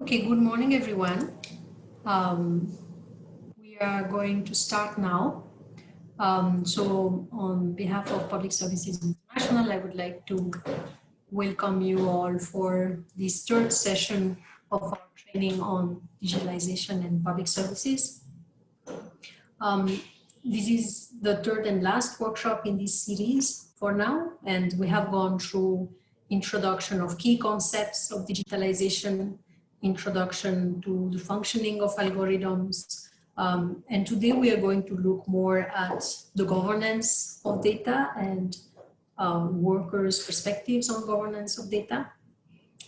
Okay, good morning, everyone. We are going to start now. So on behalf of Public Services International, I would like to welcome you all for this third session of our training on digitalization and public services. This is the third and last workshop in this series for now, and we have gone through introduction of key concepts of digitalization, introduction to the functioning of algorithms, and today we are going to look more at the governance of data and workers' perspectives on governance of data,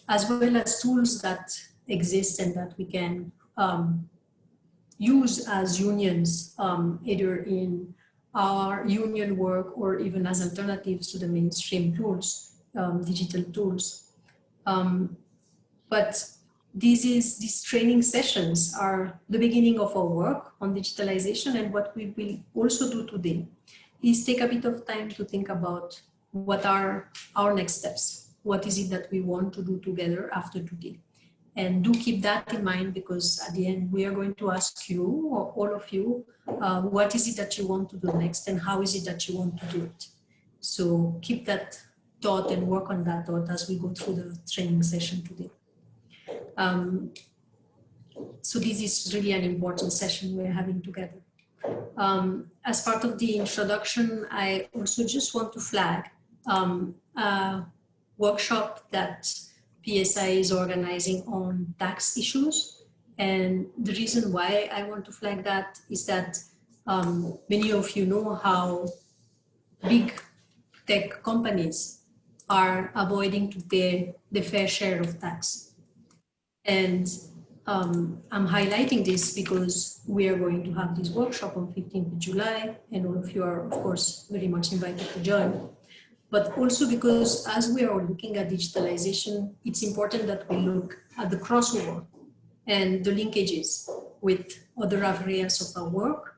as well as tools that exist and that we can use as unions, either in our union work or even as alternatives to the mainstream tools, digital tools. But these training sessions are the beginning of our work on digitalization, and what we will also do today is take a bit of time to think about what are our next steps. What is it that we want to do together after today? And do keep that in mind, because at the end we are going to ask you, or all of you, what is it that you want to do next and how is it that you want to do it? So keep that thought and work on that thought as we go through the training session today. So this is really an important session we're having together. As part of the introduction, I also just want to flag a workshop that PSI is organizing on tax issues. And the reason why I want to flag that is that many of you know how big tech companies are avoiding to pay the fair share of tax. And I'm highlighting this because we are going to have this workshop on 15th of July, and all of you are, of course, very much invited to join. But also because as we are looking at digitalization, it's important that we look at the crossover and the linkages with other areas of our work,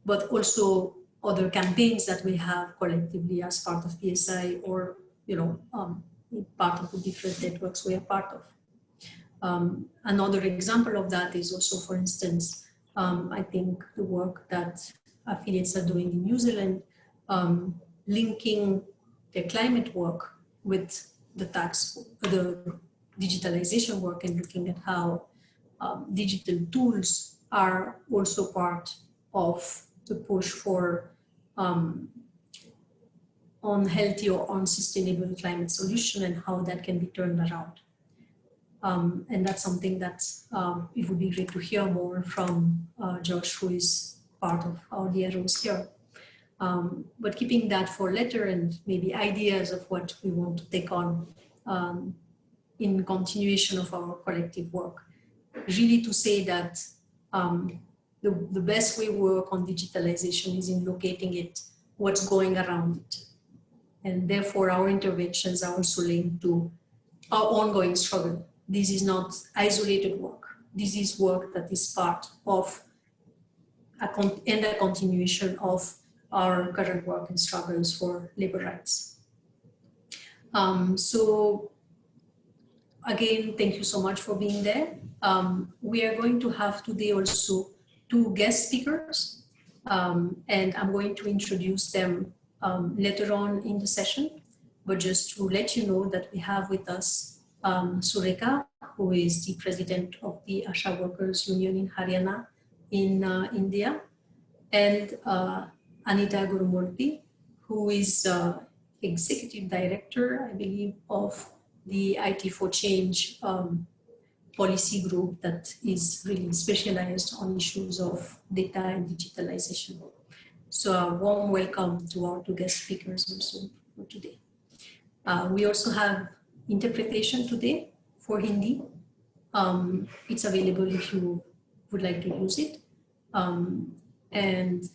but also other campaigns that we have collectively as part of PSI, or part of the different networks we are part of. Another example of that is also, for instance, I think the work that affiliates are doing in New Zealand, linking the climate work with the digitalization work, and looking at how digital tools are also part of the push for unhealthy or unsustainable climate solution, and how that can be turned around. And that's something that it would be great to hear more from Josh, who is part of our DROs here. But keeping that for later, and maybe ideas of what we want to take on in continuation of our collective work. Really to say that the best way we work on digitalization is in locating it, what's going around it. And therefore our interventions are also linked to our ongoing struggle. This is not isolated work. This is work that is part of a continuation of our current work and struggles for labor rights. So again, thank you so much for being there. We are going to have today also two guest speakers, and I'm going to introduce them later on in the session. But just to let you know that we have with us Sureka, who is the president of the Asha Workers Union in Haryana in India, and Anita Gurumurthy, who is executive director, I believe, of the IT for Change policy group that is really specialized on issues of data and digitalization. So a warm welcome to our two guest speakers also for today. We also have interpretation today for Hindi. It's available if you would like to use it. And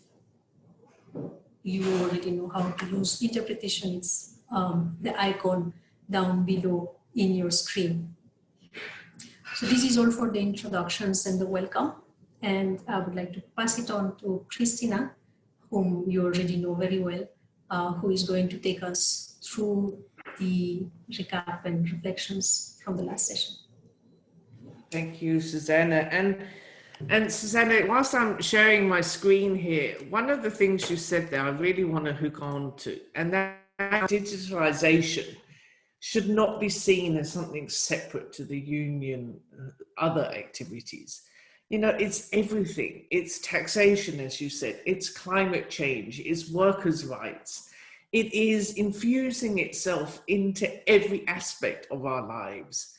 you already know how to use interpretation. It's the icon down below in your screen. So this is all for the introductions and the welcome. And I would like to pass it on to Christina, whom you already know very well, who is going to take us through the recap and reflections from the last session. Thank you, Susanna. And Susanna, whilst I'm sharing my screen here, one of the things you said there, I really want to hook on to, and that digitalization should not be seen as something separate to the union other activities. You know, it's everything. It's taxation, as you said, it's climate change, it's workers' rights. It is infusing itself into every aspect of our lives.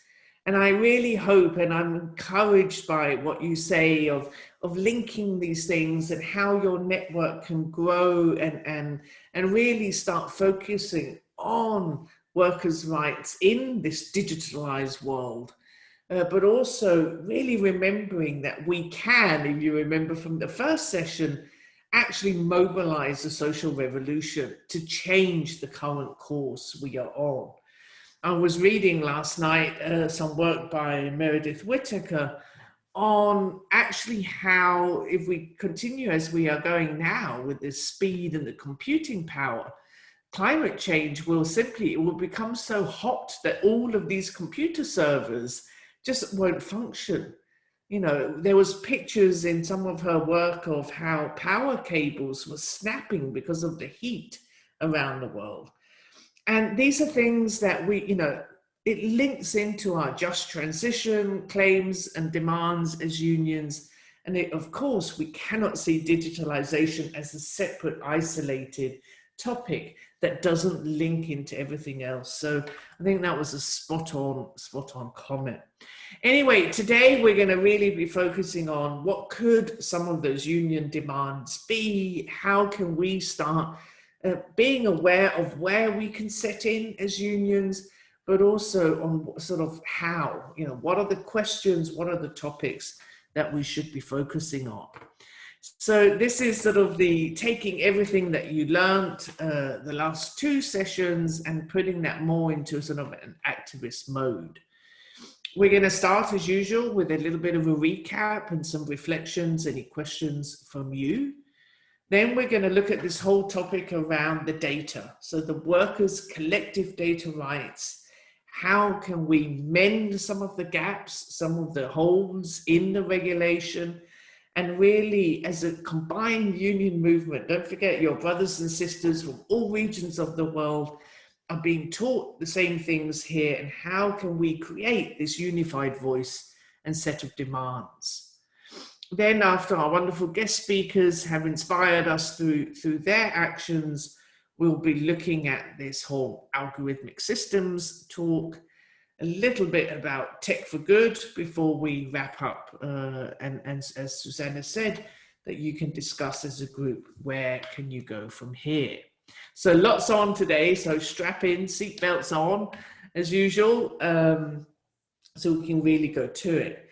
And I really hope, and I'm encouraged by what you say of linking these things and how your network can grow and really start focusing on workers' rights in this digitalized world. But also really remembering that we can, if you remember from the first session, actually mobilize the social revolution to change the current course we are on. I was reading last night some work by Meredith Whittaker on actually how, if we continue as we are going now with the speed and the computing power, climate change will simply, it will become so hot that all of these computer servers just won't function. You know, there was pictures in some of her work of how power cables were snapping because of the heat around the world. And these are things that we, you know, it links into our just transition claims and demands as unions. And it, of course, we cannot see digitalization as a separate, isolated topic that doesn't link into everything else. So I think that was a spot on comment. Anyway, today we're going to really be focusing on what could some of those union demands be? How can we start being aware of where we can set in as unions, but also on sort of how, you know, what are the questions, what are the topics that we should be focusing on. So this is sort of the taking everything that you learned the last two sessions and putting that more into sort of an activist mode. We're going to start as usual with a little bit of a recap and some reflections, any questions from you. Then we're going to look at this whole topic around the data. So the workers' collective data rights. How can we mend some of the gaps, some of the holes in the regulation? And really, as a combined union movement, don't forget your brothers and sisters from all regions of the world are being taught the same things here. And how can we create this unified voice and set of demands? Then, after our wonderful guest speakers have inspired us through their actions, we'll be looking at this whole algorithmic systems talk, a little bit about tech for good before we wrap up. And as Susanna said, that you can discuss as a group, where can you go from here? So lots on today, so strap in, seatbelts on, as usual, so we can really go to it.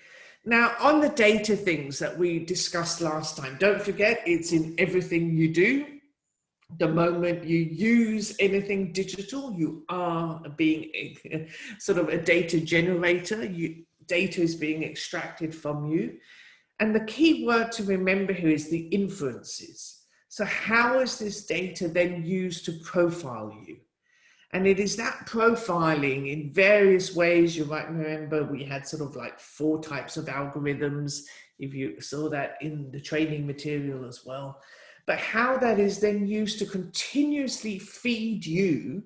Now, on the data things that we discussed last time, don't forget it's in everything you do. The moment you use anything digital, you are being sort of a data generator. Data is being extracted from you. And the key word to remember here is the inferences. So how is this data then used to profile you? And it is that profiling in various ways. You might remember we had sort of like 4 types of algorithms, if you saw that in the training material as well. But how that is then used to continuously feed you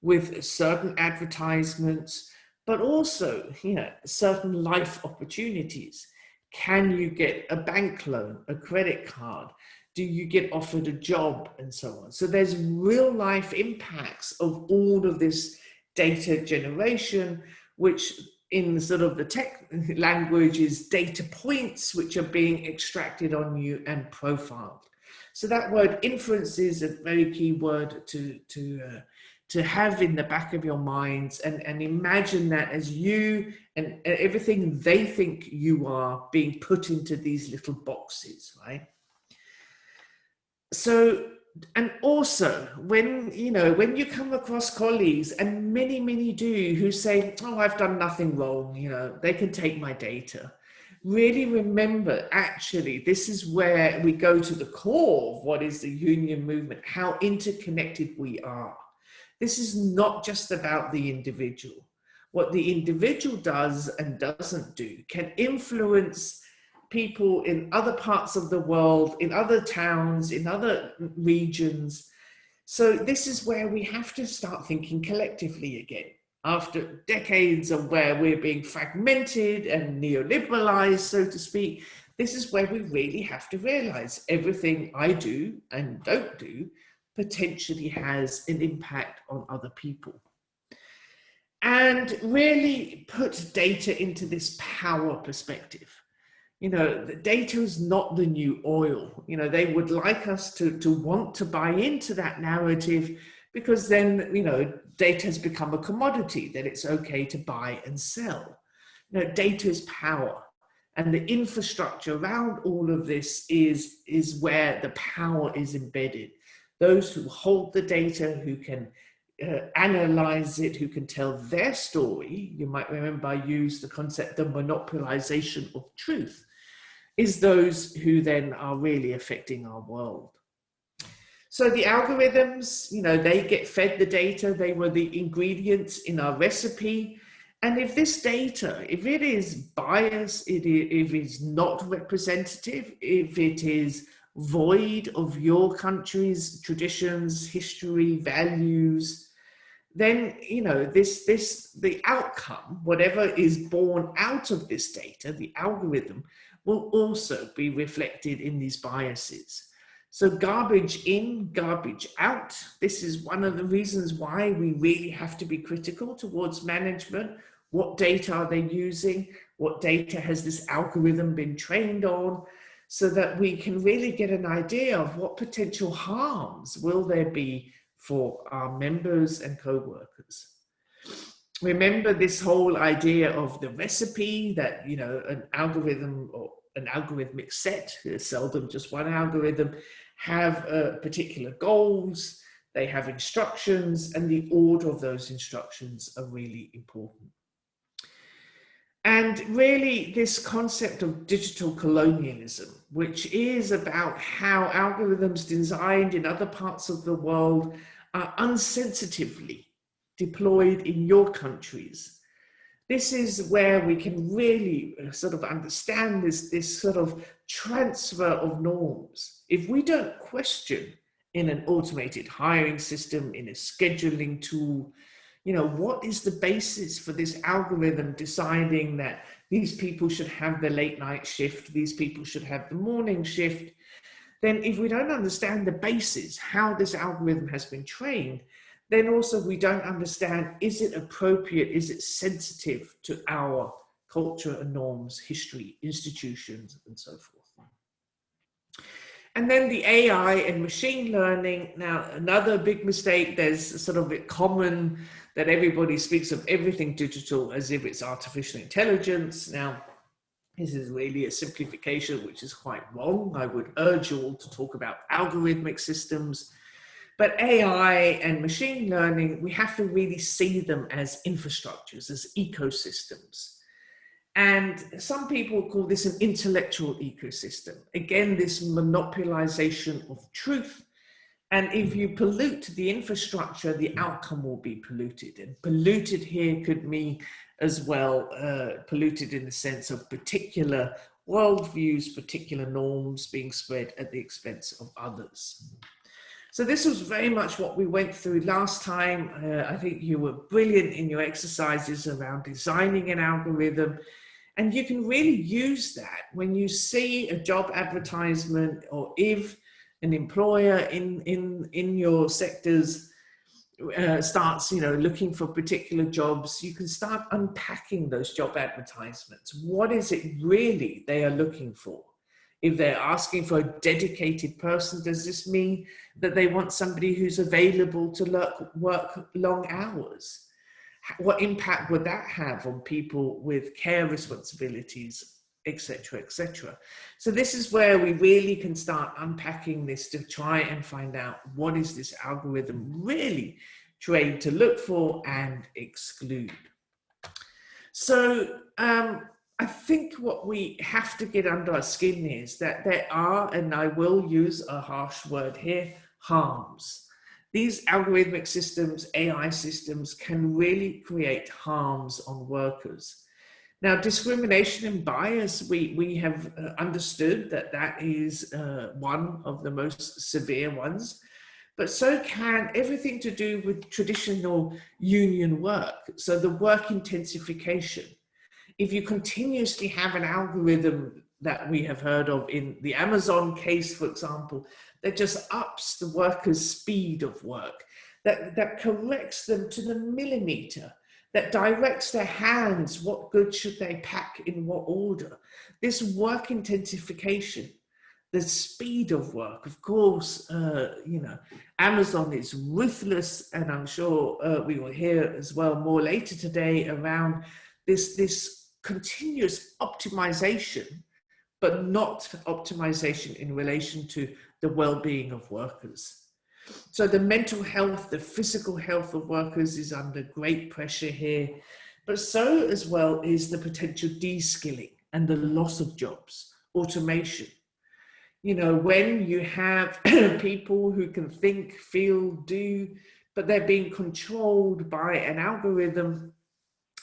with certain advertisements, but also, you know, certain life opportunities. Can you get a bank loan, a credit card? Do you get offered a job, and so on? So there's real life impacts of all of this data generation, which in sort of the tech language is data points, which are being extracted on you and profiled. So that word inference is a very key word to have in the back of your minds, and imagine that as you and everything they think you are being put into these little boxes, right? So, and also when you come across colleagues, and many do, who say, oh, I've done nothing wrong, you know, they can take my data. Really remember, actually, this is where we go to the core of what is the union movement, how interconnected we are. This is not just about the individual. what the individual does and doesn't do can influence people in other parts of the world, in other towns, in other regions. So this is where we have to start thinking collectively again. After decades of where we're being fragmented and neoliberalized, so to speak, this is where we really have to realize everything I do and don't do potentially has an impact on other people. And really put data into this power perspective. You know, the data is not the new oil. You know, they would like us to want to buy into that narrative, because then, you know, data has become a commodity that it's okay to buy and sell. You know, data is power. And the infrastructure around all of this is where the power is embedded. Those who hold the data, who can analyze it, who can tell their story. You might remember I used the concept of monopolization of truth, is those who then are really affecting our world. So the algorithms, you know, they get fed the data, they were the ingredients in our recipe. And if this data, if it is biased, if it is not representative, if it is void of your country's traditions, history, values, then, you know, the outcome, whatever is born out of this data, the algorithm, will also be reflected in these biases. So garbage in, garbage out. This is one of the reasons why we really have to be critical towards management. What data are they using? What data has this algorithm been trained on? So that we can really get an idea of what potential harms will there be for our members and co-workers. Remember this whole idea of the recipe that, you know, an algorithm or an algorithmic set, seldom just one algorithm, have particular goals, they have instructions, and the order of those instructions are really important. And really this concept of digital colonialism, which is about how algorithms designed in other parts of the world are unsensitively deployed in your countries. This is where we can really sort of understand this sort of transfer of norms. If we don't question in an automated hiring system, in a scheduling tool, you know, what is the basis for this algorithm deciding that these people should have the late night shift, these people should have the morning shift? Then if we don't understand the basis, how this algorithm has been trained, then also we don't understand, is it appropriate, is it sensitive to our culture and norms, history, institutions, and so forth. And then the AI and machine learning. Now, another big mistake, there's sort of a common that everybody speaks of everything digital as if it's artificial intelligence. Now, this is really a simplification, which is quite wrong. I would urge you all to talk about algorithmic systems. But AI and machine learning, we have to really see them as infrastructures, as ecosystems. And some people call this an intellectual ecosystem. Again, this monopolization of truth. And if you pollute the infrastructure, the outcome will be polluted. And polluted here could mean as well, polluted in the sense of particular worldviews, particular norms being spread at the expense of others. So this was very much what we went through last time. I think you were brilliant in your exercises around designing an algorithm. And you can really use that when you see a job advertisement, or if an employer in your sectors starts, you know, looking for particular jobs, you can start unpacking those job advertisements. What is it really they are looking for? If they're asking for a dedicated person, does this mean that they want somebody who's available to work long hours? What impact would that have on people with care responsibilities, etc., etc.? So this is where we really can start unpacking this to try and find out what is this algorithm really trained to look for and exclude. So I think what we have to get under our skin is that there are, and I will use a harsh word here, harms. these algorithmic systems, AI systems, can really create harms on workers. Now, discrimination and bias, we have understood that that is one of the most severe ones, but so can everything to do with traditional union work. So the work intensification. If you continuously have an algorithm that we have heard of in the Amazon case, for example, that just ups the workers' speed of work, that corrects them to the millimeter, that directs their hands, what goods should they pack in what order. This work intensification, the speed of work, of course, you know, Amazon is ruthless, and I'm sure we will hear as well more later today around this continuous optimization, but not optimization in relation to the well-being of workers. So the mental health, the physical health of workers is under great pressure here, but so as well is the potential de-skilling and the loss of jobs, automation. You know, when you have people who can think, feel, do, but they're being controlled by an algorithm,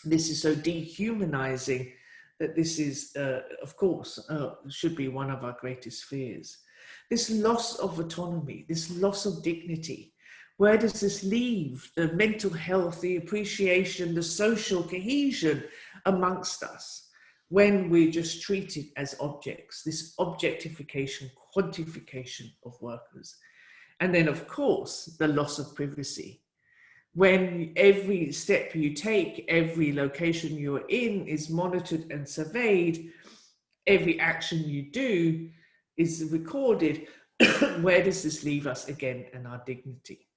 this is so dehumanizing that this is, of course, should be one of our greatest fears. This loss of autonomy, this loss of dignity, where does this leave the mental health, the appreciation, the social cohesion amongst us when we're just treated as objects, this objectification, quantification of workers? And then, of course, the loss of privacy. When every step you take, every location you're in is monitored and surveyed, every action you do is recorded, where does this leave us again and our dignity?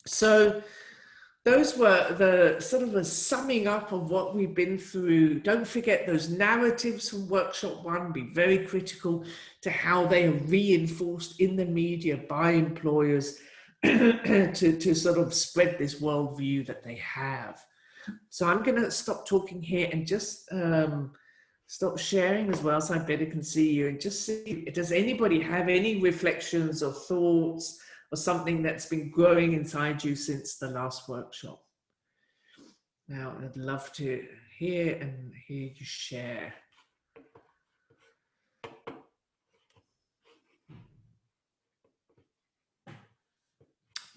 So those were the sort of a summing up of what we've been through. Don't forget those narratives from workshop 1, be very critical to how they are reinforced in the media by employers to sort of spread this worldview that they have. So I'm going to stop talking here and just stop sharing as well, so I better can see you, and just see, does anybody have any reflections or thoughts or something that's been growing inside you since the last workshop? Now, I'd love to hear you share.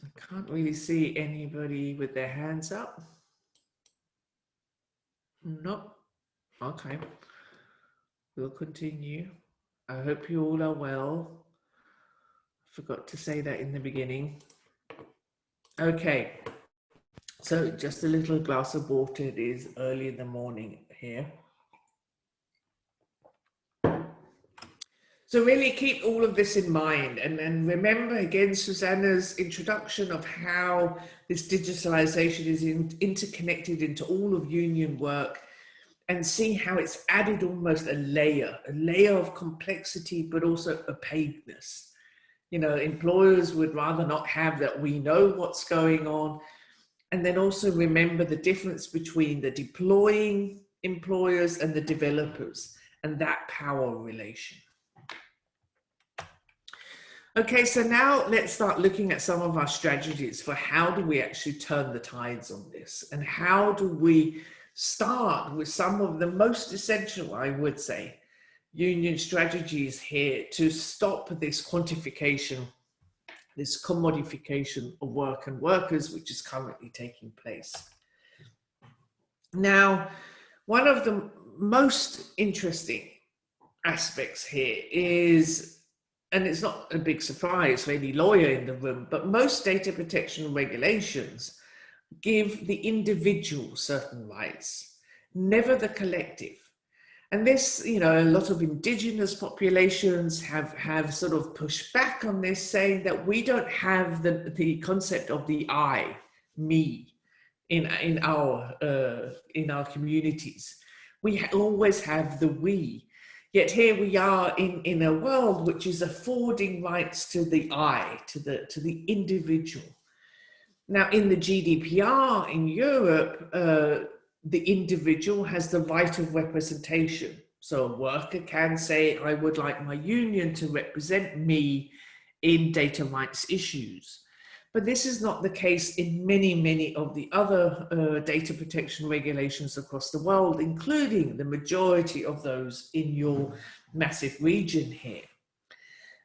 I can't really see anybody with their hands up. No. Okay. We'll continue. I hope you all are well. Forgot to say that in the beginning. Okay. So just a little glass of water. It is early in the morning here. So really keep all of this in mind, and remember again Susanna's introduction of how this digitalization is interconnected into all of union work, and see how it's added almost a layer of complexity, but also opaqueness. You know, employers would rather not have that we know what's going on. And then also remember the difference between the deploying employers and the developers, and that power relation. Okay, so now let's start looking at some of our strategies for how do we actually turn the tides on this, and how do we start with some of the most essential, I would say, union strategies here to stop this quantification, this commodification of work and workers, which is currently taking place. Now, one of the most interesting aspects here is, and it's not a big surprise for any lawyer in the room, but most data protection regulations give the individual certain rights, never the collective. And this, you know, a lot of indigenous populations have sort of pushed back on this, saying that we don't have the concept of the I, me, in our communities. We always have the we. Yet here we are in a world which is affording rights to the I, to the individual. Now, in the GDPR in Europe, the individual has the right of representation. So a worker can say, I would like my union to represent me in data rights issues. But this is not the case in many of the other data protection regulations across the world, including the majority of those in your massive region here.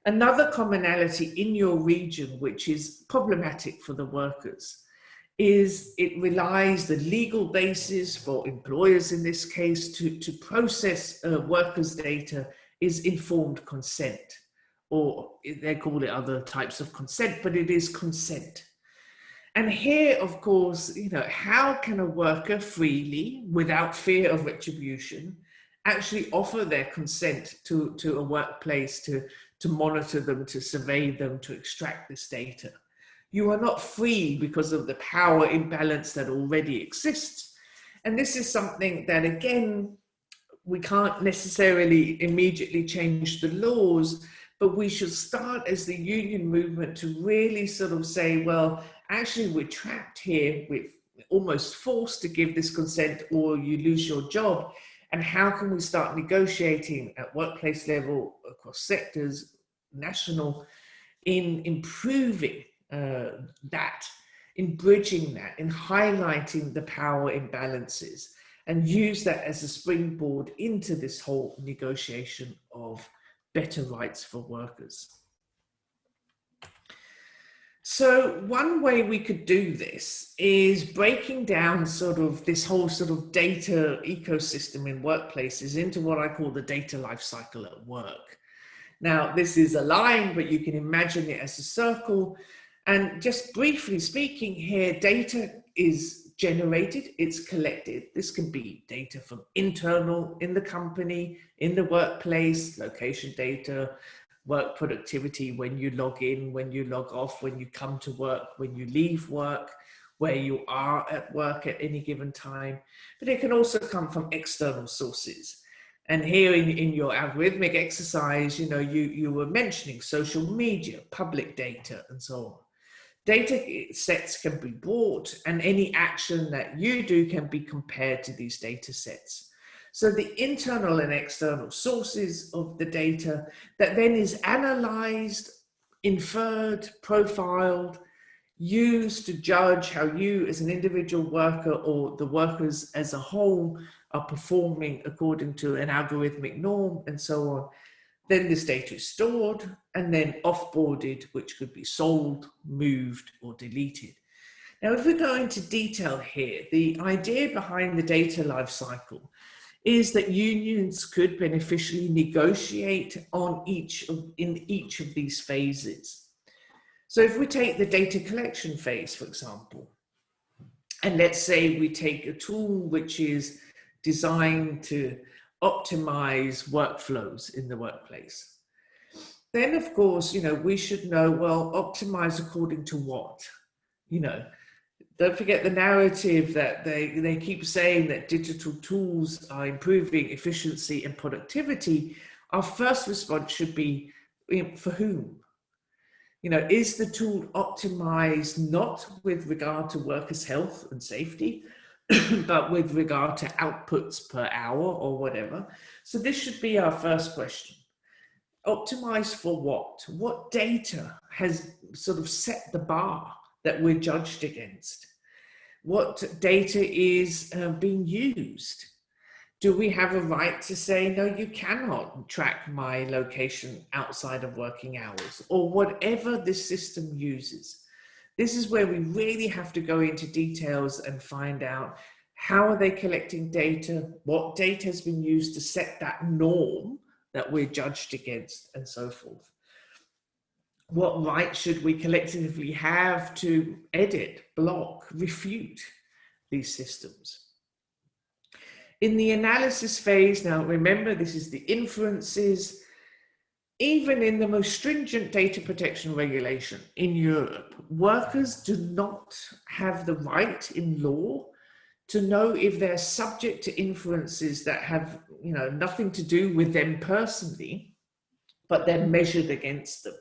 Another commonality in your region, which is problematic for the workers, is it relies the legal basis for employers in this case to process workers' data is informed consent, or they call it other types of consent, but it is consent. And here, of course, how can a worker freely, without fear of retribution, actually offer their consent to a workplace to monitor them, to survey them, to extract this data? You are not free because of the power imbalance that already exists. And this is something that, again, we can't necessarily immediately change the laws, but we should start as the union movement to really sort of say, well, actually we're trapped here, we're almost forced to give this consent or you lose your job. And how can we start negotiating at workplace level, across sectors, national, in improving that, in bridging that, in highlighting the power imbalances, and use that as a springboard into this whole negotiation of better rights for workers. So one way we could do this is breaking down sort of this whole sort of data ecosystem in workplaces into what I call the data life cycle at work. Now, this is a line, but you can imagine it as a circle. And just briefly speaking here, data is generated, it's collected. This can be data from internal in the company, in the workplace, location data, work productivity, when you log in, when you log off, when you come to work, when you leave work, where you are at work at any given time. But it can also come from external sources. And here in your algorithmic exercise, you were mentioning social media, public data, and so on. Data sets can be brought, and any action that you do can be compared to these data sets. So the internal and external sources of the data that then is analyzed, inferred, profiled, used to judge how you as an individual worker or the workers as a whole are performing according to an algorithmic norm and so on. Then this data is stored and then offboarded, which could be sold, moved, or deleted. Now, if we go into detail here, the idea behind the data lifecycle is that unions could beneficially negotiate in each of these phases. So if we take the data collection phase, for example, and let's say we take a tool which is designed to optimize workflows in the workplace, then of course, we should know, well, optimize according to what? Don't forget the narrative that they keep saying that digital tools are improving efficiency and productivity. Our first response should be, for whom? Is the tool optimized not with regard to workers' health and safety, but with regard to outputs per hour or whatever? So this should be our first question. Optimized for what? What data has sort of set the bar that we're judged against? What data is being used? Do we have a right to say, no, you cannot track my location outside of working hours, or whatever this system uses? This is where we really have to go into details and find out how are they collecting data, what data has been used to set that norm that we're judged against, and so forth. What right should we collectively have to edit, block, refute these systems? In the analysis phase, now remember, this is the inferences. Even in the most stringent data protection regulation in Europe, workers do not have the right in law to know if they're subject to inferences that have, nothing to do with them personally, but they're measured against them.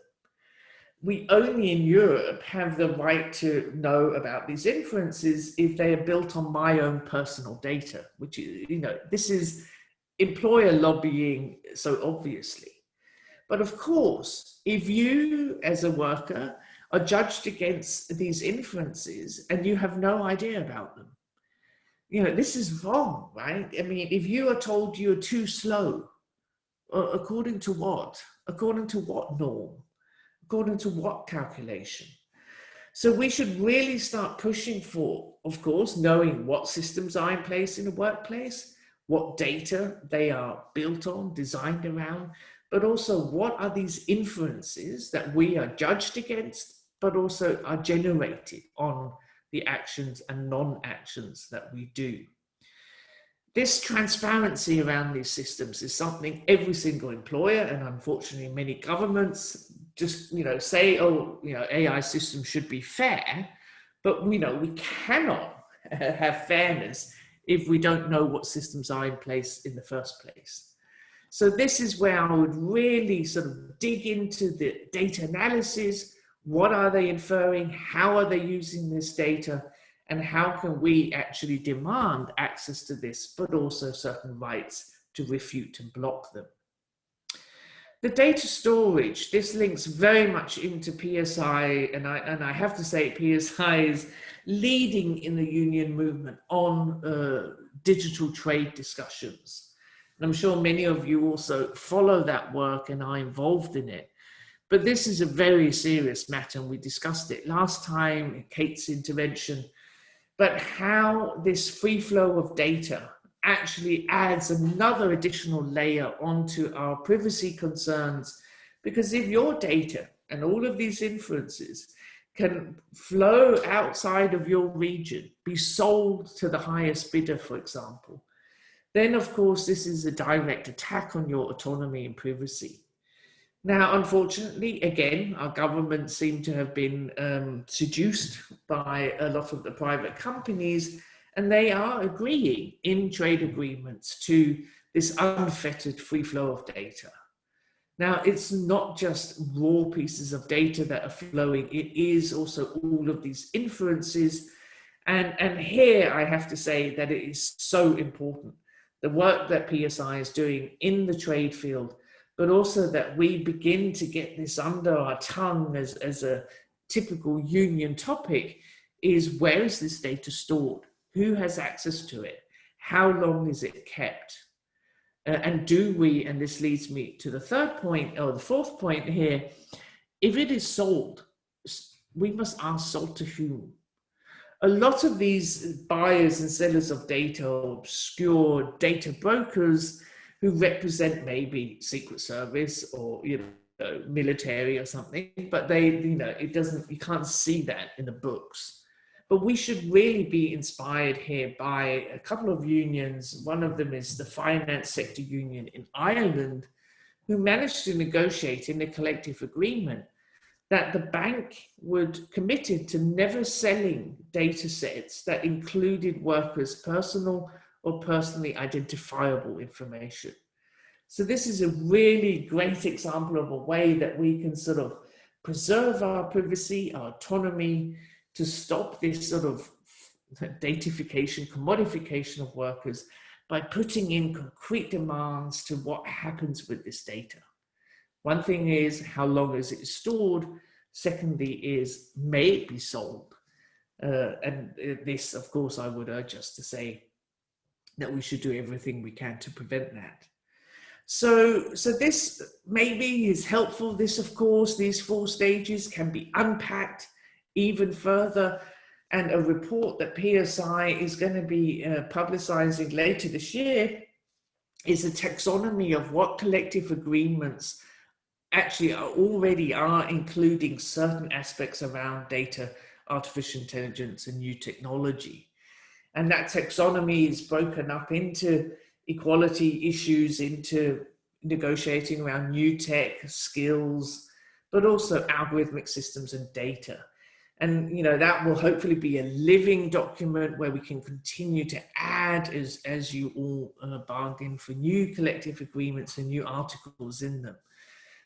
We only in Europe have the right to know about these inferences if they are built on my own personal data, which is, this is employer lobbying, so obviously. But of course, if you as a worker are judged against these inferences and you have no idea about them. You know, this is wrong, right? I mean, if you are told you're too slow, according to what? According to what norm? According to what calculation? So we should really start pushing for, of course, knowing what systems are in place in a workplace, what data they are built on, designed around, but also what are these inferences that we are judged against, but also are generated on the actions and non-actions that we do. This transparency around these systems is something every single employer, and unfortunately many governments, just say, oh, AI systems should be fair, but we cannot have fairness if we don't know what systems are in place in the first place. So this is where I would really sort of dig into the data analysis. What are they inferring? How are they using this data? And how can we actually demand access to this, but also certain rights to refute and block them? The data storage, this links very much into PSI, and I have to say PSI is leading in the union movement on digital trade discussions. And I'm sure many of you also follow that work and are involved in it. But this is a very serious matter, and we discussed it last time in Kate's intervention. But how this free flow of data actually adds another additional layer onto our privacy concerns. Because if your data and all of these inferences can flow outside of your region, be sold to the highest bidder, for example, then of course this is a direct attack on your autonomy and privacy. Now, unfortunately, again, our governments seem to have been seduced by a lot of the private companies, and they are agreeing in trade agreements to this unfettered free flow of data. Now, it's not just raw pieces of data that are flowing, it is also all of these inferences. And here I have to say that it is so important, the work that PSI is doing in the trade field, but also that we begin to get this under our tongue as a typical union topic is, where is this data stored? Who has access to it? How long is it kept? And do we, and this leads me to the third point, or the fourth point here, if it is sold, we must ask sold to whom? A lot of these buyers and sellers of data are obscure data brokers who represent maybe Secret Service or military or something, but they, you can't see that in the books. But we should really be inspired here by a couple of unions. One of them is the finance sector union in Ireland, who managed to negotiate in a collective agreement that the bank would committed to never selling data sets that included workers' personal or personally identifiable information. So this is a really great example of a way that we can sort of preserve our privacy, our autonomy, to stop this sort of datification, commodification of workers by putting in concrete demands to what happens with this data. One thing is, how long is it stored? Secondly is, may it be sold? And this, of course, I would urge us to say that we should do everything we can to prevent that. So this maybe is helpful. This, of course, these 4 stages can be unpacked even further. And a report that PSI is going to be publicizing later this year is a taxonomy of what collective agreements actually already are including certain aspects around data, artificial intelligence, and new technology. And that taxonomy is broken up into equality issues, into negotiating around new tech skills, but also algorithmic systems and data. And that will hopefully be a living document where we can continue to add as you all bargain for new collective agreements and new articles in them.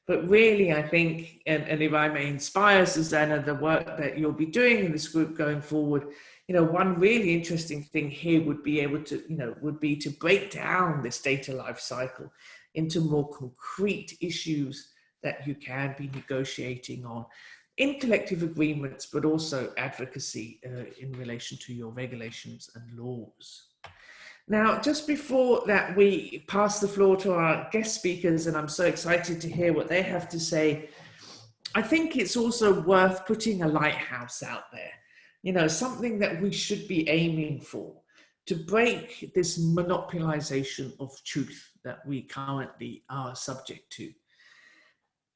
But really, I think, and if I may inspire Susanna, the work that you'll be doing in this group going forward, one really interesting thing here would be to break down this data life cycle into more concrete issues that you can be negotiating on. in collective agreements, but also advocacy in relation to your regulations and laws. Now, just before that, we pass the floor to our guest speakers, and I'm so excited to hear what they have to say. I think it's also worth putting a lighthouse out there, you know, something that we should be aiming for to break this monopolization of truth that we currently are subject to.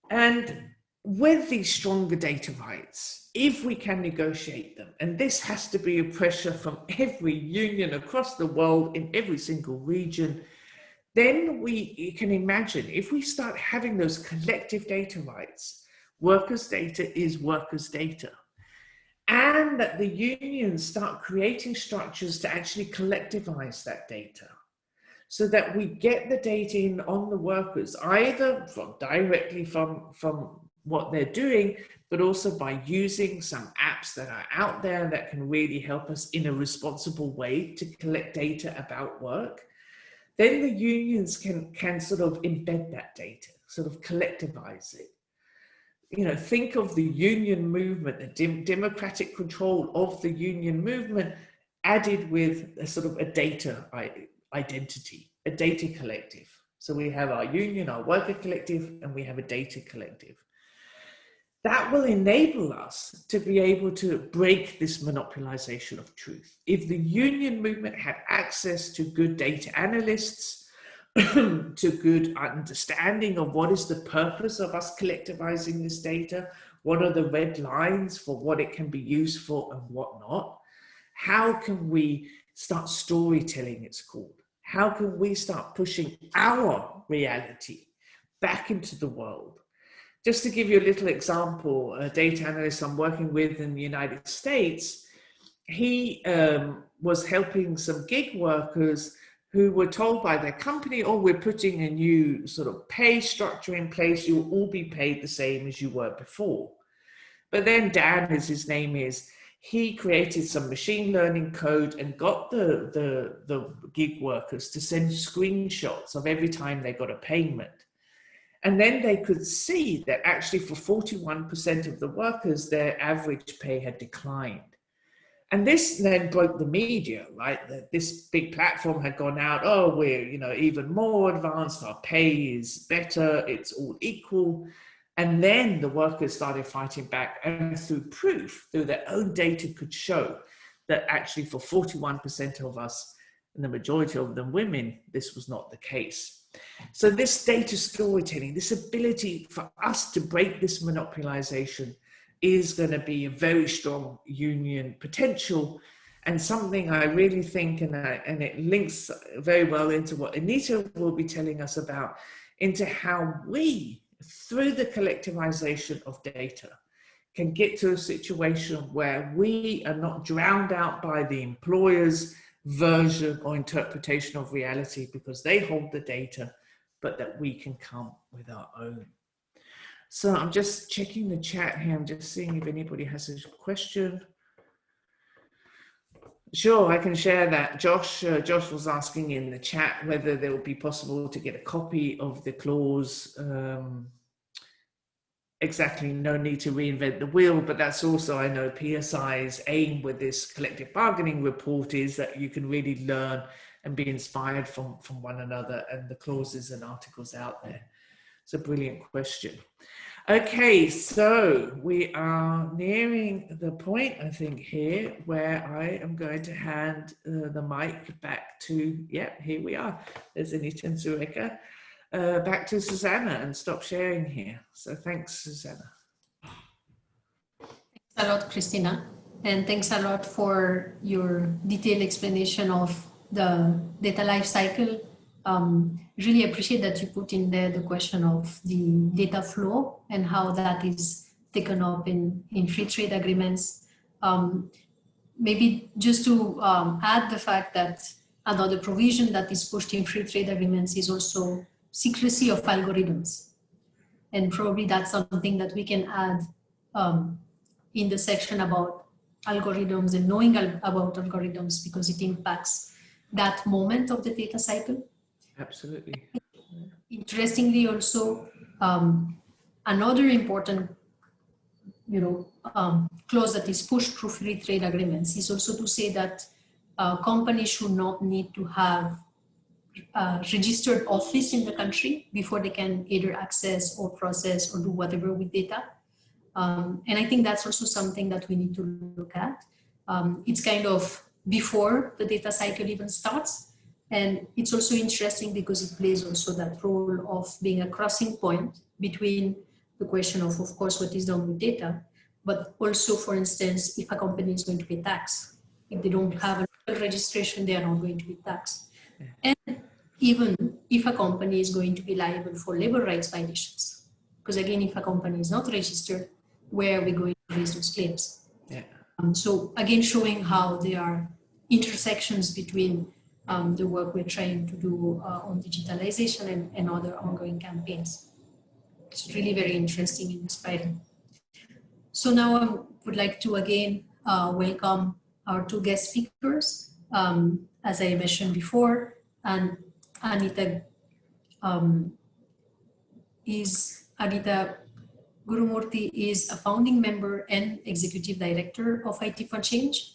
And with these stronger data rights, if we can negotiate them, and this has to be a pressure from every union across the world in every single region, then you can imagine if we start having those collective data rights, workers' data is workers' data, and that the unions start creating structures to actually collectivize that data, so that we get the data in on the workers, either directly from what they're doing, but also by using some apps that are out there that can really help us in a responsible way to collect data about work. Then the unions can sort of embed that data, sort of collectivize it. You know, think of the union movement, the democratic control of the union movement added with a sort of a data identity, a data collective. So we have our union, our worker collective, and we have a data collective. That will enable us to be able to break this monopolization of truth. If the union movement had access to good data analysts, to good understanding of what is the purpose of us collectivizing this data, what are the red lines for what it can be used for and what not, how can we start storytelling, it's called. How can we start pushing our reality back into the world? Just to give you a little example, a data analyst I'm working with in the United States, he was helping some gig workers who were told by their company, oh, we're putting a new sort of pay structure in place, you'll all be paid the same as you were before. But then Dan, as his name is, he created some machine learning code and got the gig workers to send screenshots of every time they got a payment. And then they could see that actually for 41% of the workers, their average pay had declined. And this then broke the media, right? That this big platform had gone out, oh, we're, you know, even more advanced, our pay is better, it's all equal. And then the workers started fighting back, and through proof, through their own data, could show that actually for 41% of us, and the majority of them women, this was not the case. So this data storytelling, this ability for us to break this monopolization is going to be a very strong union potential, and something I really think, and it links very well into what Anita will be telling us about, into how we, through the collectivization of data, can get to a situation where we are not drowned out by the employer's version or interpretation of reality because they hold the data, but that we can come with our own. So I'm just checking the chat here. I'm just seeing if anybody has a question. Sure, I can share that. Josh was asking in the chat whether there would be possible to get a copy of the clause. Exactly, no need to reinvent the wheel, but that's also, I know, PSI's aim with this collective bargaining report is that you can really learn and be inspired from one another, and the clauses and articles out there. It's a brilliant question. Okay, so we are nearing the point, I think, here where I am going to hand the mic back to, yeah, here we are. There's Anita and Zureka. Back to Susanna and stop sharing here. So thanks, Susanna. Thanks a lot, Christina. And thanks a lot for your detailed explanation of the data life cycle. Really appreciate that you put in there the question of the data flow and how that is taken up in free trade agreements. Maybe just to add the fact that another provision that is pushed in free trade agreements is also secrecy of algorithms. And probably that's something that we can add in the section about algorithms and knowing about algorithms, because it impacts that moment of the data cycle. Absolutely. Interestingly also, another important clause that is push through free trade agreements is also to say that companies should not need to have a registered office in the country before they can either access or process or do whatever with data. And I think that's also something that we need to look at. It's kind of before the data cycle even starts. And it's also interesting because it plays also that role of being a crossing point between the question of course, what is done with data, but also, for instance, if a company is going to pay tax. If they don't have a registration, they are not going to be taxed. And even if a company is going to be liable for labor rights violations. Because again, if a company is not registered, where are we going to raise those claims? Yeah. So again, showing how there are intersections between the work we're trying to do on digitalization and other ongoing campaigns. It's really very interesting and inspiring. So now I would like to again welcome our two guest speakers. As I mentioned before, and Anita Gurumurthy is a founding member and executive director of IT for Change.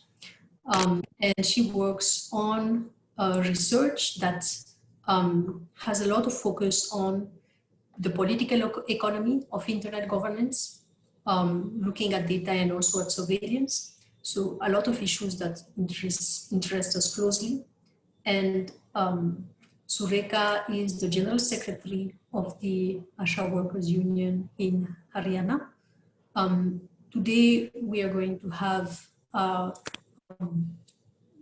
And she works on research that has a lot of focus on the political economy of internet governance, looking at data and also at surveillance. So a lot of issues that interest us closely. And Sureka is the General Secretary of the Asha Workers Union in Haryana. Today we are going to have a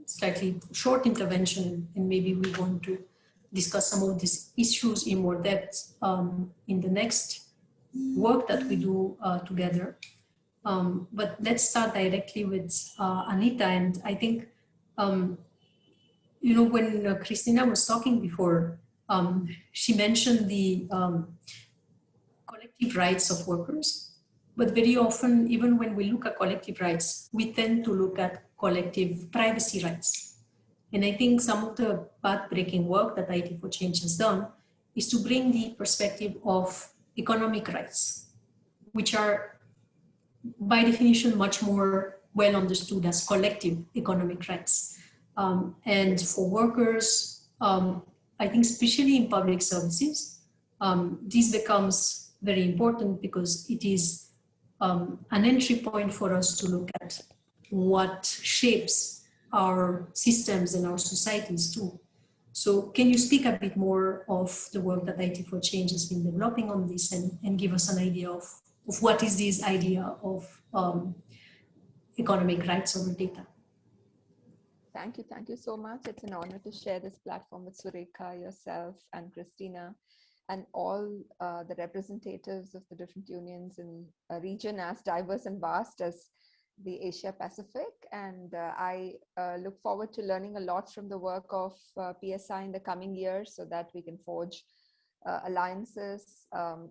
slightly short intervention, and maybe we want to discuss some of these issues in more depth in the next work that we do together. But let's start directly with Anita. And I think, when Christina was talking before, she mentioned the collective rights of workers. But very often, even when we look at collective rights, we tend to look at collective privacy rights. And I think some of the path-breaking work that IT for Change has done is to bring the perspective of economic rights, which are by definition much more well understood as collective economic rights. And for workers, I think especially in public services, this becomes very important because it is an entry point for us to look at what shapes our systems and our societies too. So can you speak a bit more of the work that IT for Change has been developing on this and give us an idea of what is this idea of economic rights over data? Thank you so much. It's an honor to share this platform with Sureka, yourself, and Christina, and all the representatives of the different unions in a region as diverse and vast as the Asia Pacific. And I look forward to learning a lot from the work of PSI in the coming years so that we can forge alliances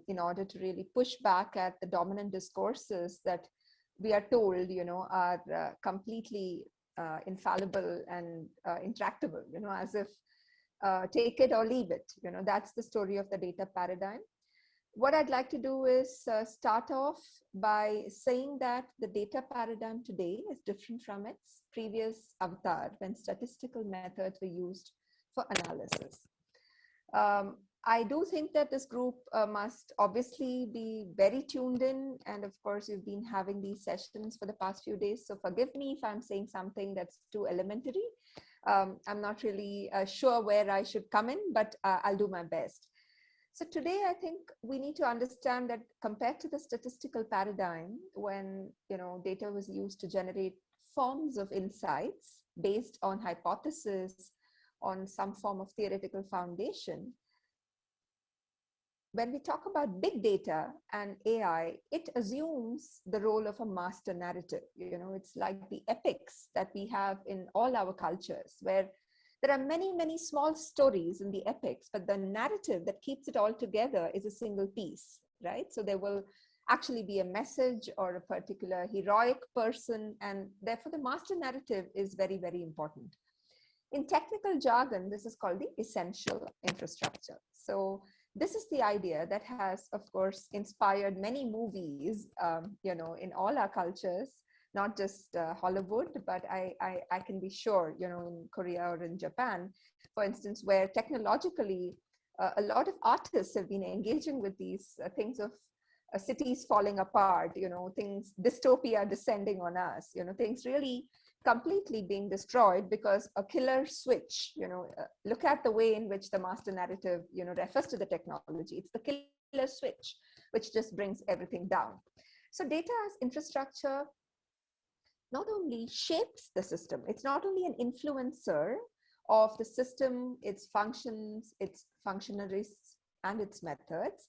in order to really push back at the dominant discourses that we are told, are completely infallible and intractable, as if take it or leave it. That's the story of the data paradigm. What I'd like to do is start off by saying that the data paradigm today is different from its previous avatar when statistical methods were used for analysis. I do think that this group must obviously be very tuned in. And of course, you've been having these sessions for the past few days. So forgive me if I'm saying something that's too elementary. I'm not really sure where I should come in, but I'll do my best. So today, I think we need to understand that compared to the statistical paradigm, when data was used to generate forms of insights based on hypothesis, on some form of theoretical foundation, when we talk about big data and AI, it assumes the role of a master narrative. It's like the epics that we have in all our cultures, where there are many, many small stories in the epics, but the narrative that keeps it all together is a single piece, right? So there will actually be a message or a particular heroic person, and therefore the master narrative is very, very important. In technical jargon, this is called the essential infrastructure. So this is the idea that has, of course, inspired many movies, in all our cultures, not just Hollywood, but I can be sure, in Korea or in Japan, for instance, where technologically a lot of artists have been engaging with these things of cities falling apart, things, dystopia descending on us, things really completely being destroyed because a killer switch, look at the way in which the master narrative, refers to the technology. It's the killer switch, which just brings everything down. So data as infrastructure not only shapes the system, it's not only an influencer of the system, its functions, its functionaries, and its methods,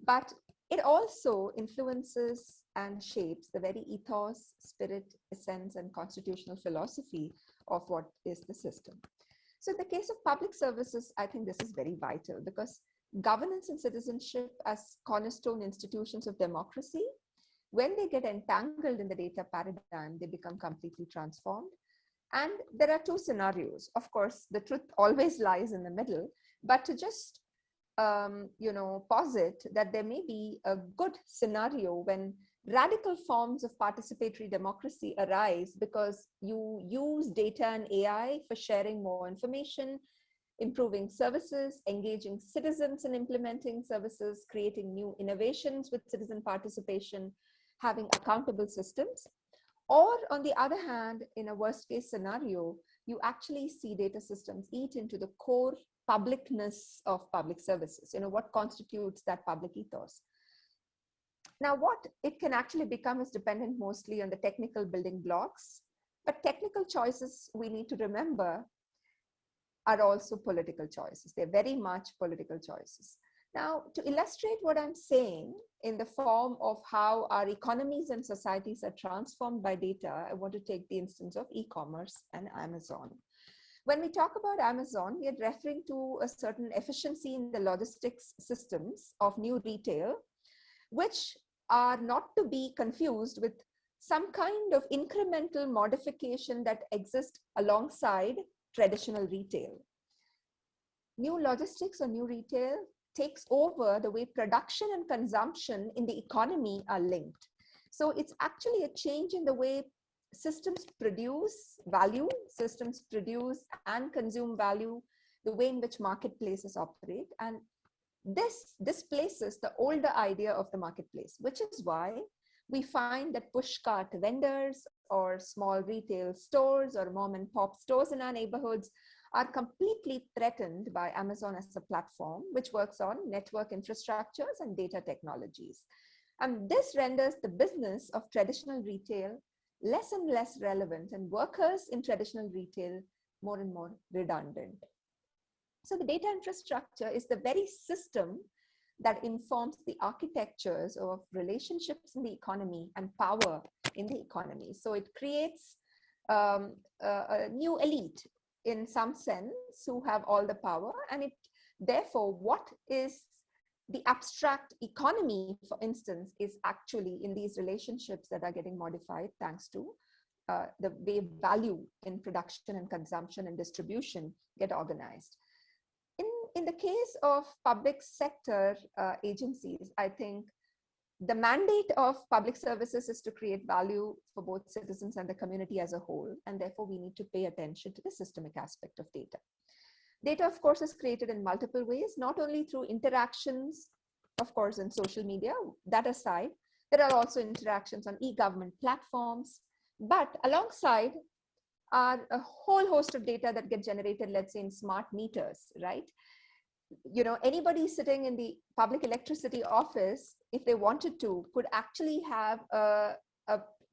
but it also influences and shapes the very ethos, spirit, essence, and constitutional philosophy of what is the system. So in the case of public services, I think this is very vital because governance and citizenship as cornerstone institutions of democracy, when they get entangled in the data paradigm, they become completely transformed. And there are two scenarios. Of course, the truth always lies in the middle, but to just posit that there may be a good scenario when radical forms of participatory democracy arise because you use data and AI for sharing more information, improving services, engaging citizens in implementing services, creating new innovations with citizen participation, having accountable systems. Or on the other hand, in a worst case scenario, you actually see data systems eat into the core publicness of public services, what constitutes that public ethos. Now, what it can actually become is dependent mostly on the technical building blocks, but technical choices, we need to remember, are also political choices. They're very much political choices. Now, to illustrate what I'm saying in the form of how our economies and societies are transformed by data, I want to take the instance of e-commerce and Amazon. When we talk about Amazon, we are referring to a certain efficiency in the logistics systems of new retail, which are not to be confused with some kind of incremental modification that exists alongside traditional retail. New logistics or new retail takes over the way production and consumption in the economy are linked. So it's actually a change in the way systems produce value, systems produce and consume value, the way in which marketplaces operate. And this displaces the older idea of the marketplace, which is why we find that pushcart vendors or small retail stores or mom and pop stores in our neighborhoods are completely threatened by Amazon as a platform, which works on network infrastructures and data technologies. And this renders the business of traditional retail less and less relevant, and workers in traditional retail more and more redundant. So the data infrastructure is the very system that informs the architectures of relationships in the economy and power in the economy. So it creates a new elite in some sense who have all the power, and it therefore what is the abstract economy, for instance, is actually in these relationships that are getting modified thanks to the way value in production and consumption and distribution get organized. In the case of public sector agencies, I think the mandate of public services is to create value for both citizens and the community as a whole, and therefore we need to pay attention to the systemic aspect of data. Data, of course, is created in multiple ways, not only through interactions, of course, in social media. That aside, there are also interactions on e-government platforms, but alongside are a whole host of data that get generated, let's say, in smart meters, right? Anybody sitting in the public electricity office, if they wanted to, could actually have a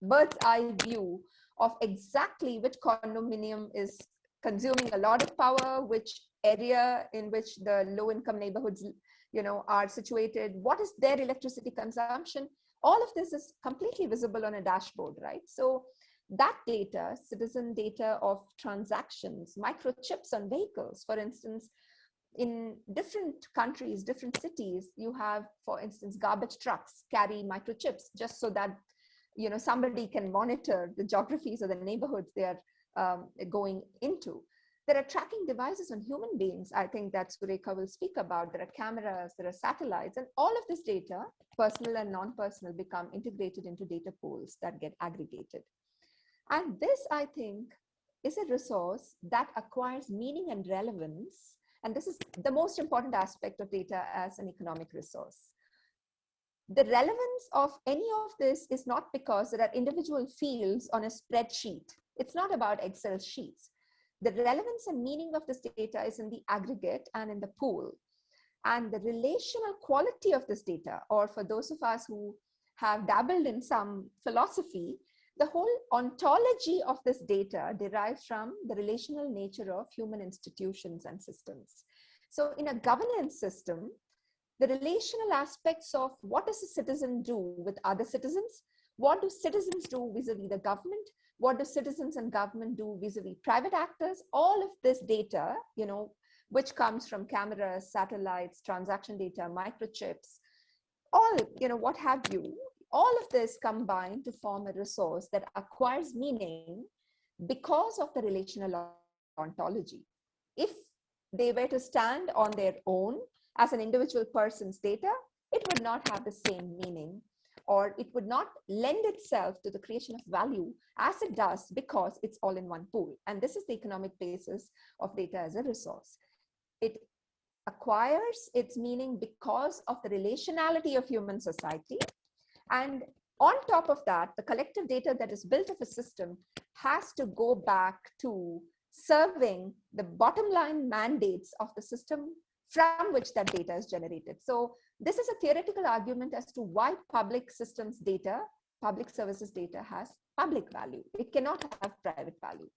bird's eye view of exactly which condominium is consuming a lot of power, which area in which the low-income neighborhoods, are situated, what is their electricity consumption. All of this is completely visible on a dashboard, right? So that data, citizen data of transactions, microchips on vehicles, for instance, in different countries, different cities, you have, for instance, garbage trucks carry microchips just so that, somebody can monitor the geographies or the neighborhoods they are going into. There are tracking devices on human beings, I think that Surekha will speak about. There are cameras, there are satellites, and all of this data, personal and non-personal, become integrated into data pools that get aggregated. And this, I think, is a resource that acquires meaning and relevance. And this is the most important aspect of data as an economic resource. The relevance of any of this is not because there are individual fields on a spreadsheet. It's not about Excel sheets. The relevance and meaning of this data is in the aggregate and in the pool. And the relational quality of this data, or for those of us who have dabbled in some philosophy, the whole ontology of this data derives from the relational nature of human institutions and systems. So in a governance system, the relational aspects of what does a citizen do with other citizens? What do citizens do vis-a-vis the government? What do citizens and government do vis-a-vis private actors? All of this data, which comes from cameras, satellites, transaction data, microchips, all, what have you, all of this combined to form a resource that acquires meaning because of the relational ontology. If they were to stand on their own as an individual person's data, it would not have the same meaning, or it would not lend itself to the creation of value as it does because it's all in one pool. And this is the economic basis of data as a resource. It acquires its meaning because of the relationality of human society. And on top of that, the collective data that is built of a system has to go back to serving the bottom line mandates of the system from which that data is generated. So this is a theoretical argument as to why public systems data, public services data has public value. It cannot have private value.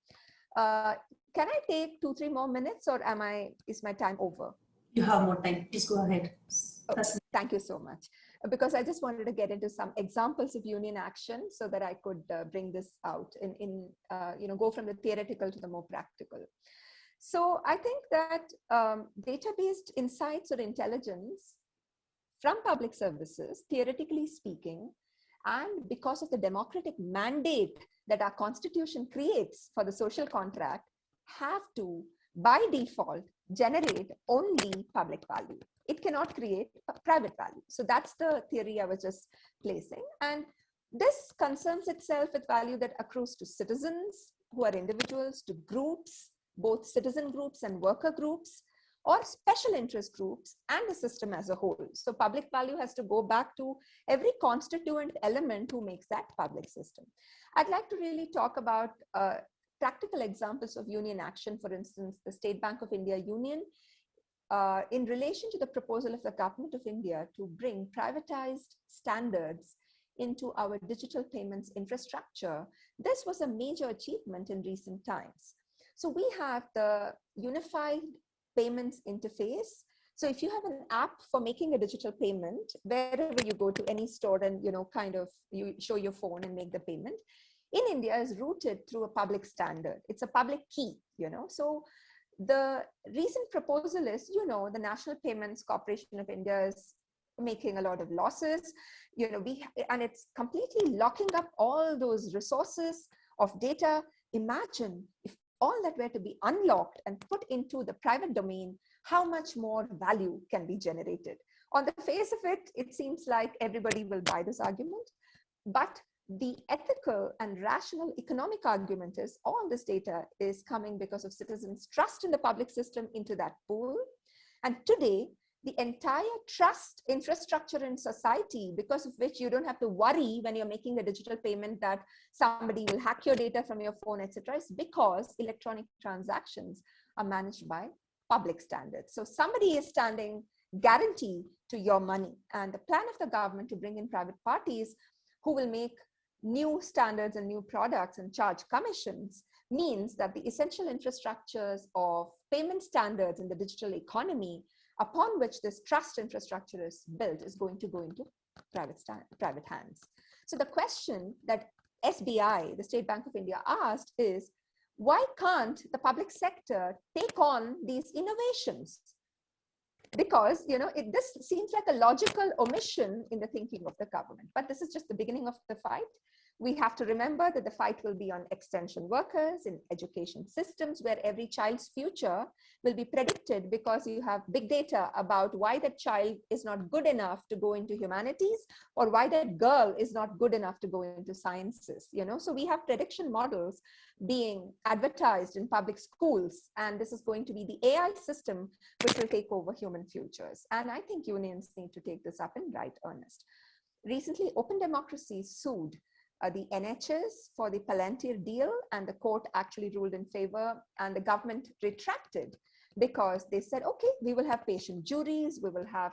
Can I take 2-3 more minutes, or is my time over? You have more time. Please go ahead. Okay, thank you so much. Because I just wanted to get into some examples of union action so that I could bring this out go from the theoretical to the more practical. So I think that data-based insights or intelligence from public services, theoretically speaking, and because of the democratic mandate that our constitution creates for the social contract, have to, by default, generate only public value. It cannot create private value. So that's the theory I was just placing. And this concerns itself with value that accrues to citizens who are individuals, to groups, both citizen groups and worker groups, or special interest groups, and the system as a whole. So public value has to go back to every constituent element who makes that public system. I'd like to really talk about practical examples of union action. For instance, the State Bank of India Union, in relation to the proposal of the Government of India to bring privatized standards into our digital payments infrastructure. This was a major achievement in recent times. So we have the unified payments interface. So if you have an app for making a digital payment, wherever you go to any store and, you show your phone and make the payment, in India is routed through a public standard. It's a public key, So the recent proposal is, the National Payments Corporation of India is making a lot of losses, and it's completely locking up all those resources of data. Imagine if all that were to be unlocked and put into the private domain, how much more value can be generated? On the face of it, it seems like everybody will buy this argument, but the ethical and rational economic argument is all this data is coming because of citizens' trust in the public system into that pool. And today, the entire trust infrastructure in society, because of which you don't have to worry when you're making a digital payment that somebody will hack your data from your phone, etc., is because electronic transactions are managed by public standards. So somebody is standing guarantee to your money. And the plan of the government to bring in private parties who will make new standards and new products and charge commissions means that the essential infrastructures of payment standards in the digital economy upon which this trust infrastructure is built is going to go into private hands. So the question that SBI, the State Bank of India, asked is, why can't the public sector take on these innovations? Because, this seems like a logical omission in the thinking of the government, but this is just the beginning of the fight. We have to remember that the fight will be on extension workers in education systems, where every child's future will be predicted because you have big data about why that child is not good enough to go into humanities, or why that girl is not good enough to go into sciences. So we have prediction models being advertised in public schools, and this is going to be the AI system which will take over human futures. And I think unions need to take this up in right earnest. Recently, Open Democracy sued the NHS for the Palantir deal, and the court actually ruled in favor, and the government retracted because they said, okay, we will have patient juries, we will have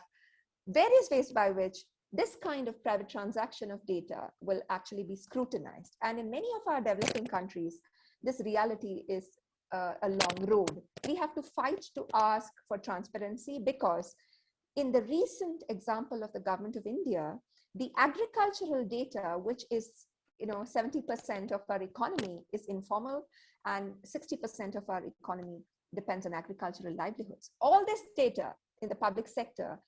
various ways by which this kind of private transaction of data will actually be scrutinized. And in many of our developing countries, this reality is a long road. We have to fight to ask for transparency, because in the recent example of the government of India, the agricultural data, which is 70% of our economy is informal, and 60% of our economy depends on agricultural livelihoods. All this data in the public sector,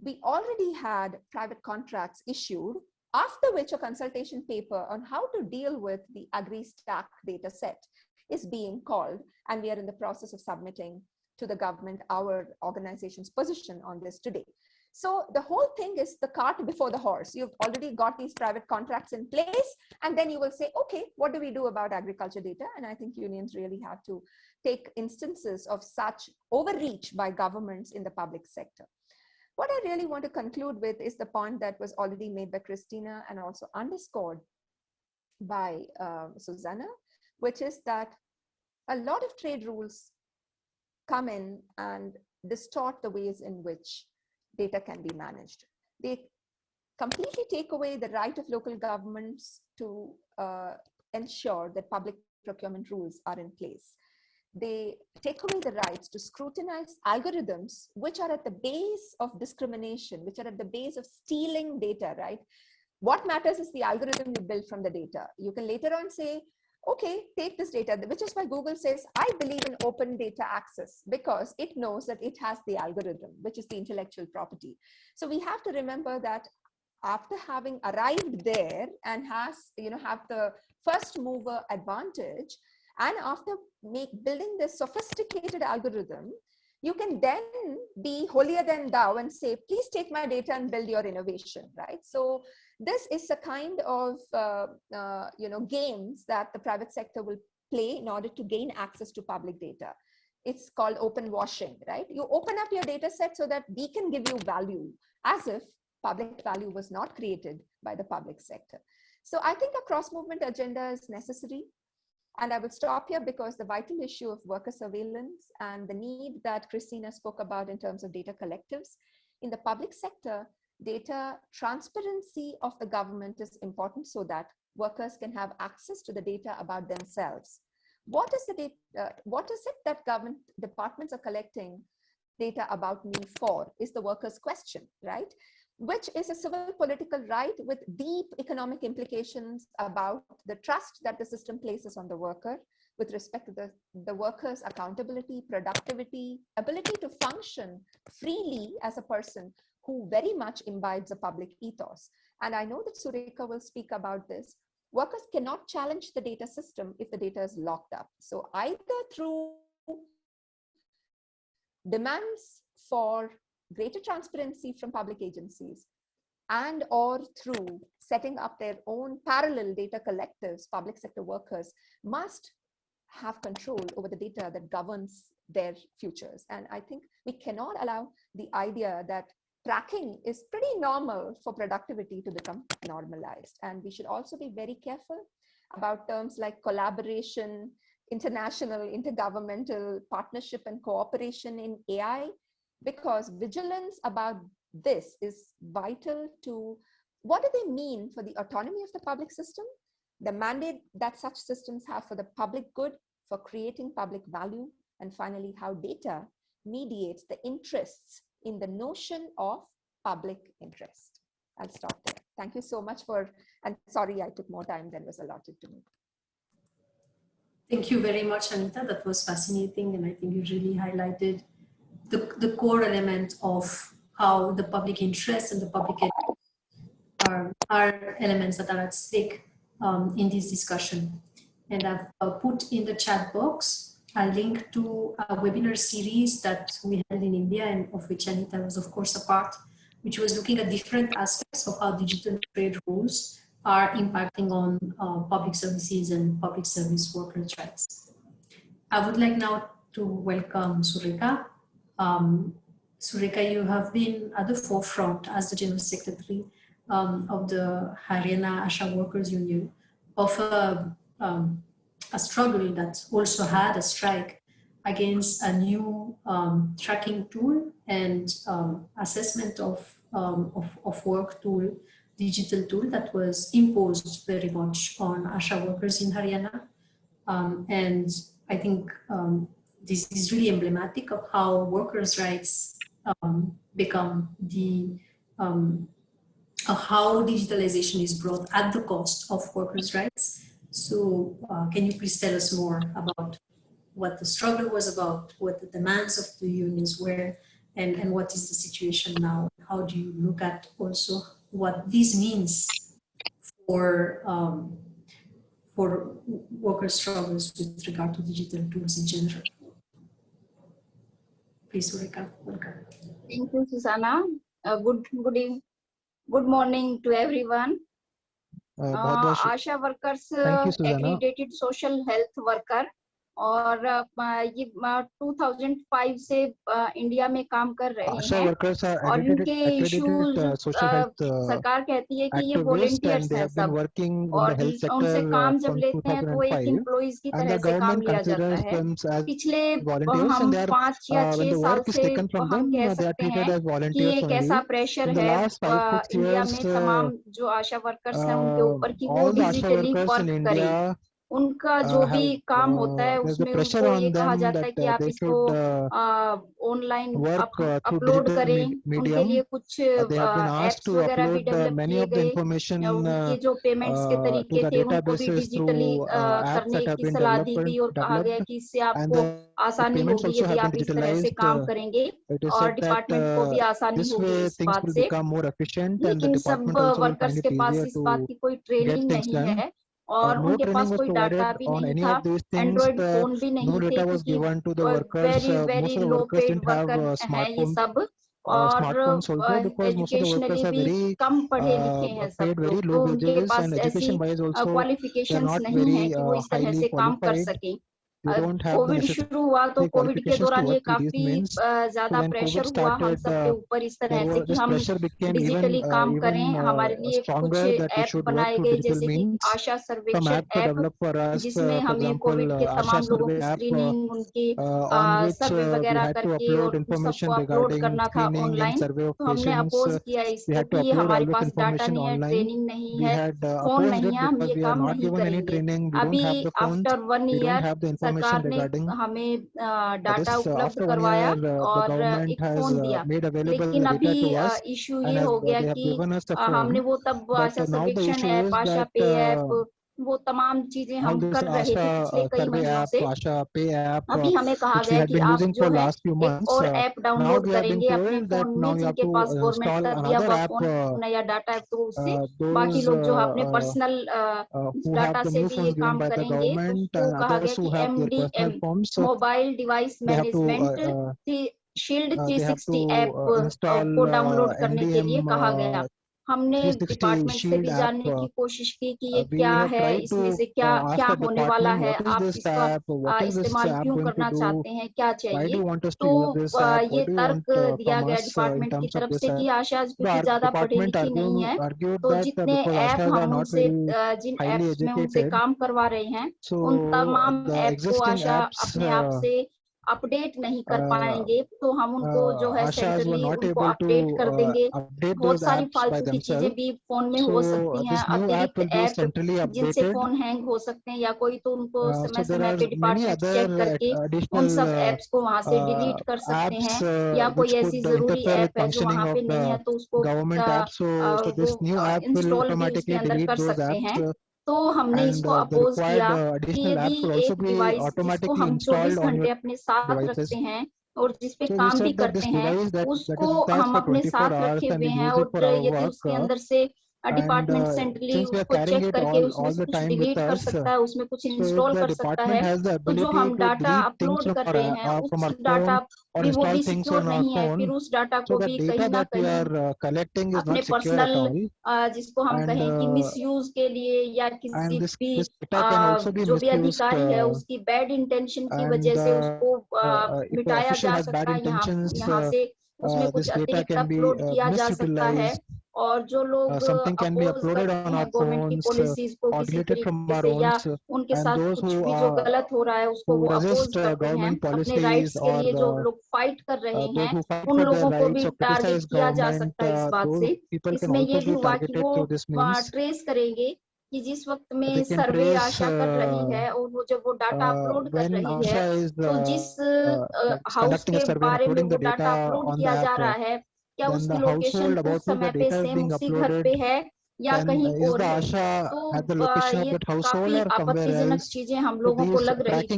we already had private contracts issued, after which a consultation paper on how to deal with the agri-stack data set is being called, and we are in the process of submitting to the government our organization's position on this today. So the whole thing is the cart before the horse. You've already got these private contracts in place, and then you will say, okay, what do we do about agriculture data? And I think unions really have to take instances of such overreach by governments in the public sector. What I really want to conclude with is the point that was already made by Christina and also underscored by Susanna, which is that a lot of trade rules come in and distort the ways in which data can be managed. They completely take away the right of local governments to ensure that public procurement rules are in place. They take away the rights to scrutinize algorithms which are at the base of discrimination, which are at the base of stealing data, right? What matters is the algorithm you build from the data. You can later on say, okay, take this data, which is why Google says, I believe in open data access, because it knows that it has the algorithm, which is the intellectual property. So we have to remember that after having arrived there and have the first mover advantage, and after building this sophisticated algorithm, you can then be holier than thou and say, please take my data and build your innovation, right? So this is a kind of games that the private sector will play in order to gain access to public data. It's called open washing, right? You open up your data set so that we can give you value, as if public value was not created by the public sector. So I think a cross-movement agenda is necessary. And I will stop here, because the vital issue of worker surveillance and the need that Christina spoke about in terms of data collectives in the public sector, data transparency of the government is important so that workers can have access to the data about themselves. What is the data? What is it that government departments are collecting data about me for? Is the worker's question, right? Which is a civil political right with deep economic implications about the trust that the system places on the worker with respect to the worker's accountability, productivity, ability to function freely as a person who very much imbibes a public ethos. And I know that Surekha will speak about this. Workers cannot challenge the data system if the data is locked up. So either through demands for greater transparency from public agencies, and or through setting up their own parallel data collectives, public sector workers must have control over the data that governs their futures. And I think we cannot allow the idea that tracking is pretty normal for productivity to become normalized. And we should also be very careful about terms like collaboration, international, intergovernmental partnership and cooperation in AI, because vigilance about this is vital to what do they mean for the autonomy of the public system, the mandate that such systems have for the public good, for creating public value, and finally, how data mediates the interests in the notion of public interest. I'll stop there. Thank you so much and sorry I took more time than was allotted to me. Thank you very much, Anita. That was fascinating, and I think you really highlighted the core element of how the public interest and the public are elements that are at stake in this discussion. And I've put in the chat box a link to a webinar series that we had in India and of which Anita was of course a part, which was looking at different aspects of how digital trade rules are impacting on public services and public service workers' rights. I would like now to welcome Surekha. Surekha, you have been at the forefront as the General Secretary of the Haryana Asha Workers Union of a struggle that also had a strike against a new tracking tool and assessment of work tool, digital tool that was imposed very much on Asha workers in Haryana. And I think this is really emblematic of how workers' rights become the how digitalization is brought at the cost of workers' rights. So can you please tell us more about what the struggle was about, what the demands of the unions were, and what is the situation now? How do you look at also what this means for worker struggles with regard to digital tools in general? Please, Surekha, welcome. Thank you, Susanna. Good morning to everyone. Asha workers accredited social health worker और ये 2005 से India में काम कर रहे हैं और इनके इश्यूज सरकार कहती है कि ये वॉलंटियर्स हैं सब और उनसे काम जब लेते हैं तो एक एम्प्लॉइज की तरह से काम लिया जाता है। पिछले हम 5 या 6 साल से हम कह सकते हैं कि एक ऐसा प्रेशर है इंडिया में तमाम जो आशा वर्कर्स हैं उनके ऊपर कि वो डिजिटली वर्क करें। उनका जो भी काम होता है उसमें उनको ये कहा जाता है कि आप इसको ऑनलाइन अपलोड करें। उनके लिए कुछ एप्स वगैरह भी डेवलप किए गए। उनके जो पेमेंट्स के तरीके थे उनको भी डिजिटली करने की सलाह दी गई और कहा गया कि इससे आपको आसानी होगी यदि आप इस तरह से काम करेंगे और डिपार्टमेंट को भी आसानी होगी इस बात से। लेकिन सब वर्कर्स के पास इस बात की कोई ट्रेनिंग नहीं है और उनके पास कोई डाटा भी नहीं था, एंड्रॉइड फोन भी नहीं थे क्योंकि वेरी लो पेड वर्कर हैं ये सब और एजुकेशनली भी कम पढ़े लिखे हैं सब लोग, तो उनके पास ऐसी क्वालिफिकेशंस नहीं है कि वो इस तरह से काम कर सकें। कोविड शुरू हुआ तो कोविड के दौरान ये काफी ज्यादा प्रेशर हुआ हम सब के ऊपर इस तरह से कि हम डिजिटली काम करें। हमारे लिए कुछ ऐप बनाए गए जैसे कि आशा सर्वेक्षण ऐप जिसमें हमें कोविड के तमाम लोगों की स्क्रीनिंग उनकी सर्वे वगैरह करके और सबको अपलोड करना था ऑनलाइन। तो हमने अपोज किया इसको कि हमारे पास डाटा नहीं है, ट्रेनिंग नहीं है, फोन नहीं है, हम ये काम नहीं करेंगे। अभी आफ्टर 1 ईयर सरकार ने हमें डाटा उपलब्ध करवाया और एक फोन दिया, लेकिन अभी इशू ये हो गया कि हमने वो तब आशा सर्वेक्षण ऐप, आशा पे ऐप, वो तमाम चीजें हम कर रहे थे पिछले कई महीनों से। अभी हमें कहा गया कि आप जो है एक और ऐप डाउनलोड करेंगे अपने फोन में जिनके पास गवर्नमेंट का दिया हुआ फोन नया डाटा है तो उससे बाकी लोग जो है अपने पर्सनल डाटा से भी ये काम करेंगे। तो कहा गया कि MDM mobile device management shield 360 app को डाउनलोड करने के लिए कहा गया। हमने डिपार्टमेंट से भी जानने की कोशिश की कि ये क्या है, इसमें से क्या क्या होने वाला है, आप इसका इस्तेमाल क्यों करना चाहते हैं, क्या चाहिए। तो ये तर्क दिया गया डिपार्टमेंट की तरफ से कि आशा क्योंकि ज्यादा पढ़ी लिखी नहीं है तो जितने ऐप हम उनसे जिन ऐप्स में उनसे काम करवा रहे हैं उन तमाम ऐप को आशा अपने आप से अपडेट नहीं कर पाएंगे, तो हम उनको जो है सेंट्रली उनको अपडेट कर देंगे। बहुत सारी फालतू की चीजें भी फोन में हो सकती हैं, अतिरिक्त ऐप जिनसे फोन हैंग हो सकते हैं या कोई, तो उनको समय समय पे डिपार्टमेंट चेक करके उन सब ऐप्स को वहां से डिलीट कर सकते हैं या कोई ऐसी जरूरी ऐप है जो वहां पे नहीं है तो उसको इंस्टॉल भी उसके अंदर कर सकते हैं। तो हमने इसको अपोज किया कि यदि एक डिवाइस जिसको हम 24 घंटे अपने साथ रखते हैं और जिसपे काम भी करते हैं उसको हम अपने साथ रखे हुए हैं और यदि उसके अंदर से डिपार्टमेंट सेंट्रली उसको चेक करके उसमें से कुछ डिलीट कर सकता है, उसमें कुछ इंस्टॉल कर सकता है। तो जो हम डाटा अपलोड कर रहे हैं उस डाटा भी वो भी सिक्योर नहीं है, फिर उस डाटा को भी कहीं ना कहीं अपने पर्सनल जिसको हम कहें कि मिसयूज के लिए या किसी भी जो भी अधिकारी है उसकी बैड इंटेंशन की वजह से उसको मिटाया जा सकता है। यहाँ से उसमें कुछ अतिरिक्त अपलोड किया जा सकता है। और जो लोग अपोज करते हैं गवर्नमेंट की पॉलिसीज को किसी तरीके से या उनके साथ कुछ भी जो गलत हो रहा है उसको वो अपोज करते हैं, अपने राइट्स के लिए जो लोग फाइट कर रहे हैं उन लोगों को भी टारगेट किया जा सकता है इस बात से। इसमें ये भी हुआ कि वो ट्रेस करेंगे कि जिस वक्त में सर्वे आशा कर रही है और वो जब वो डाटा अपलोड कर रही है तो जिस हाउस के बारे में वो डाटा अपलोड किया जा रहा है क्या उसकी लोकेशन उस समय पे सेम उसी घर पे है या कहीं और है। तो ये काफी आपत्तिजनक चीजें हम लोगों को लग रही थी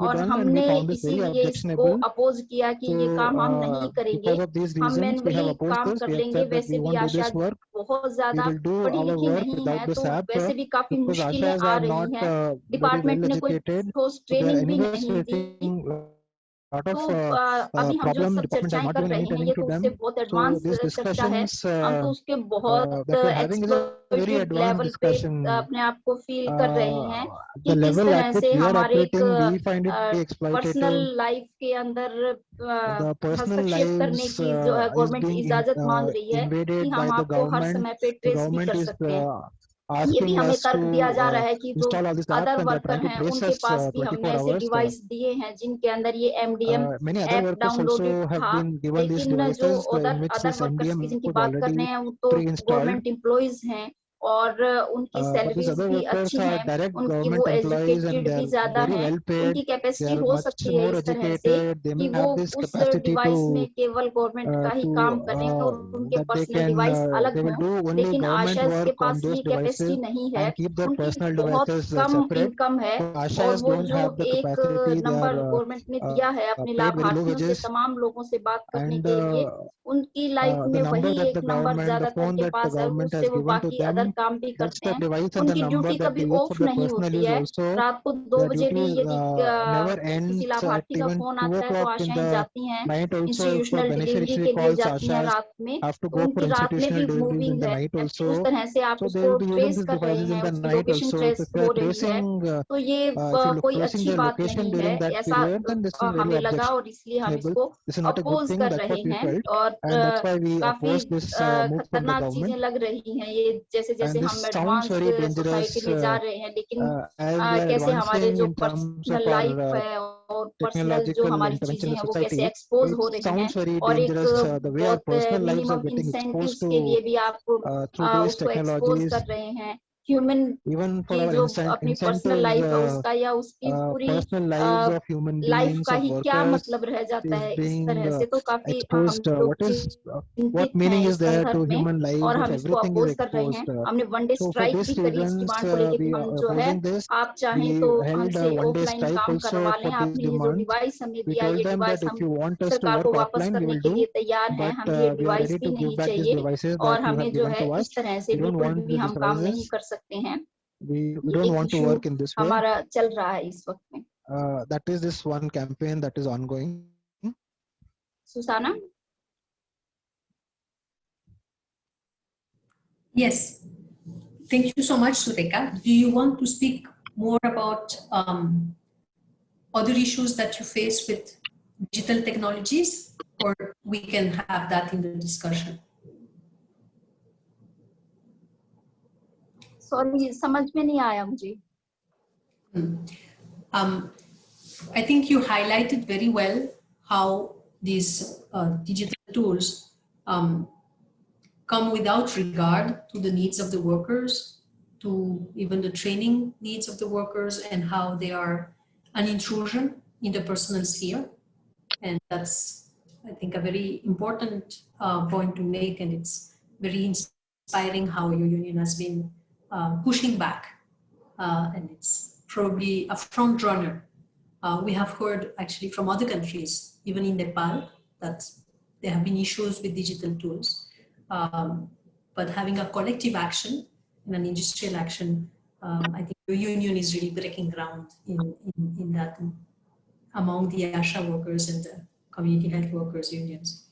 और हमने इसीलिए इसको अपोज किया कि ये काम हम नहीं करेंगे, हम मैनुअली काम कर लेंगे। वैसे भी आशा बहुत ज्यादा पढ़ी लिखी नहीं है तो वैसे भी काफी मुश्किलें आ रही हैं। डिपार्टमेंट ने कोई ठोस ट्रेनिंग भी नहीं दी। तो अभी हम जो सब चर्चाएं कर रहे हैं ये तो उससे बहुत एडवांस चर्चा है, हम तो उसके बहुत एक्सप्लोरेटेड लेवल पे अपने आप को फील कर रहे हैं कि किस तरह से हमारे एक पर्सनल लाइफ के अंदर हस्तक्षेप करने की जो है गवर्नमेंट इजाजत मांग रही है कि हम आपको हर समय पे ट्रेस भी कर सकते हैं। ये भी हमें तर्क दिया जा रहा है कि जो अदर वर्कर हैं उनके पास भी हमने ऐसे डिवाइस दिए हैं जिनके अंदर ये MDM ऐप डाउनलोडेड था, लेकिन जो अदर वर्कर्स की जिनकी बात कर रहे हैं वो तो गवर्नमेंट एम्प्लॉइज हैं और उनकी सैलरीज भी अच्छी हैं, उनकी वो एजुकेटेड भी ज्यादा है, उनकी कैपेसिटी हो सकती है इस तरह से कि वो उस डिवाइस में केवल गवर्नमेंट का ही काम करें और उनके पर्सनल डिवाइस अलग हों। लेकिन आशा के पास ये कैपेसिटी नहीं है, उनकी बहुत कम इनकम है और वो जो एक नंबर गवर्नमेंट ने दिया है अपने लाभार्थियों से तमाम लोगों से बात करने के लिए, उनकी लाइफ में वही एक नंबर ज्यादातर के पास है, उससे वो बाकी अदर काम भी करते हैं। उनकी ड्यूटी कभी ऑफ नहीं होती है, रात को 2 बजे भी यदि किसी लाभार्थी का फोन आता है तो आशाएं जाती हैं इंस्टीट्यूशनल डिलीवरी के लिए जाती हैं रात में, तो उनकी रात में भी मूविंग है। उस तरह से आप उसको ट्रेस कर रहे हैं, उसकी लोकेशन ट्रेस हो रही है, तो ये कोई अच्छी बात नहीं है, ऐसा हमें लगा और इसलिए हम इसको अपोज कर रहे हैं। और काफी खतरनाक चीजें लग रही हैं ये, जैसे जैसे हम एडवांस सोसाइटी में जा रहे हैं, लेकिन कैसे हमारे जो पर्सनल लाइफ है और पर्सनल जो हमारी चीजें हैं वो कैसे एक्सपोज हो रही हैं, और एक बहुत मिनिमम इंसेंटिव्स के लिए भी आप उसको एक्सपोज कर रहे हैं। ह्यूमन की जो अपनी पर्सनल लाइफ है उसका या उसकी पूरी लाइफ का ही क्या मतलब रह जाता है इस तरह से। तो काफी हम लोग चिंतित हैं इस संदर्भ में और हम इसको अपोज कर रहे हैं। हमने 1 डे स्ट्राइक भी करी इस डिमांड को लेके कि हम जो है आप चाहें तो हमसे ऑफलाइन काम करवा लें, आपने ये जो डिवाइस हमें दिया ये डिवाइस हम सरकार को वापस करने के लिए तैयार हैं, हमें ये डिवाइस भी नहीं चाहिए और हमें जो है इस तरह से बिल्कुल भी हम काम नहीं कर सकते हैं। We don't want to work in this way. हमारा चल रहा है इस वक्त में। That is this one campaign that is ongoing. Susana? Yes. Thank you so much, Sureka. Do you want to speak more about other issues that you face with digital technologies, or we can have that in the discussion? Sorry, समझ में नहीं आया मुझे। I think you highlighted very well how these digital tools come without regard to the needs of the workers, to even the training needs of the workers, and how they are an intrusion in the personal sphere. And that's, I think, a very important point to make, and it's very inspiring how your union has been pushing back, and it's probably a front runner. We have heard actually from other countries, even in Nepal, that there have been issues with digital tools. but having a collective action and an industrial action, I think the union is really breaking ground in that among the ASHA workers and the community health workers unions.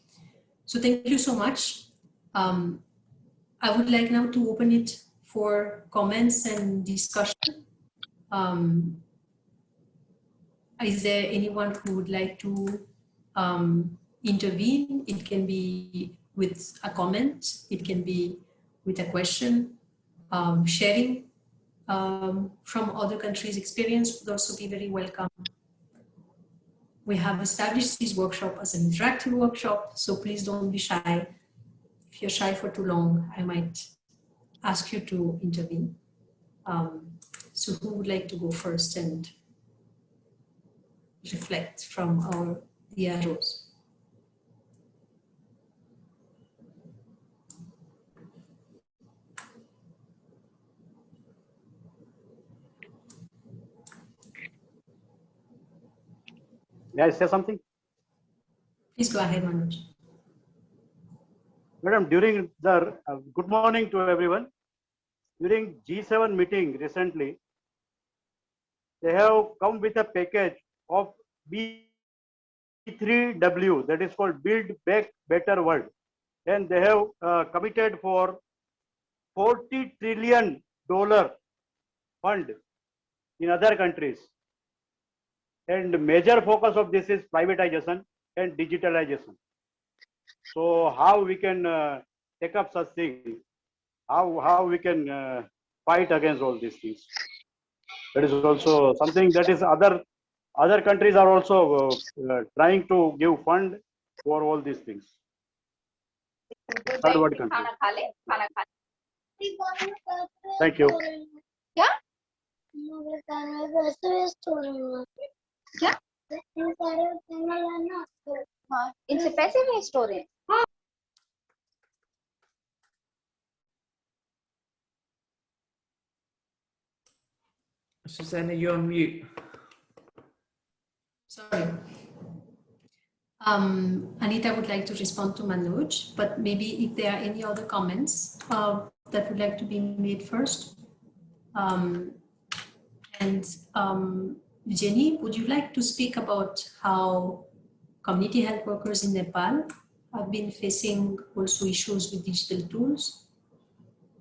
So thank you so much. I would like now to open it for comments and discussion. Is there anyone who would like to intervene? It can be with a comment, it can be with a question, sharing from other countries' experience would also be very welcome. We have established this workshop as an interactive workshop, so please don't be shy. If you're shy for too long, I might ask you to intervene. So who would like to go first and reflect from our DROs? May I say something? Please go ahead, Manoj. Madam, during the, good morning to everyone. During G7 meeting recently, they have come with a package of B3W, that is called Build Back Better World. And they have committed for $40 trillion fund in other countries. And major focus of this is privatization and digitalization. So how we can take up such things? How we can fight against all these things? That is also something that is other countries are also trying to give fund for all these things. Third world country. Thank you. क्या हाँ इनसे पैसे waste हो रहे हैं Susanna, you're on mute. Sorry. Anita would like to respond to Manoj, but maybe if there are any other comments that would like to be made first. Jenny, would you like to speak about how community health workers in Nepal have been facing also issues with digital tools?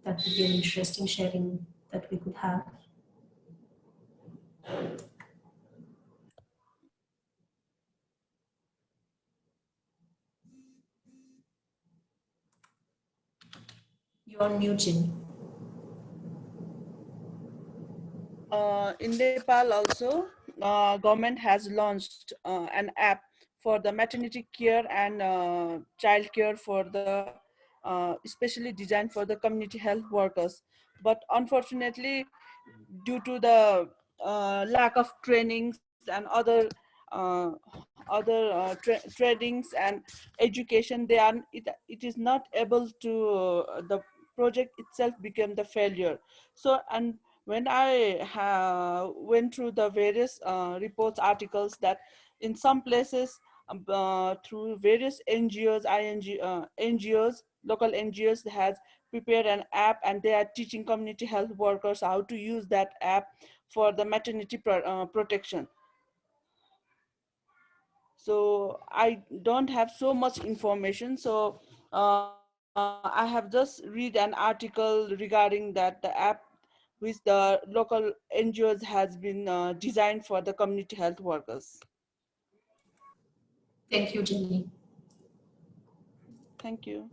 That would be an interesting sharing that we could have. You're on mute, Jenny. In Nepal also, government has launched an app for the maternity care and child care for the, especially designed for the community health workers. But unfortunately, due to the lack of trainings and other trainings and education, it is not able to, the project itself became the failure. So, and when I went through the various reports, articles, that in some places through various NGOs, NGOs, local NGOs has prepared an app and they are teaching community health workers how to use that app for the maternity protection. So I don't have so much information. So I have just read an article regarding that the app which the local NGOs has been designed for the community health workers. Thank you, Jenny. Thank you.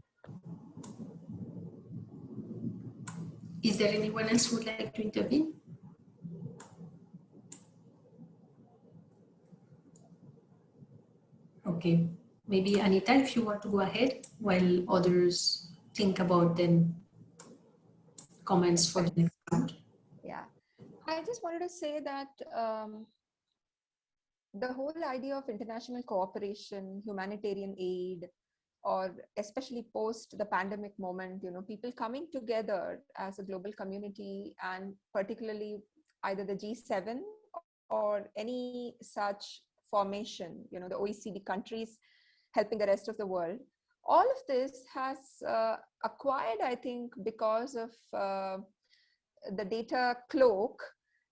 Is there anyone else who would like to intervene? Okay, maybe Anita, if you want to go ahead while others think about then comments for the next round. Yeah, I just wanted to say that the whole idea of international cooperation, humanitarian aid, or especially post the pandemic moment, you know, people coming together as a global community, and particularly either the G7 or any such formation, you know, the OECD countries helping the rest of the world, All of this has acquired, I think, because of the data cloak,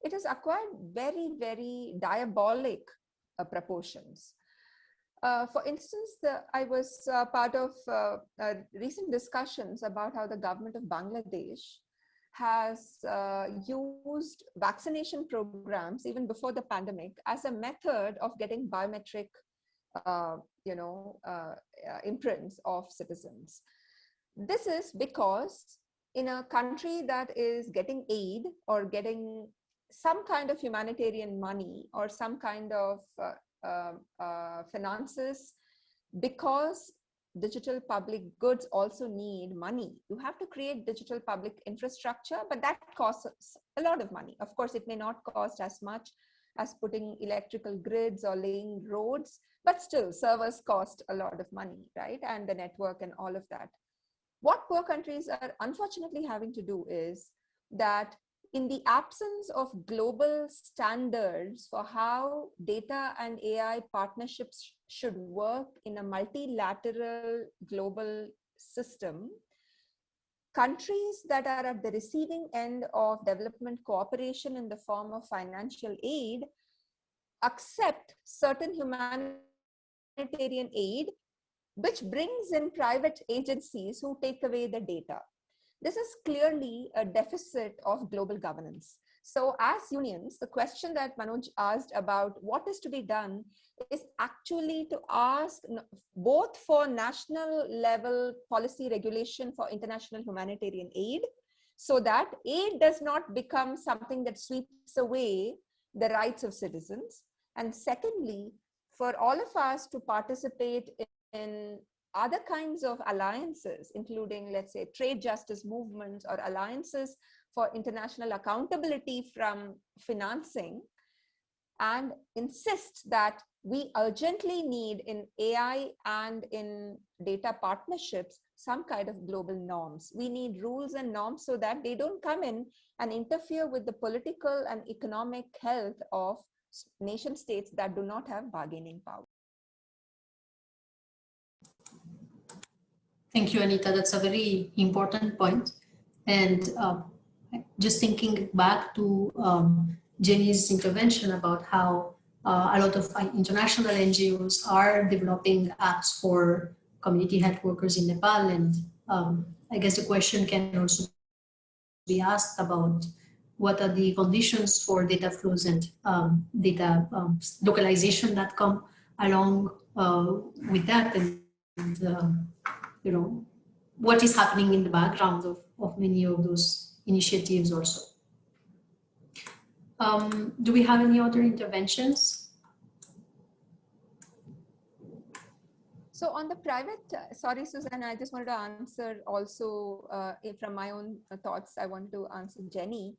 it has acquired very, very diabolic proportions. For instance, I was part of recent discussions about how the government of Bangladesh has used vaccination programs even before the pandemic as a method of getting biometric imprints of citizens. This is because in a country that is getting aid or getting some kind of humanitarian money or some kind of finances, because digital public goods also need money. You have to create digital public infrastructure, but that costs a lot of money. Of course, it may not cost as much as putting electrical grids or laying roads, but still servers cost a lot of money, right? And the network and all of that. What poor countries are unfortunately having to do is that in the absence of global standards for how data and AI partnerships should work in a multilateral global system, countries that are at the receiving end of development cooperation in the form of financial aid accept certain humanitarian aid, which brings in private agencies who take away the data. This is clearly a deficit of global governance. So as unions, the question that Manoj asked about what is to be done is actually to ask both for national level policy regulation for international humanitarian aid, so that aid does not become something that sweeps away the rights of citizens. And secondly, for all of us to participate in other kinds of alliances, including, let's say, trade justice movements or alliances for international accountability from financing, and insist that we urgently need in AI and in data partnerships some kind of global norms. We need rules and norms so that they don't come in and interfere with the political and economic health of nation states that do not have bargaining power. Thank you, Anita. That's a very important point. And just thinking back to Jenny's intervention about how a lot of international NGOs are developing apps for community health workers in Nepal. And I guess the question can also be asked about what are the conditions for data flows and data localization that come along with that, and you know, what is happening in the background of many of those initiatives also. Do we have any other interventions? So on the private, sorry, Susan, I just wanted to answer also from my own thoughts. I want to answer Jenny.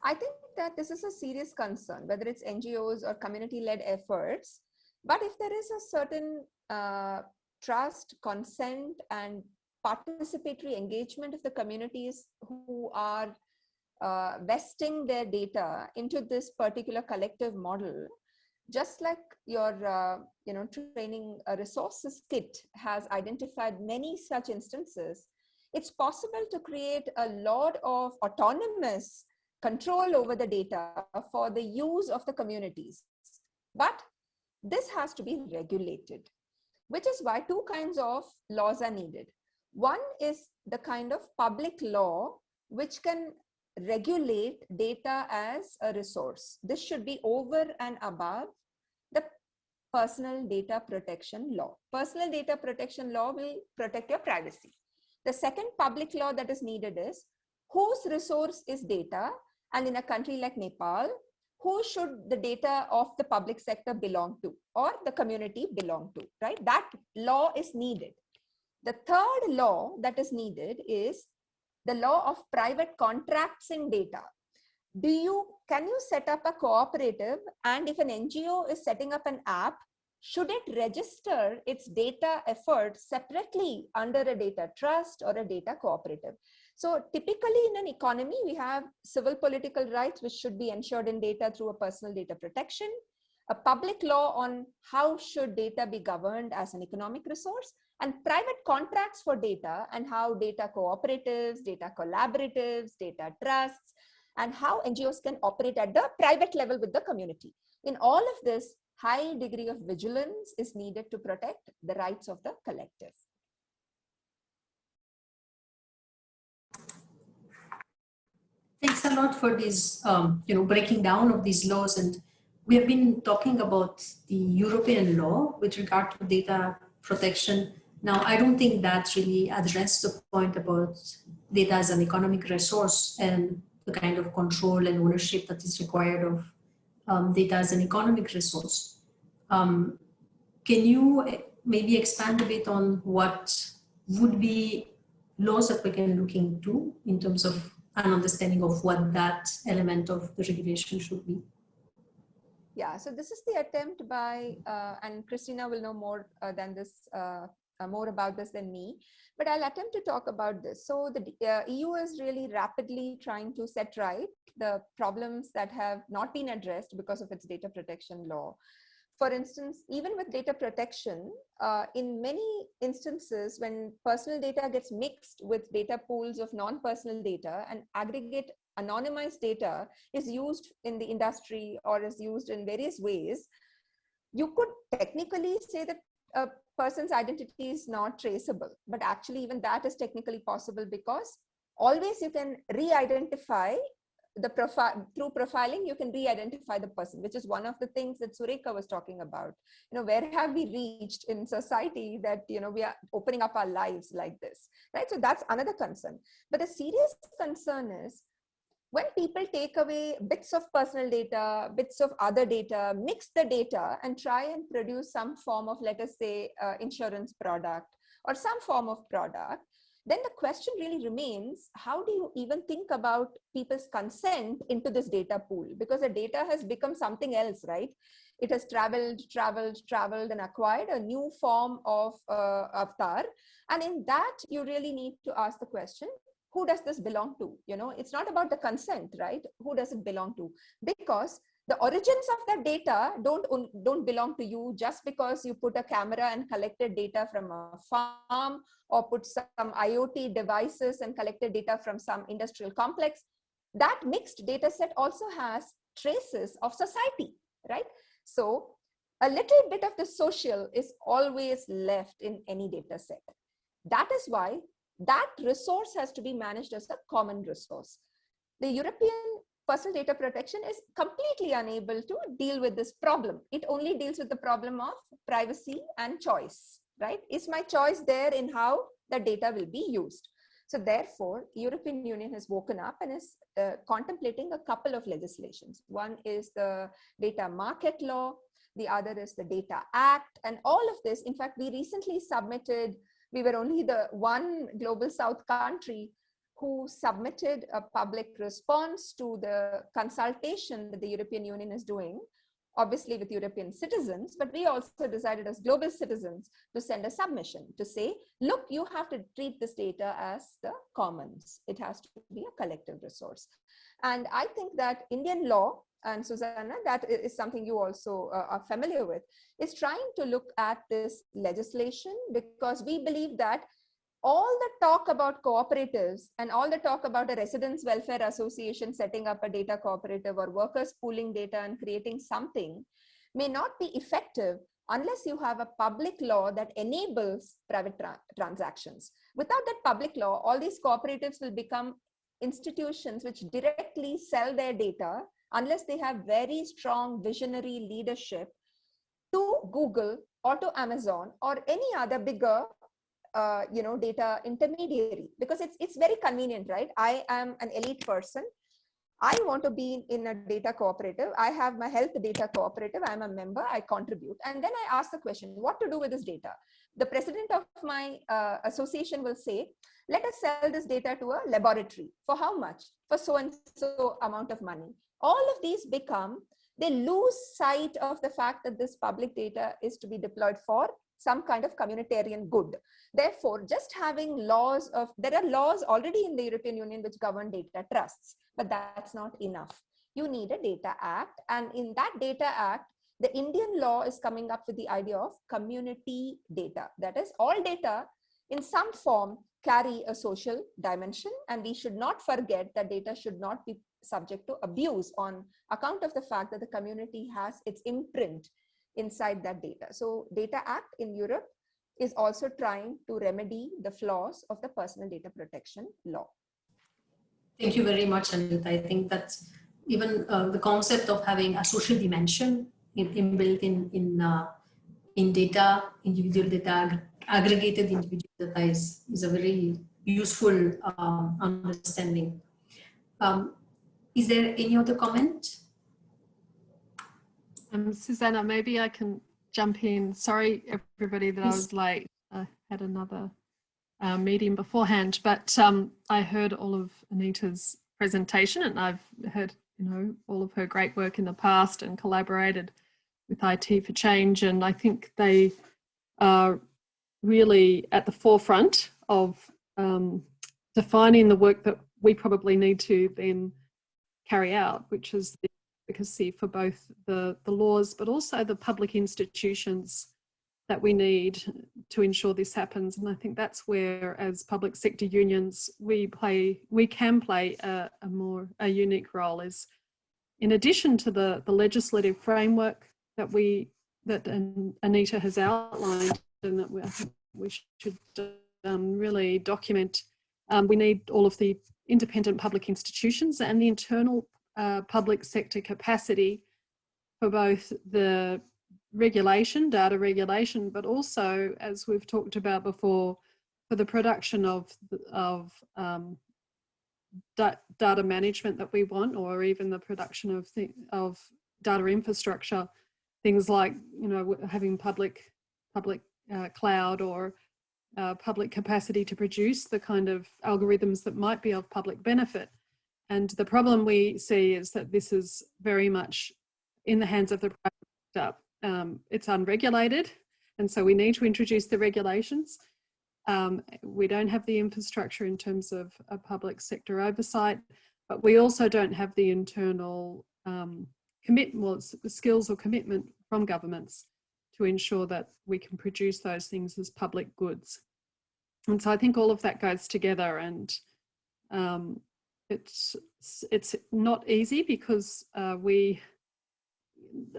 I think that this is a serious concern, whether it's NGOs or community-led efforts. But if there is a certain trust, consent, and participatory engagement of the communities who are vesting their data into this particular collective model, just like your training resources kit has identified many such instances, it's possible to create a lot of autonomous control over the data for the use of the communities. But this has to be regulated, which is why two kinds of laws are needed. One is the kind of public law which can regulate data as a resource. This should be over and above the personal data protection law. Personal data protection law will protect your privacy. The second public law that is needed is whose resource is data, and in a country like Nepal, who should the data of the public sector belong to or the community belong to, right? That law is needed. The third law that is needed is the law of private contracts in data. Can you set up a cooperative, and if an NGO is setting up an app, should it register its data effort separately under a data trust or a data cooperative? So typically in an economy, we have civil political rights, which should be ensured in data through a personal data protection, a public law on how should data be governed as an economic resource, and private contracts for data, and how data cooperatives, data collaboratives, data trusts, and how NGOs can operate at the private level with the community. In all of this, high degree of vigilance is needed to protect the rights of the collective. Thanks a lot for this, breaking down of these laws. And we have been talking about the European law with regard to data protection. Now, I don't think that really addressed the point about data as an economic resource and the kind of control and ownership that is required of data as an economic resource. Can you maybe expand a bit on what would be laws that we can look into in terms of an understanding of what that element of the regulation should be? Yeah, so this is the attempt by, and Christina will know more than this, more about this than me, but I'll attempt to talk about this. So the EU is really rapidly trying to set right the problems that have not been addressed because of its data protection law. For instance, even with data protection, in many instances, when personal data gets mixed with data pools of non-personal data, and aggregate anonymized data is used in the industry or is used in various ways, you could technically say that a person's identity is not traceable, but actually even that is technically possible, because always you can re-identify the profile. Through profiling, you can re-identify the person, which is one of the things that Surekha was talking about. Where have we reached in society that we are opening up our lives like this, right? So that's another concern. But a serious concern is when people take away bits of personal data, bits of other data, mix the data and try and produce some form of, let us say, insurance product or some form of product, then the question really remains, how do you even think about people's consent into this data pool? Because the data has become something else, right? It has traveled and acquired a new form of avatar. And in that, you really need to ask the question, who does this belong to? It's not about the consent, right? Who does it belong to? Because the origins of that data don't belong to you just because you put a camera and collected data from a farm, or put some IoT devices and collected data from some industrial complex. That mixed data set also has traces of society, right? So a little bit of the social is always left in any data set. That is why that resource has to be managed as a common resource. The European personal data protection is completely unable to deal with this problem. It only deals with the problem of privacy and choice, right? Is my choice there in how the data will be used? So therefore, European Union has woken up and is contemplating a couple of legislations. One is the data market law. The other is the Data Act. And all of this, in fact, we recently submitted, we were only the one global South country who submitted a public response to the consultation that the European Union is doing, obviously with European citizens, but we also decided as global citizens to send a submission to say, look, you have to treat this data as the commons. It has to be a collective resource. And I think that Indian law, and Susanna, that is something you also are familiar with, is trying to look at this legislation, because we believe that all the talk about cooperatives and all the talk about a residents welfare association setting up a data cooperative or workers pooling data and creating something may not be effective unless you have a public law that enables private transactions. Without that public law, all these cooperatives will become institutions which directly sell their data unless they have very strong visionary leadership to Google or to Amazon or any other bigger data intermediary, because it's very convenient, right? I am an elite person. I want to be in a data cooperative. I have my health data cooperative. I'm a member. I contribute. And then I ask the question, what to do with this data? The president of my association will say, let us sell this data to a laboratory. For how much? For so and so amount of money. All of these they lose sight of the fact that this public data is to be deployed for some kind of communitarian good. Therefore, just having laws there are laws already in the European Union which govern data trusts, but that's not enough. You need a data act, and in that data act, the Indian law is coming up with the idea of community data. That is, all data in some form carry a social dimension, and we should not forget that data should not be subject to abuse on account of the fact that the community has its imprint inside that data. So Data Act in Europe is also trying to remedy the flaws of the personal data protection law. Thank you very much, Anita. I think that's even the concept of having a social dimension inbuilt in data, individual data, aggregated individual data is a very useful understanding. Is there any other comment? Susanna, maybe I can jump in. Sorry, everybody, that Please. I was late. I had another meeting beforehand, but I heard all of Anita's presentation, and I've heard, you know, all of her great work in the past and collaborated with IT for Change, and I think they are really at the forefront of defining the work that we probably need to then carry out, which is the advocacy for both the laws but also the public institutions that we need to ensure this happens. And I think that's where, as public sector unions, we can play a unique role, is in addition to the legislative framework that Anita has outlined, and that we should really document. We need all of the independent public institutions and the internal public sector capacity for both the regulation, data regulation, but also, as we've talked about before, for the production of data management that we want, or even the production of data infrastructure, things like, you know, having public cloud or public capacity to produce the kind of algorithms that might be of public benefit. And the problem we see is that this is very much in the hands of the private sector. It's unregulated, and so we need to introduce the regulations. We don't have the infrastructure in terms of a public sector oversight, but we also don't have the internal skills or commitment from governments to ensure that we can produce those things as public goods. And so I think all of that goes together, and it's not easy because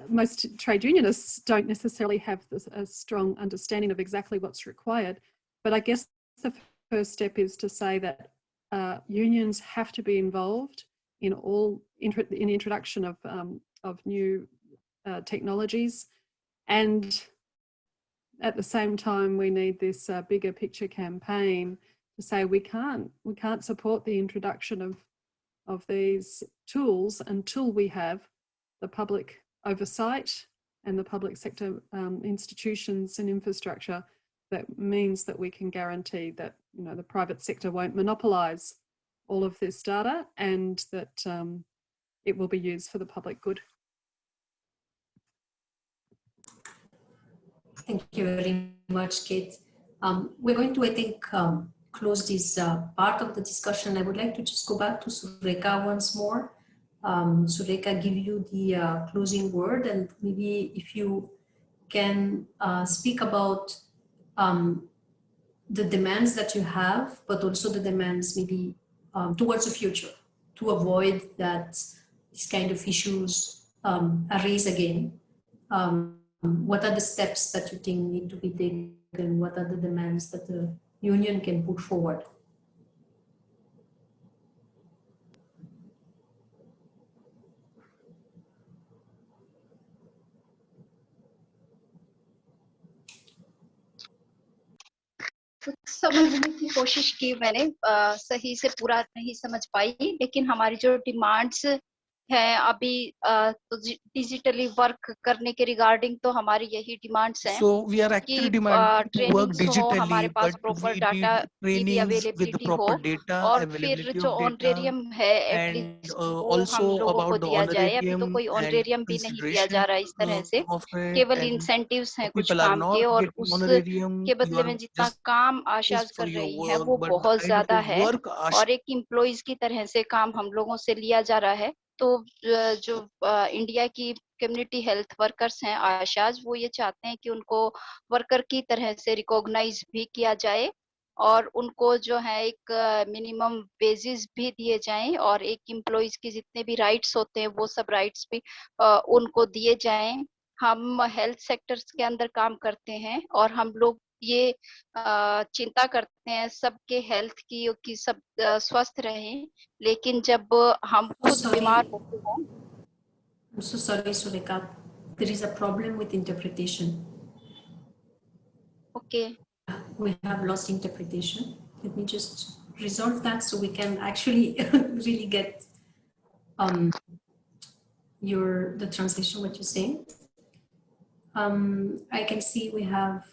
most trade unionists don't necessarily have a strong understanding of exactly what's required. But I guess the first step is to say that unions have to be involved in introduction of new technologies, and at the same time we need this bigger picture campaign to say we can't support the introduction of these tools until we have the public oversight and the public sector institutions and infrastructure that means that we can guarantee that, you know, the private sector won't monopolise all of this data, and that it will be used for the public good. Thank you very much, Kate. We're going to, I think, close this part of the discussion. I would like to just go back to Surekha once more. Surekha, give you the closing word, and maybe if you can speak about the demands that you have, but also the demands maybe towards the future, to avoid that these kind of issues arise again. What are the steps that you think need to be taken? What are the demands that the union can put forward? समझने की कोशिश की मैंने, सही से पूरा नहीं समझ पाई, लेकिन हमारी जो डिमांड्स हैं अभी तो डिजिटली वर्क करने के रिगार्डिंग तो हमारी यही डिमांड्स हैं। So we are actually demanding to work digitally, but we need trainings with the proper data, और availability फिर जो of data, ऑनरेरियम है and एटलीस्ट वो also हम लोगों को about the दिया जाए। अभी तो honorarium कोई and ऑनरेरियम भी नहीं दिया जा रहा है इस तरह से, of it, केवल and इंसेंटिव्स हैं कुछ people are काम के, not और getting honorarium. उसके You बदले are में जितना just काम is आशाज for कर your रही है work, वो but the बहुत kind ज्यादा of है, work और एक एम्प्लॉइज की तरह से काम हम लोगों से लिया जा रहा है। तो जो इंडिया की कम्युनिटी हेल्थ वर्कर्स हैं आशाज, वो ये चाहते हैं कि उनको वर्कर की तरह से रिकॉग्नाइज भी किया जाए और उनको जो है एक मिनिमम वेजेस भी दिए जाएं और एक एम्प्लॉइज के जितने भी राइट्स होते हैं वो सब राइट्स भी उनको दिए जाएं। हम हेल्थ सेक्टर्स के अंदर काम करते हैं और हम लोग ये चिंता करते हैं सबके हेल्थ की कि सब स्वस्थ रहें, लेकिन जब हम खुद बीमार होते हैं। I'm so sorry, Sureka. There is a problem with interpretation. Okay. We have lost interpretation. Let me just resolve that so we can actually really get the translation, what you're saying. I can see we have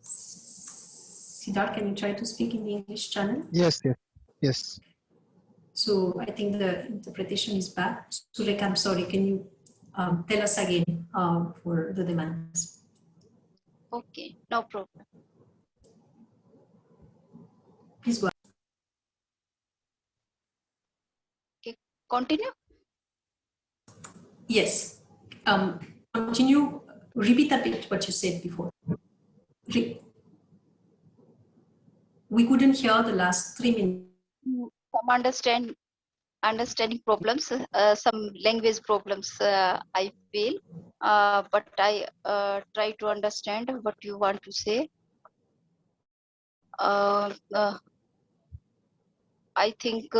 Siddharth, can you try to speak in the English channel? Yes, yes, yes. So I think the interpretation is bad. Sureka, I'm sorry, can you tell us again for the demands? Okay, no problem. Please go ahead. Okay, continue. Yes. Continue. Repeat a bit what you said before. We couldn't hear the last 3 minutes. Some understanding problems, some language problems, I feel, but I try to understand what you want to say. I think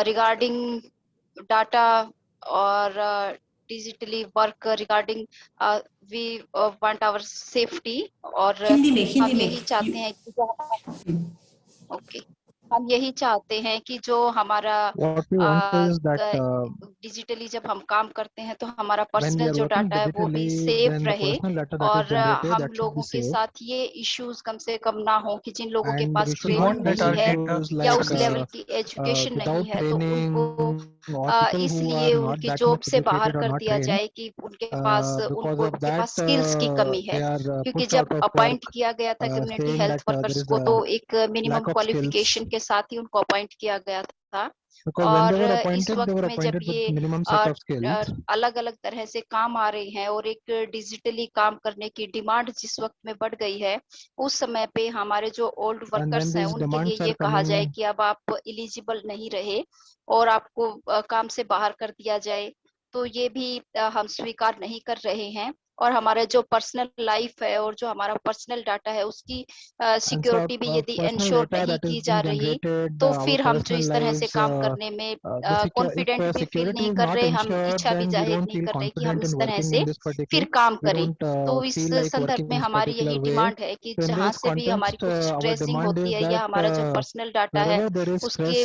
regarding data or digitally work regarding we want our safety और हम यही चाहते हैं कि okay, हम यही चाहते हैं कि जो हमारा डिजिटली जब हम काम करते हैं तो हमारा पर्सनल जो डाटा है वो भी सेफ रहे और हम लोगों के साथ ये इश्यूज कम से कम ना हो कि जिन लोगों के पास ट्रेनिंग नहीं है या उस लेवल की एजुकेशन नहीं है तो उनको इसलिए उनकी जॉब से बाहर कर दिया जाए कि उनके पास स्किल्स की कमी है, क्योंकि जब अपॉइंट किया गया था कम्युनिटी हेल्थ वर्कर्स को तो एक मिनिमम क्वालिफिकेशन के साथ ही उनको अपॉइंट किया गया था और इस वक्त में जब ये अलग अलग तरह से काम आ रही हैं और एक डिजिटली काम करने की डिमांड जिस वक्त में बढ़ गई है, उस समय पे हमारे जो ओल्ड वर्कर्स हैं उनके लिए ये कहा जाए कि अब आप एलिजिबल नहीं रहे और आपको काम से बाहर कर दिया जाए, तो ये भी हम स्वीकार नहीं कर रहे हैं और हमारा जो पर्सनल लाइफ है और जो हमारा पर्सनल डाटा है उसकी सिक्योरिटी भी यदि इंश्योर नहीं की जा रही तो फिर हम जो इस तरह से काम करने में कॉन्फिडेंट भी फील नहीं कर रहे, हम इच्छा भी जाहिर नहीं कर रहे कि हम इस तरह से फिर काम करें। तो इस संदर्भ में हमारी यही डिमांड है कि जहाँ से भी हमारी कुछ ट्रेसिंग होती है या हमारा जो पर्सनल डाटा है उसके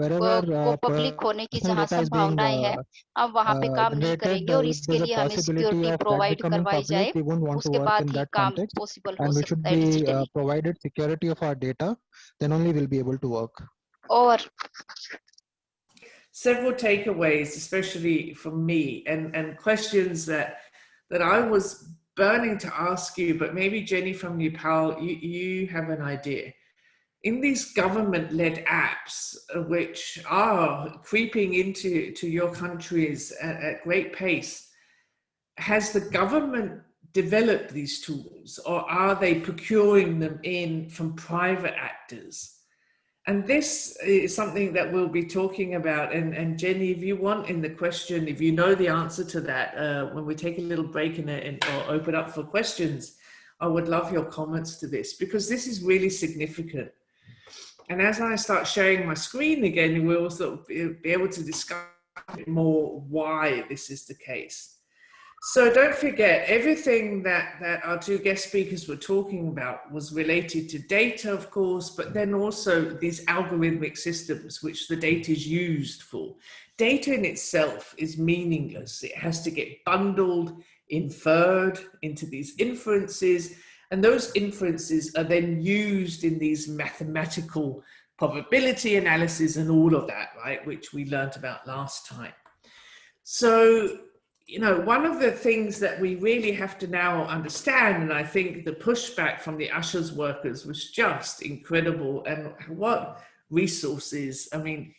को पब्लिक होने की जहाँ संभावनाएं हैं हम वहाँ पे काम नहीं करेंगे और इसके लिए हमें सिक्योरिटी प्रोवाइड करवाई जाए, उसके बाद ही काम पॉसिबल हो सकता है digitally. Provided security of our data, then only we'll be able to work. Or several takeaways, especially from me, and questions that I was burning to ask you, but maybe Jenny from Nepal, you have an idea. In these government-led apps, which are creeping into your countries at great pace, has the government developed these tools or are they procuring them in from private actors? And this is something that we'll be talking about. And Jenny, if you want in the question, if you know the answer to that, when we take a little break or open up for questions, I would love your comments to this, because this is really significant. And as I start sharing my screen again, we'll also be able to discuss more why this is the case. So don't forget, everything that our two guest speakers were talking about was related to data, of course, but then also these algorithmic systems, which the data is used for. Data in itself is meaningless. It has to get bundled, inferred into these inferences, and those inferences are then used in these mathematical probability analysis and all of that, right, which we learned about last time. So, you know, one of the things that we really have to now understand, and I think the pushback from the ushers workers was just incredible, and what resources, I mean,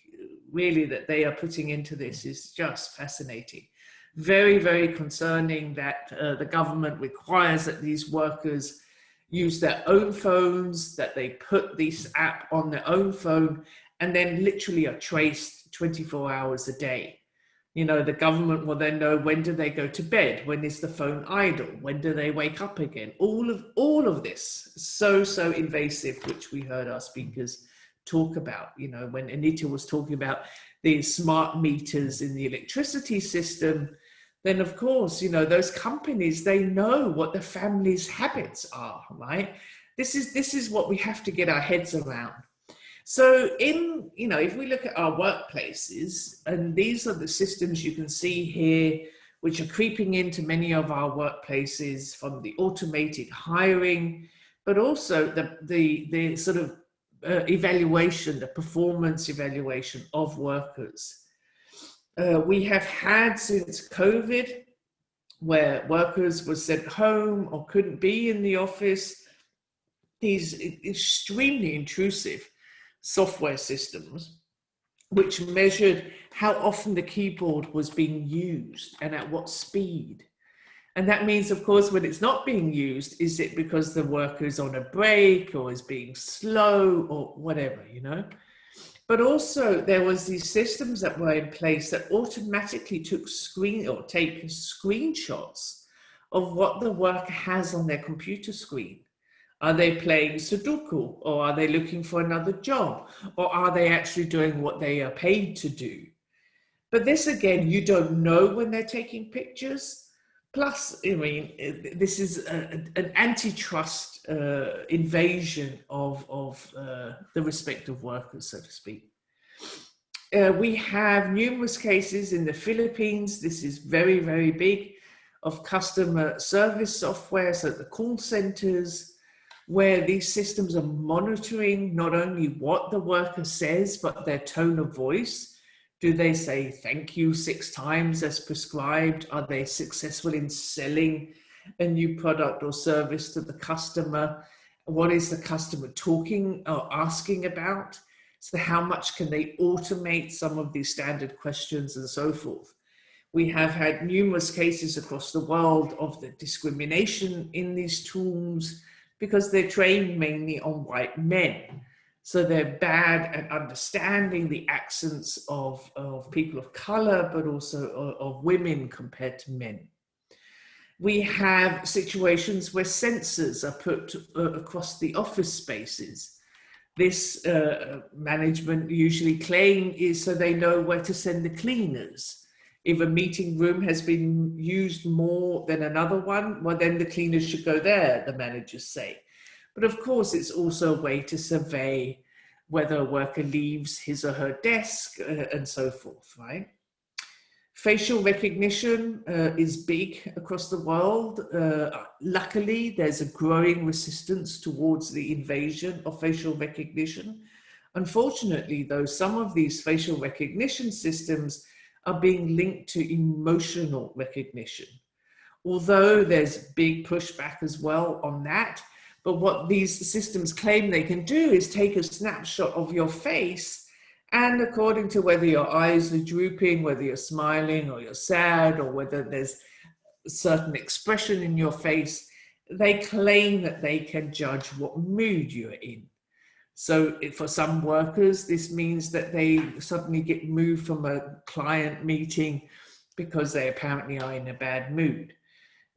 really that they are putting into this is just fascinating. Very, very concerning that the government requires that these workers use their own phones, that they put this app on their own phone, and then literally are traced 24 hours a day. You know, the government will then know when do they go to bed, when is the phone idle, when do they wake up again. All of this, so invasive, which we heard our speakers talk about. You know, when Anita was talking about the smart meters in the electricity system, then of course, you know, those companies, they know what the family's habits are, right? This is what we have to get our heads around. So you know, if we look at our workplaces, and these are the systems you can see here, which are creeping into many of our workplaces, from the automated hiring, but also the sort of evaluation, the performance evaluation of workers. We have had since COVID, where workers were sent home or couldn't be in the office, these extremely intrusive software systems, which measured how often the keyboard was being used and at what speed. And that means, of course, when it's not being used, is it because the worker is on a break or is being slow or whatever, you know? But also there was these systems that were in place that automatically take screenshots of what the worker has on their computer screen. Are they playing Sudoku, or are they looking for another job, or are they actually doing what they are paid to do? But this, again, you don't know when they're taking pictures. Plus, I mean, this is an antitrust invasion of the respect of workers, so to speak. We have numerous cases in the Philippines. This is very, very big, of customer service software, so the call centers, where these systems are monitoring not only what the worker says, but their tone of voice. Do they say thank you 6 times as prescribed? Are they successful in selling a new product or service to the customer? What is the customer talking or asking about? So how much can they automate some of these standard questions and so forth? We have had numerous cases across the world of the discrimination in these tools, because they're trained mainly on white men. So they're bad at understanding the accents of people of color, but also of women compared to men. We have situations where sensors are put across the office spaces. This management usually claim is so they know where to send the cleaners. If a meeting room has been used more than another one, well, then the cleaners should go there, the managers say. But of course, it's also a way to survey whether a worker leaves his or her desk and so forth, right? Facial recognition is big across the world. Luckily, there's a growing resistance towards the invasion of facial recognition. Unfortunately, though, some of these facial recognition systems are being linked to emotional recognition. Although there's big pushback as well on that, but what these systems claim they can do is take a snapshot of your face, and according to whether your eyes are drooping, whether you're smiling or you're sad, or whether there's a certain expression in your face, they claim that they can judge what mood you're in. So for some workers, this means that they suddenly get moved from a client meeting because they apparently are in a bad mood.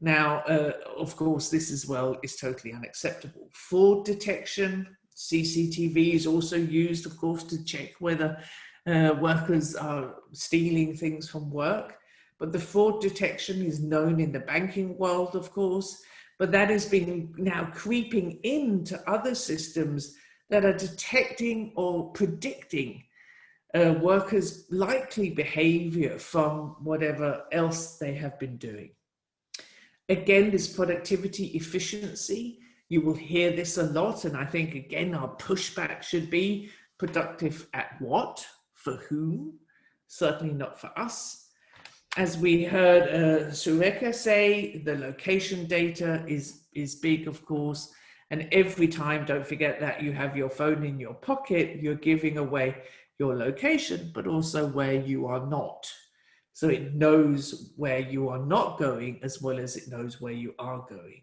Now, of course, this as well is totally unacceptable. Fraud detection, CCTV is also used, of course, to check whether workers are stealing things from work. But the fraud detection is known in the banking world, of course, but that has been now creeping into other systems that are detecting or predicting workers' likely behavior from whatever else they have been doing. Again, this productivity efficiency, you will hear this a lot, and I think, again, our pushback should be productive at what, for whom, certainly not for us. As we heard Sureka say, the location data is big, of course, And every time, don't forget that you have your phone in your pocket, you're giving away your location, but also where you are not. So it knows where you are not going as well as it knows where you are going.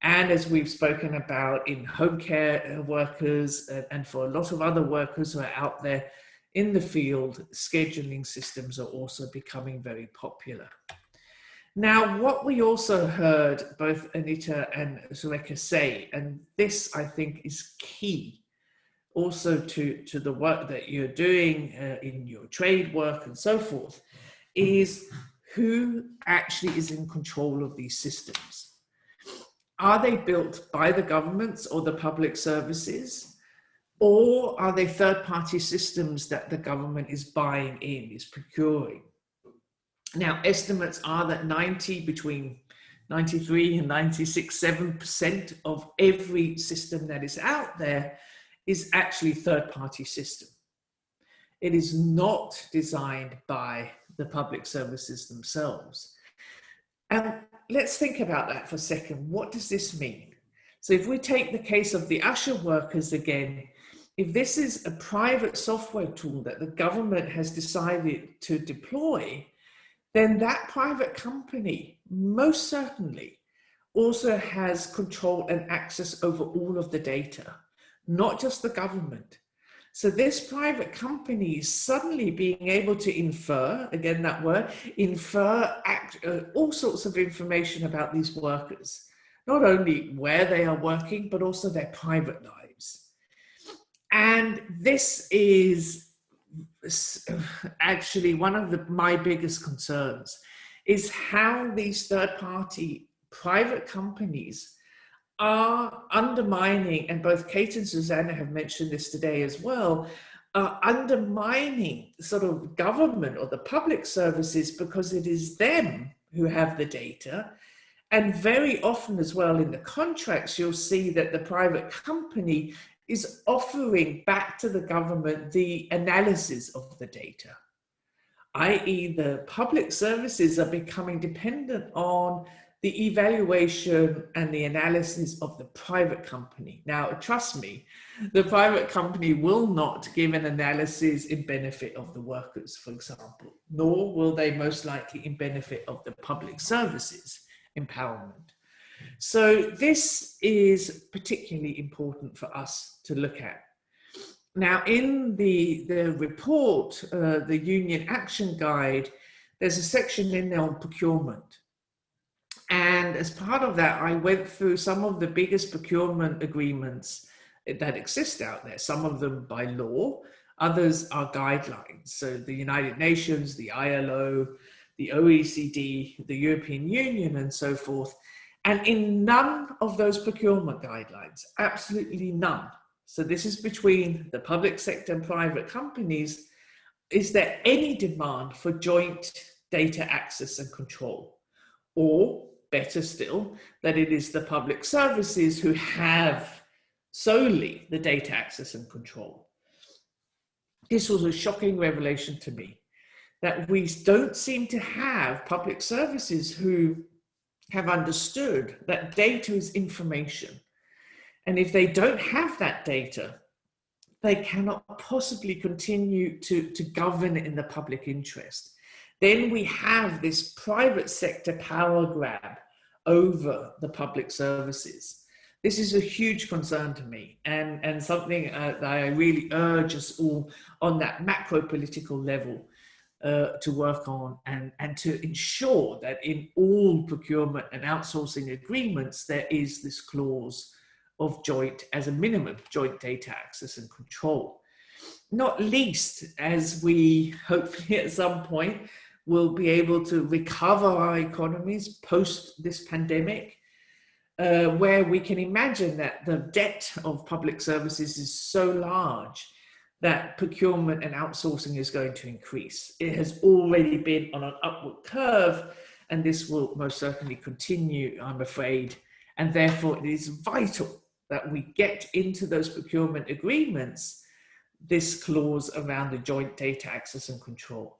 And as we've spoken about in home care workers and for a lot of other workers who are out there in the field, scheduling systems are also becoming very popular. Now, what we also heard both Anita and Surekha say, and this I think is key also to the work that you're doing in your trade work and so forth, is who actually is in control of these systems. Are they built by the governments or the public services, or are they third-party systems that the government is buying in, is procuring? Now, estimates are that between 93 and 7% of every system that is out there is actually third-party system. It is not designed by the public services themselves. And let's think about that for a second. What does this mean? So if we take the case of the usher workers again, if this is a private software tool that the government has decided to deploy, then that private company most certainly also has control and access over all of the data, not just the government. So this private company is suddenly being able to infer, again that word, all sorts of information about these workers, not only where they are working, but also their private lives. And this is actually one of my biggest concerns, is how these third-party private companies are undermining, and both Kate and Susanna have mentioned this today as well, are undermining sort of government or the public services because it is them who have the data. And very often as well in the contracts, you'll see that the private company is offering back to the government the analysis of the data, i.e. the public services are becoming dependent on the evaluation and the analysis of the private company. Now, trust me, the private company will not give an analysis in benefit of the workers, for example, nor will they most likely in benefit of the public services empowerment. So this is particularly important for us to look at. Now, in the report, the Union Action Guide, there's a section in there on procurement. And as part of that, I went through some of the biggest procurement agreements that exist out there, some of them by law, others are guidelines. So the United Nations, the ILO, the OECD, the European Union, and so forth. And in none of those procurement guidelines, absolutely none, so this is between the public sector and private companies, is there any demand for joint data access and control? Or better still, that it is the public services who have solely the data access and control. This was a shocking revelation to me, that we don't seem to have public services who have understood that data is information. And if they don't have that data, they cannot possibly continue to govern in the public interest. Then we have this private sector power grab over the public services. This is a huge concern to me, and something that I really urge us all on that macro political level to work on, and to ensure that in all procurement and outsourcing agreements, there is this clause of joint, as a minimum, joint data access and control. Not least as we hopefully at some point will be able to recover our economies post this pandemic, where we can imagine that the debt of public services is so large that procurement and outsourcing is going to increase. It has already been on an upward curve, and this will most certainly continue, I'm afraid, and therefore it is vital that we get into those procurement agreements this clause around the joint data access and control.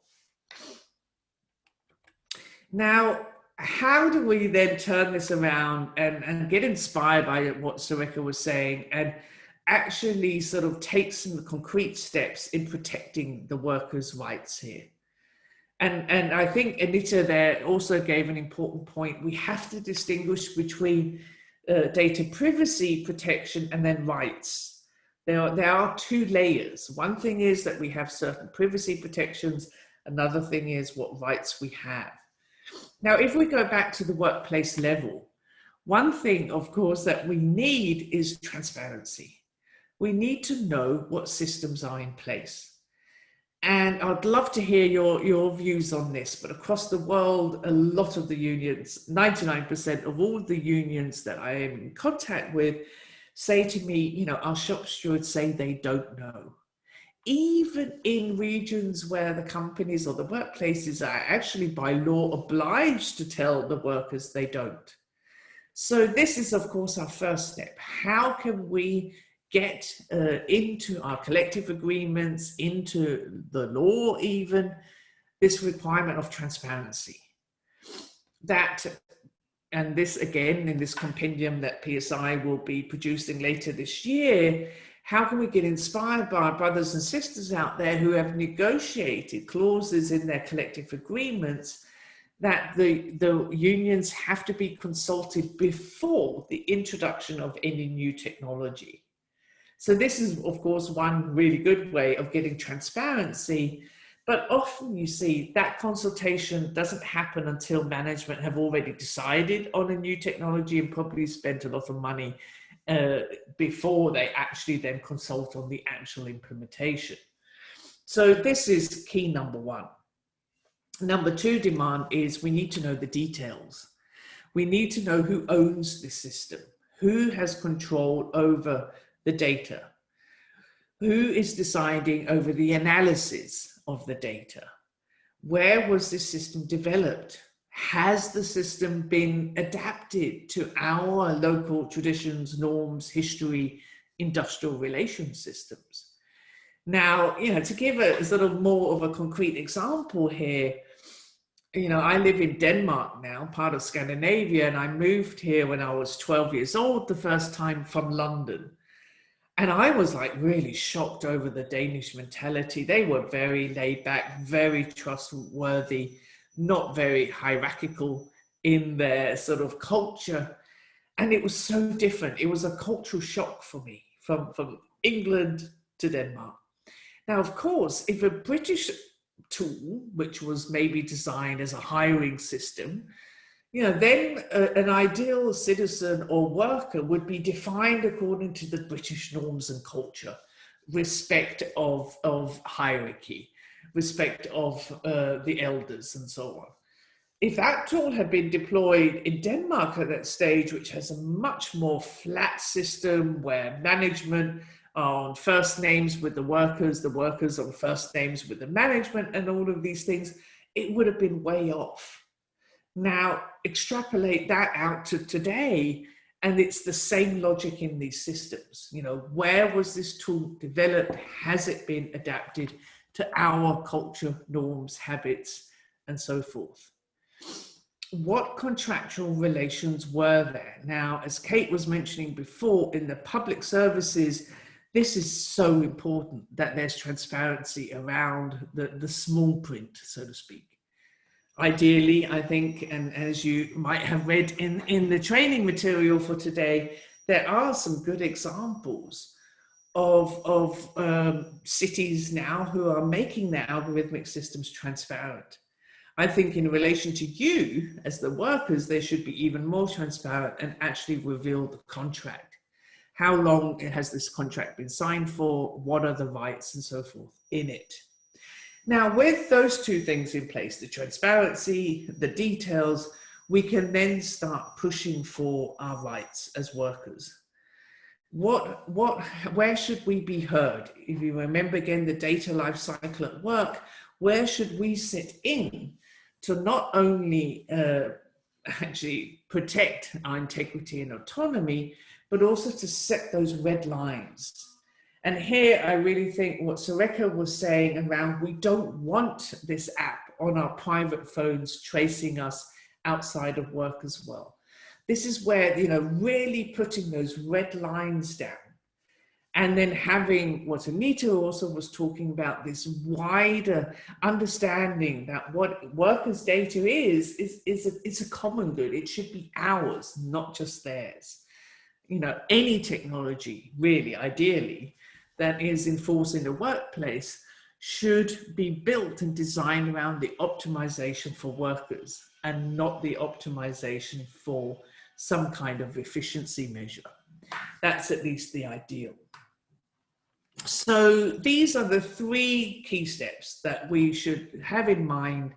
Now, how do we then turn this around and get inspired by what Surekha was saying and actually sort of take some concrete steps in protecting the workers' rights here? And I think Anita there also gave an important point. We have to distinguish between data privacy protection and then rights. There are two layers. One thing is that we have certain privacy protections. Another thing is what rights we have. Now, if we go back to the workplace level, one thing, of course, that we need is transparency. We need to know what systems are in place. And I'd love to hear your views on this, but across the world, a lot of the unions, 99% of all the unions that I am in contact with say to me, you know, our shop stewards say they don't know. Even in regions where the companies or the workplaces are actually by law obliged to tell the workers they don't. So this is, of course, our first step. How can we get into our collective agreements, into the law even, this requirement of transparency? That, and this again, in this compendium that PSI will be producing later this year, how can we get inspired by our brothers and sisters out there who have negotiated clauses in their collective agreements that the unions have to be consulted before the introduction of any new technology? So this is, of course, one really good way of getting transparency, but often you see that consultation doesn't happen until management have already decided on a new technology and probably spent a lot of money before they actually then consult on the actual implementation. So this is key number one. Number two demand is we need to know the details. We need to know who owns this system, who has control over the data, who is deciding over the analysis of the data, where was this system developed? Has the system been adapted to our local traditions, norms, history, industrial relation systems? Now, you know, to give a sort of more of a concrete example here, you know, I live in Denmark now, part of Scandinavia, and I moved here when I was 12 years old, the first time from London. And I was like really shocked over the Danish mentality. They were very laid back, very trustworthy, not very hierarchical in their sort of culture. And it was so different. It was a cultural shock for me from England to Denmark. Now, of course, if a British tool, which was maybe designed as a hiring system, you know, then an ideal citizen or worker would be defined according to the British norms and culture, respect of hierarchy, respect of the elders and so on. If that tool had been deployed in Denmark at that stage, which has a much more flat system where management are on first names with the workers on first names with the management and all of these things, it would have been way off. Now, extrapolate that out to today, and it's the same logic in these systems. You know, where was this tool developed? Has it been adapted to our culture, norms, habits, and so forth? What contractual relations were there? Now, as Kate was mentioning before, in the public services, this is so important that there's transparency around the small print, so to speak. Ideally, I think, and as you might have read in the training material for today, there are some good examples of cities now who are making their algorithmic systems transparent. I think in relation to you as the workers, they should be even more transparent and actually reveal the contract. How long has this contract been signed for? What are the rights and so forth in it? Now, with those two things in place, the transparency, the details, we can then start pushing for our rights as workers. Where should we be heard? If you remember again the data life cycle at work, where should we sit in to not only actually protect our integrity and autonomy, but also to set those red lines? And here I really think what Surekha was saying around, we don't want this app on our private phones tracing us outside of work as well. This is where, you know, really putting those red lines down, and then having what Anita also was talking about, this wider understanding that what workers' data is a common good. It should be ours, not just theirs. You know, any technology, really, ideally, that is enforced in the workplace should be built and designed around the optimization for workers and not the optimization for some kind of efficiency measure. That's at least the ideal. So these are the 3 key steps that we should have in mind,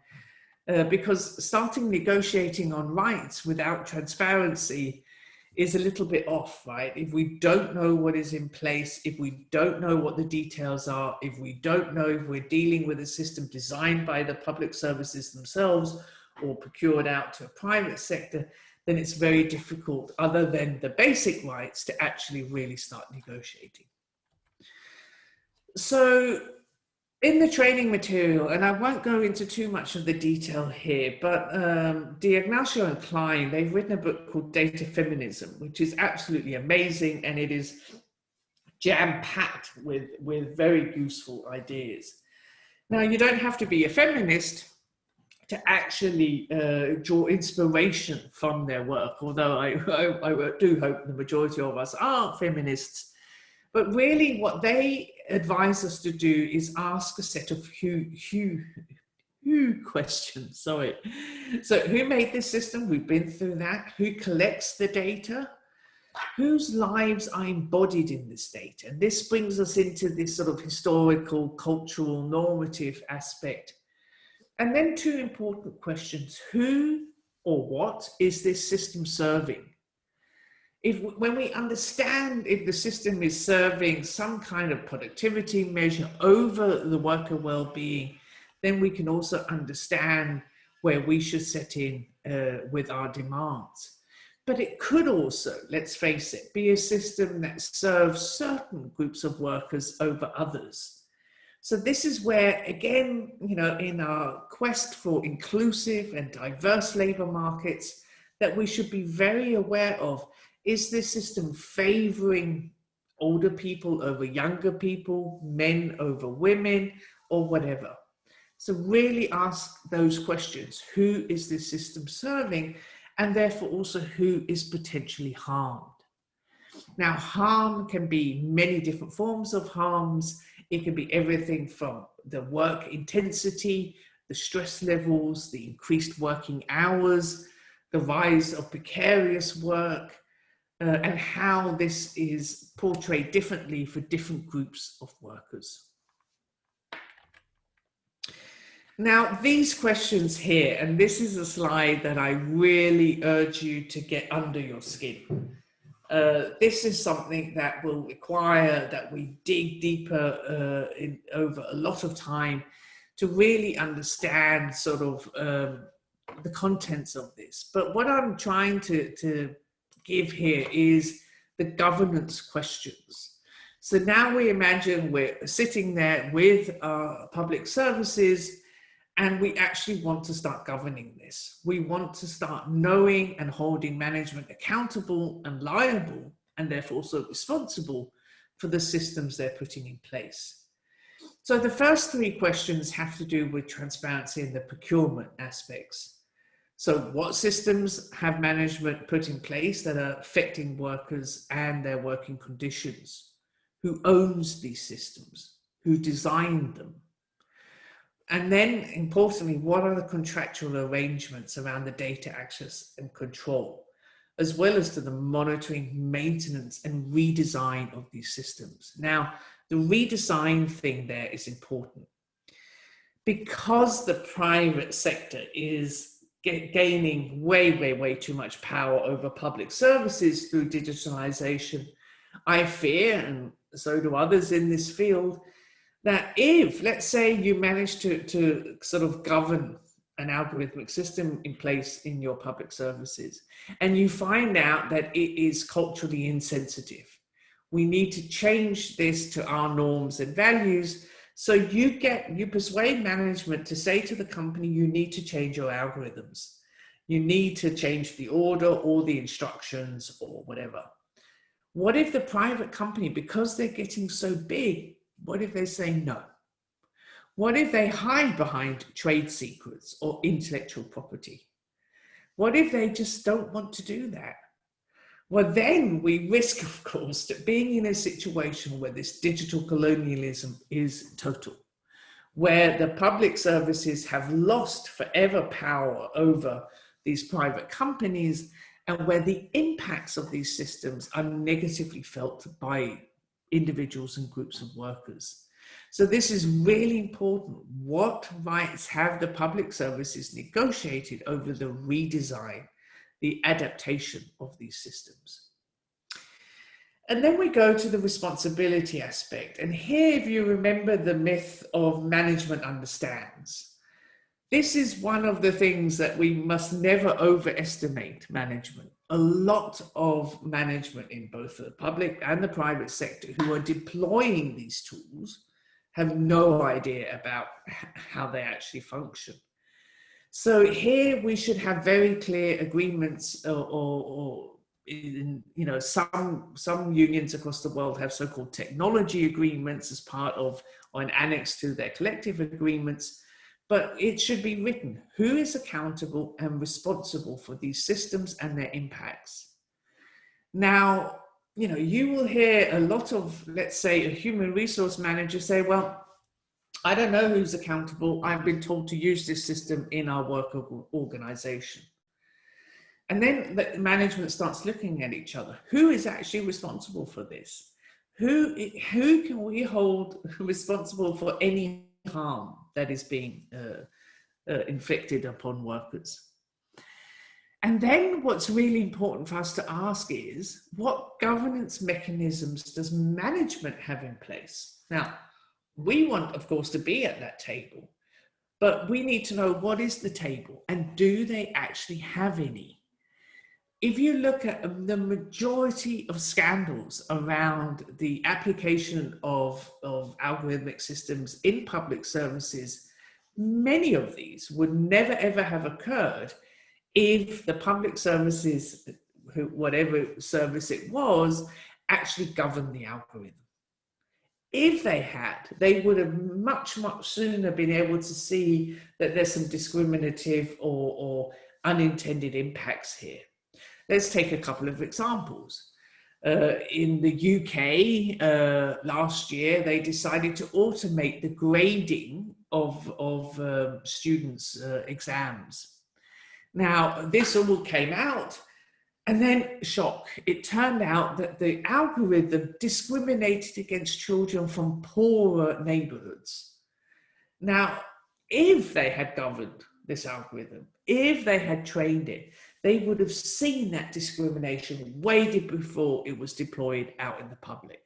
because starting negotiating on rights without transparency is a little bit off, right? If we don't know what is in place, if we don't know what the details are, if we don't know if we're dealing with a system designed by the public services themselves or procured out to a private sector, then it's very difficult, other than the basic rights, to actually really start negotiating. So in the training material, and I won't go into too much of the detail here, but D'Ignacio and Klein, they've written a book called Data Feminism, which is absolutely amazing, and it is jam-packed with very useful ideas. Now, you don't have to be a feminist to actually draw inspiration from their work, although I do hope the majority of us are feminists. But really what they advise us to do is ask a set of who questions, sorry. So who made this system? We've been through that. Who collects the data? Whose lives are embodied in this data? And this brings us into this sort of historical, cultural, normative aspect. And then 2 important questions. Who or what is this system serving? When we understand if the system is serving some kind of productivity measure over the worker well-being, then we can also understand where we should set in with our demands. But it could also, let's face it, be a system that serves certain groups of workers over others. So this is where, again, you know, in our quest for inclusive and diverse labor markets, that we should be very aware of, is this system favoring older people over younger people, men over women, or whatever? So really ask those questions. Who is this system serving? And therefore also who is potentially harmed? Now, harm can be many different forms of harms. It can be everything from the work intensity, the stress levels, the increased working hours, the rise of precarious work, and how this is portrayed differently for different groups of workers. Now, these questions here, and this is a slide that I really urge you to get under your skin. This is something that will require that we dig deeper over a lot of time to really understand sort of the contents of this. But what I'm trying to give here is the governance questions. So now we imagine we're sitting there with our public services, and we actually want to start governing this. We want to start knowing and holding management accountable and liable, and therefore also responsible for the systems they're putting in place. So the first 3 questions have to do with transparency and the procurement aspects. So what systems have management put in place that are affecting workers and their working conditions? Who owns these systems? Who designed them? And then, importantly, what are the contractual arrangements around the data access and control, as well as to the monitoring, maintenance, and redesign of these systems? Now, the redesign thing there is important because the private sector is gaining way too much power over public services through digitalization. I fear, and so do others in this field, that if, let's say, you manage to sort of govern an algorithmic system in place in your public services, and you find out that it is culturally insensitive, we need to change this to our norms and values. So you persuade management to say to the company, you need to change your algorithms. You need to change the order or the instructions or whatever. What if the private company, because they're getting so big, what if they say no? What if they hide behind trade secrets or intellectual property? What if they just don't want to do that? Well, then we risk, of course, being in a situation where this digital colonialism is total, where the public services have lost forever power over these private companies, and where the impacts of these systems are negatively felt by individuals and groups of workers. So this is really important. What rights have the public services negotiated over the redesign, the adaptation of these systems? And then we go to the responsibility aspect. And here, if you remember the myth of management understands, this is one of the things that we must never overestimate management. A lot of management in both the public and the private sector who are deploying these tools have no idea about how they actually function. So here we should have very clear agreements, or you know, some unions across the world have so-called technology agreements as part of, or an annex to their collective agreements. But it should be written, who is accountable and responsible for these systems and their impacts? Now, you know, you will hear a lot of, let's say, a human resource manager say, well, I don't know who's accountable. I've been told to use this system in our work organization. And then the management starts looking at each other. Who is actually responsible for this? Who can we hold responsible for any harm that is being inflicted upon workers? And then what's really important for us to ask is, what governance mechanisms does management have in place? Now, we want, of course, to be at that table, but we need to know what is the table and do they actually have any? If you look at the majority of scandals around the application of algorithmic systems in public services, many of these would never ever have occurred if the public services, whatever service it was, actually governed the algorithm. If they had, they would have much, much sooner been able to see that there's some discriminative or unintended impacts here. Let's take a couple of examples. In the UK, last year, they decided to automate the grading of students' exams. Now, this all came out, and then shock. It turned out that the algorithm discriminated against children from poorer neighborhoods. Now, if they had governed this algorithm, if they had trained it, they would have seen that discrimination way before it was deployed out in the public.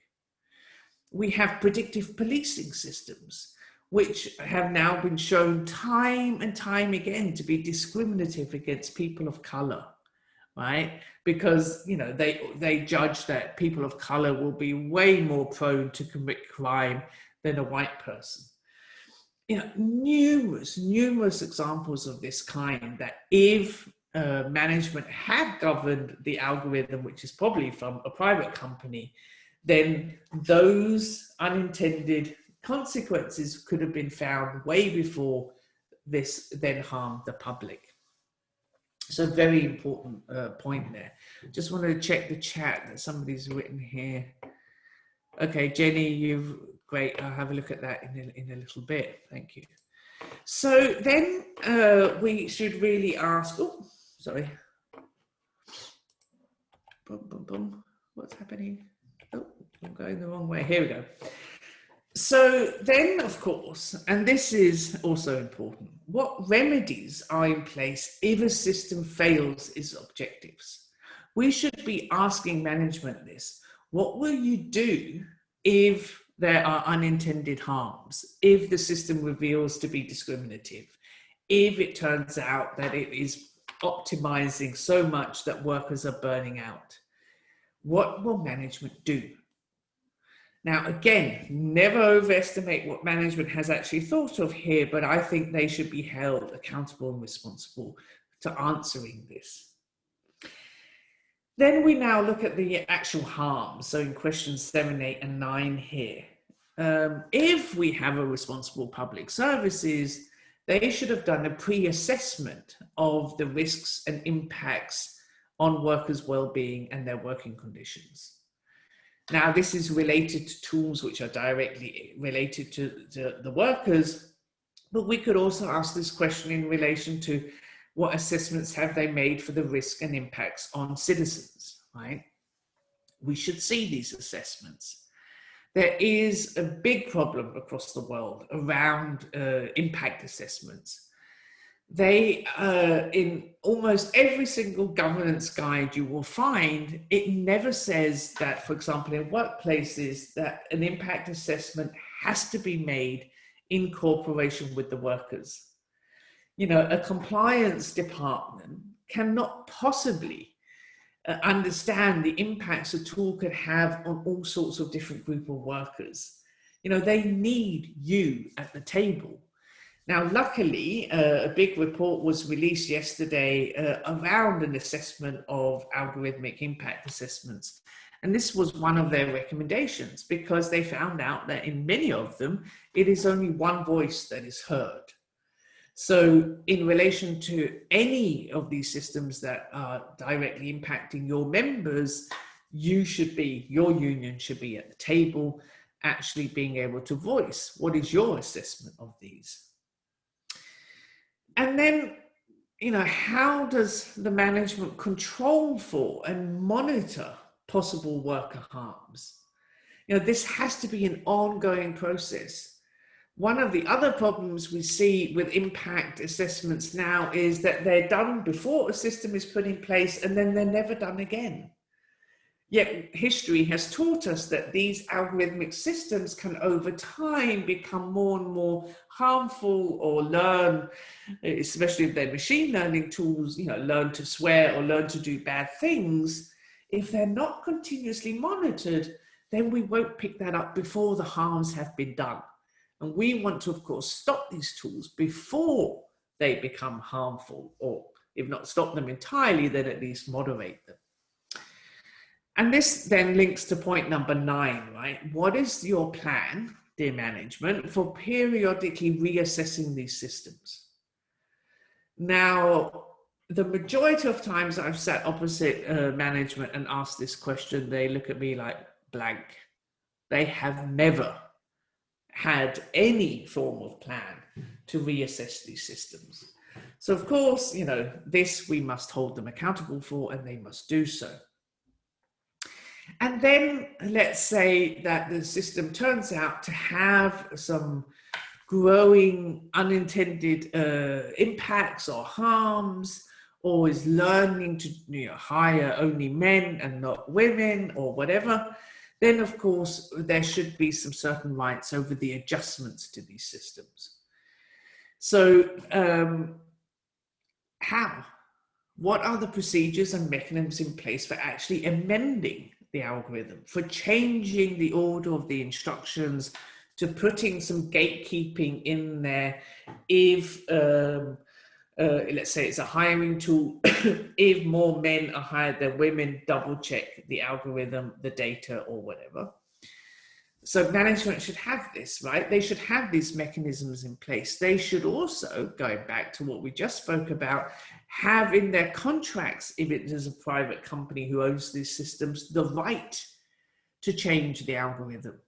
We have predictive policing systems, which have now been shown time and time again to be discriminative against people of color, right? Because, you know, they judge that people of color will be way more prone to commit crime than a white person. You know, numerous examples of this kind, that if management had governed the algorithm, which is probably from a private company, then those unintended consequences could have been found way before this then harmed the public. So very important point there. Just wanted to check the chat that somebody's written here. Okay, Jenny, great. I'll have a look at that in a little bit. Thank you. So then we should really ask, oh, sorry. Boom, boom, boom. What's happening? Oh, I'm going the wrong way. Here we go. So then, of course, and this is also important, what remedies are in place if a system fails its objectives? We should be asking management this. What will you do if there are unintended harms, if the system reveals to be discriminative, if it turns out that it is optimizing so much that workers are burning out? What will management do? Now, again, never overestimate what management has actually thought of here, but I think they should be held accountable and responsible to answering this. Then we now look at the actual harm. So in questions 7, 8, and 9 here, if we have a responsible public services, they should have done a pre-assessment of the risks and impacts on workers' well-being and their working conditions. Now, this is related to tools which are directly related to the workers, but we could also ask this question in relation to what assessments have they made for the risk and impacts on citizens, right? We should see these assessments. There is a big problem across the world around impact assessments. They, in almost every single governance guide you will find, it never says that, for example, in workplaces, that an impact assessment has to be made in cooperation with the workers. You know, a compliance department cannot possibly understand the impacts a tool could have on all sorts of different group of workers. You know, they need you at the table. Now, luckily, a big report was released yesterday around an assessment of algorithmic impact assessments. And this was one of their recommendations, because they found out that in many of them, it is only one voice that is heard. So in relation to any of these systems that are directly impacting your members, your union should be at the table, actually being able to voice what is your assessment of these. And then, you know, how does the management control for and monitor possible worker harms? You know, this has to be an ongoing process. One of the other problems we see with impact assessments now is that they're done before a system is put in place and then they're never done again. Yet history has taught us that these algorithmic systems can over time become more and more harmful, or learn, especially if they're machine learning tools, you know, learn to swear or learn to do bad things. If they're not continuously monitored, then we won't pick that up before the harms have been done. And we want to, of course, stop these tools before they become harmful, or if not stop them entirely, then at least moderate them. And this then links to point number 9, right? What is your plan, dear management, for periodically reassessing these systems? Now, the majority of times I've sat opposite management and asked this question, they look at me like blank. They have never had any form of plan to reassess these systems. So of course, you know, this we must hold them accountable for, and they must do so. And then let's say that the system turns out to have some growing unintended impacts or harms, or is learning to, you know, hire only men and not women or whatever, then of course there should be some certain rights over the adjustments to these systems. So how? What are the procedures and mechanisms in place for actually amending the algorithm, for changing the order of the instructions, to putting some gatekeeping in there if, let's say it's a hiring tool, if more men are hired than women, double check the algorithm, the data, or whatever. So management should have this, right? They should have these mechanisms in place. They should also, going back to what we just spoke about, have in their contracts, if it is a private company who owns these systems, the right to change the algorithm.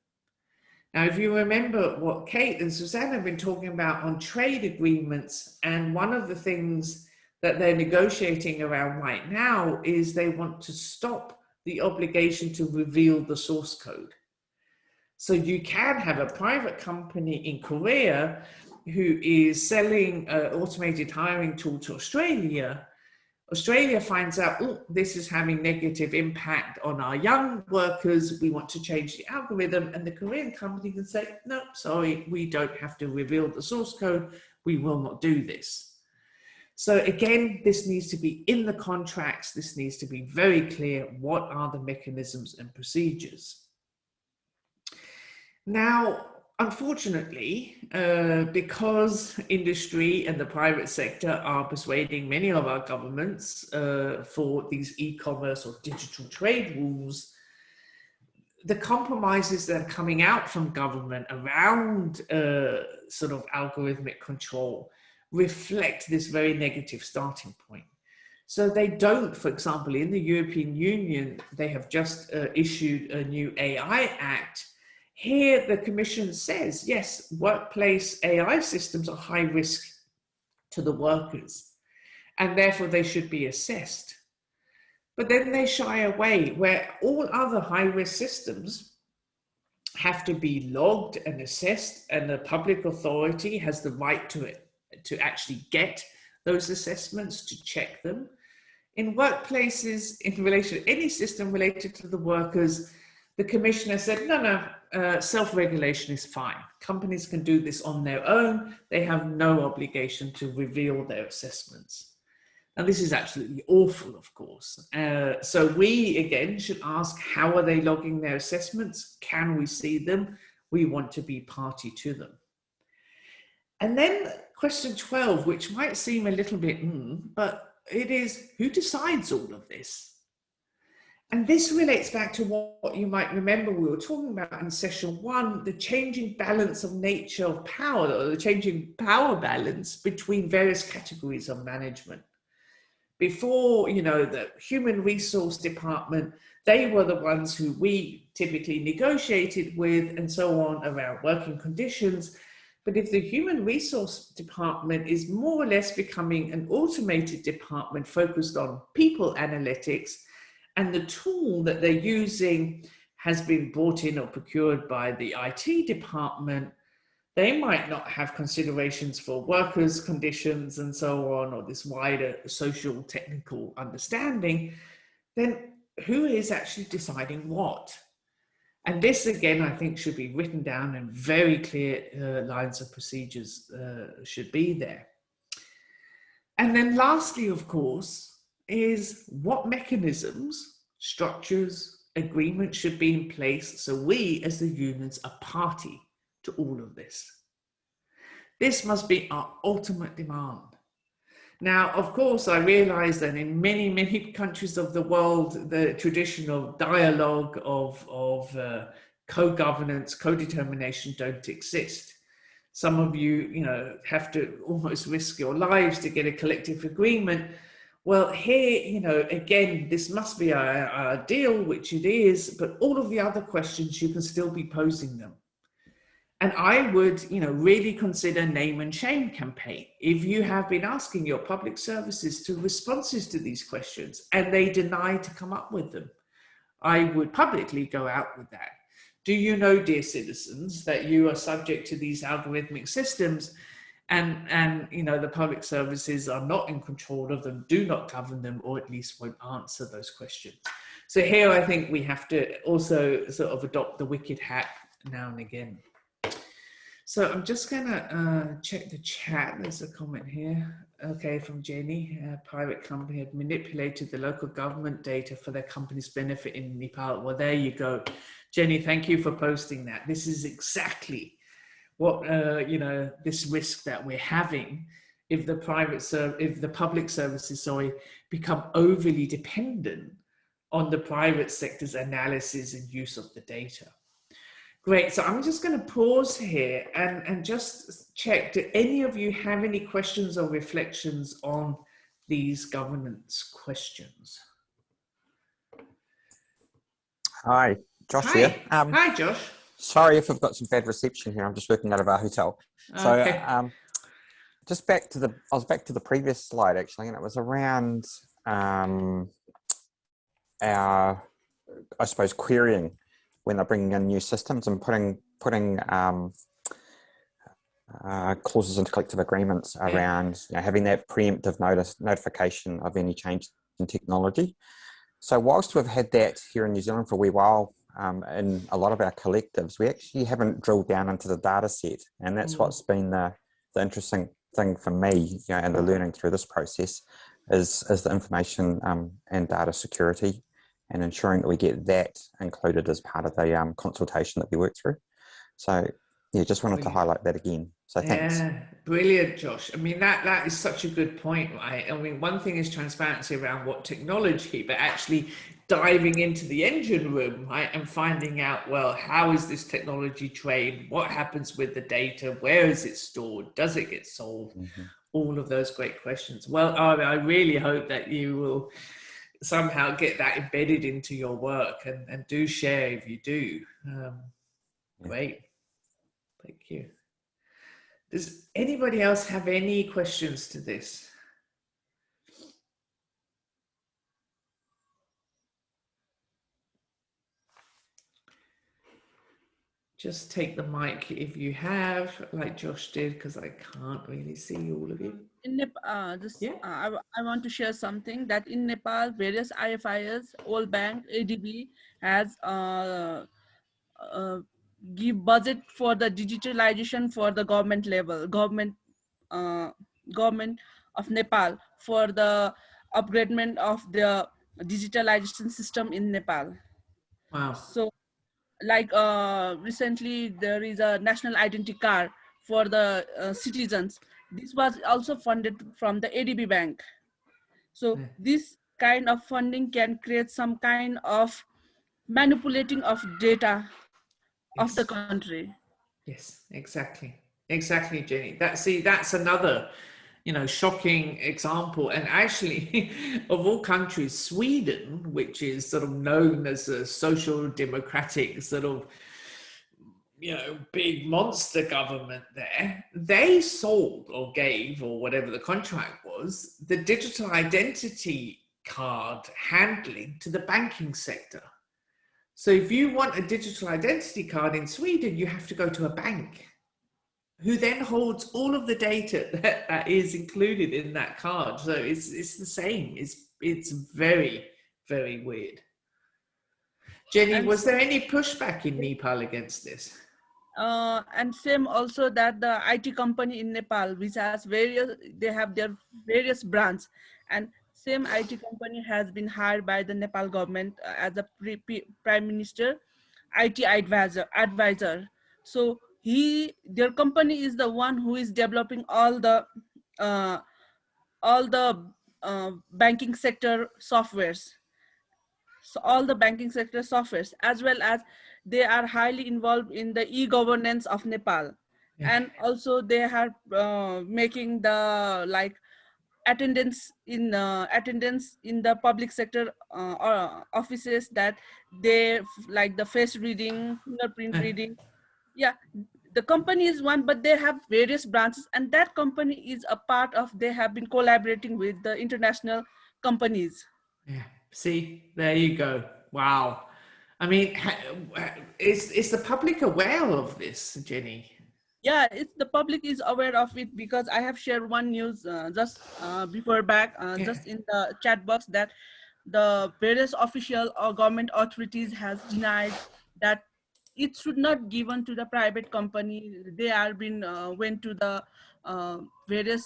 Now, if you remember what Kate and Susanna have been talking about on trade agreements, and one of the things that they're negotiating around right now is they want to stop the obligation to reveal the source code. So you can have a private company in Korea who is selling an automated hiring tool to Australia. Australia finds out, oh, this is having negative impact on our young workers, we want to change the algorithm, and the Korean company can say, no, sorry, we don't have to reveal the source code, we will not do this. So again, this needs to be in the contracts, this needs to be very clear, what are the mechanisms and procedures. Now, unfortunately, because industry and the private sector are persuading many of our governments for these e-commerce or digital trade rules, the compromises that are coming out from government around sort of algorithmic control reflect this very negative starting point. So they don't, for example, in the European Union, they have just issued a new AI Act. Here, the Commission says, yes, workplace AI systems are high risk to the workers, and therefore they should be assessed. But then they shy away, where all other high-risk systems have to be logged and assessed, and the public authority has the right to actually get those assessments, to check them. In workplaces, in relation to any system related to the workers, the Commissioner said, no, self-regulation is fine. Companies can do this on their own. They have no obligation to reveal their assessments. And this is absolutely awful, of course. So we, again, should ask, how are they logging their assessments? Can we see them? We want to be party to them. And then question 12, which might seem a little bit, but it is, who decides all of this? And this relates back to what you might remember we were talking about in session 1, the changing balance of nature of power, or the changing power balance between various categories of management. Before, the human resource department, they were the ones who we typically negotiated with and so on around working conditions. But if the human resource department is more or less becoming an automated department focused on people analytics, and the tool that they're using has been brought in or procured by the IT department, they might not have considerations for workers' conditions and so on, or this wider social technical understanding, then who is actually deciding what? And this, again, I think should be written down, and very clear lines of procedures should be there. And then lastly, of course, is what mechanisms, structures, agreements should be in place so we as the unions are party to all of this. This must be our ultimate demand. Now, of course, I realize that in many, many countries of the world, the traditional dialogue of co-governance, co-determination don't exist. Some of you, have to almost risk your lives to get a collective agreement. Well, here, again, this must be our deal, which it is, but all of the other questions, you can still be posing them. And I would, really consider name and shame campaign. If you have been asking your public services to responses to these questions and they deny to come up with them, I would publicly go out with that. Do you know, dear citizens, that you are subject to these algorithmic systems, and the public services are not in control of them, do not govern them, or at least won't answer those questions? So here I think we have to also sort of adopt the wicked hat now and again. So I'm just gonna check the chat. There's a comment here. Okay, from Jenny. A private company had manipulated the local government data for their company's benefit in Nepal. Well, there you go. Jenny, thank you for posting that. This is exactly what, this risk that we're having if the public services, become overly dependent on the private sector's analysis and use of the data. Great, so I'm just going to pause here and just check, do any of you have any questions or reflections on these governance questions? Hi, Josh Hi. here. Hi, Josh. Sorry if I've got some bad reception here. I'm just working out of our hotel. Okay. So just back to I was back to the previous slide actually, and it was around our, I suppose, querying when they're bringing in new systems and putting clauses into collective agreements around having that preemptive notification of any change in technology. So whilst we've had that here in New Zealand for a wee while, in a lot of our collectives, we actually haven't drilled down into the data set, and that's what's been the interesting thing for me, and the learning through this process is the information and data security, and ensuring that we get that included as part of the consultation that we work through. So Yeah, just wanted to highlight that again. So thanks. Yeah, brilliant, Josh. I mean, that is such a good point, right? I mean, one thing is transparency around what technology, but actually diving into the engine room, right, and finding out, well, how is this technology trained? What happens with the data? Where is it stored? Does it get sold? All of those great questions. Well, I really hope that you will somehow get that embedded into your work, and do share if you do. Great. Thank you. Does anybody else have any questions to this? Just take the mic if you have, like Josh did, because I can't really see all of you. In Nepal, I want to share something that in Nepal, various IFIs, World Bank, ADB has give budget for the digitalization for the government level, government of Nepal for the upgradement of the digitalization system in Nepal. Wow. So like recently there is a national identity card for the citizens. This was also funded from the ADB bank. So this kind of funding can create some kind of manipulating of data of the country. Yes, exactly. Exactly, Jenny. That's another, shocking example. And actually, of all countries, Sweden, which is sort of known as a social democratic sort of, big monster government there, they sold or gave, or whatever the contract was, the digital identity card handling to the banking sector. So if you want a digital identity card in Sweden, you have to go to a bank who then holds all of the data that is included in that card. So it's the same. It's very, very weird. Jenny, was there any pushback in Nepal against this? And same also that the IT company in Nepal, which has they have their various brands, and same IT company has been hired by the Nepal government as a prime minister IT advisor. So their company is the one who is developing all the banking sector softwares. So all the banking sector softwares, as well as they are highly involved in the e-governance of Nepal. And also they are making the attendance in the public sector offices, that they like the face reading, fingerprint reading. Yeah, the company is one, but they have various branches, and that company is a part of, they have been collaborating with the international companies. Yeah, see, there you go. Wow. I mean, is the public aware of this, Jenny? Yeah, the public is aware of it, because I have shared one news just before back, just in the chat box, that the various official or government authorities has denied that it should not given to the private company. They are been went to the various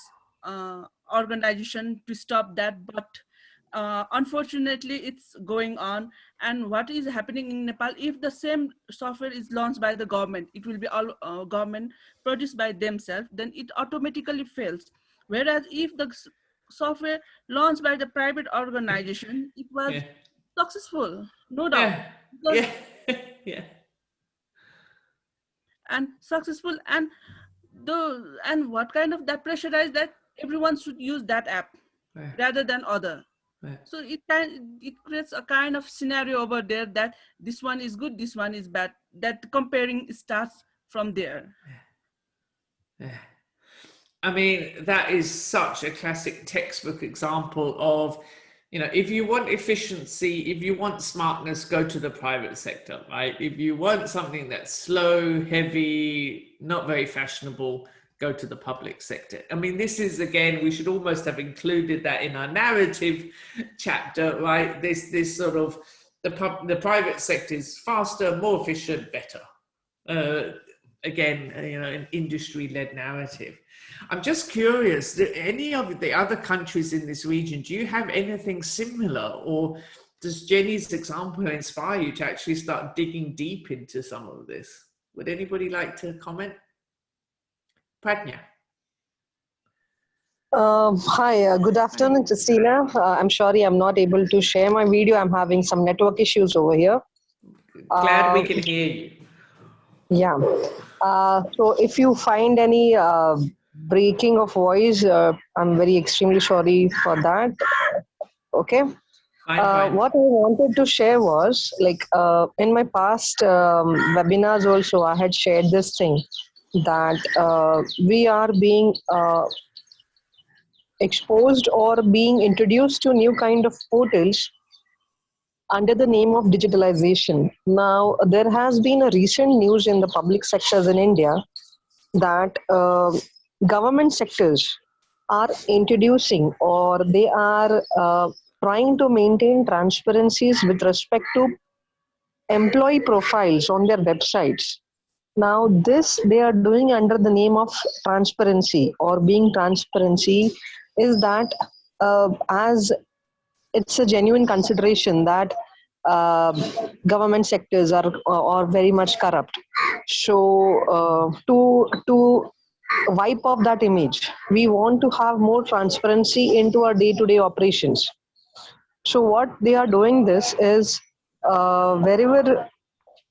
organization to stop that, but unfortunately it's going on. And what is happening in Nepal, if the same software is launched by the government, it will be all government produced by themselves, then it automatically fails. Whereas if the software launched by the private organization, it was successful, no doubt. Yeah. And successful, and what kind of that pressurized that everyone should use that app rather than other. So it creates a kind of scenario over there, that this one is good, this one is bad, that comparing starts from there. I mean, that is such a classic textbook example of, if you want efficiency, if you want smartness, go to the private sector, right? If you want something that's slow, heavy, not very fashionable, go to the public sector. I mean, this is, again, we should almost have included that in our narrative chapter, right? This sort of, the private sector is faster, more efficient, better. Again, an industry-led narrative. I'm just curious, do any of the other countries in this region, do you have anything similar, or does Jenny's example inspire you to actually start digging deep into some of this? Would anybody like to comment? Pradnya. Hi, good afternoon, Christina. I'm sorry I'm not able to share my video. I'm having some network issues over here. Glad we can hear you. Yeah. So if you find any breaking of voice, I'm very extremely sorry for that. Okay. Fine. What I wanted to share was like in my past webinars also, I had shared this thing that we are being exposed or being introduced to new kind of portals under the name of digitalization. Now, there has been a recent news in the public sectors in India that government sectors are introducing or they are trying to maintain transparencies with respect to employee profiles on their websites. Now, this they are doing under the name of transparency or being transparency is that as it's a genuine consideration that uh, government sectors are very much corrupt. So to wipe off that image, we want to have more transparency into our day-to-day operations. So what they are doing this is wherever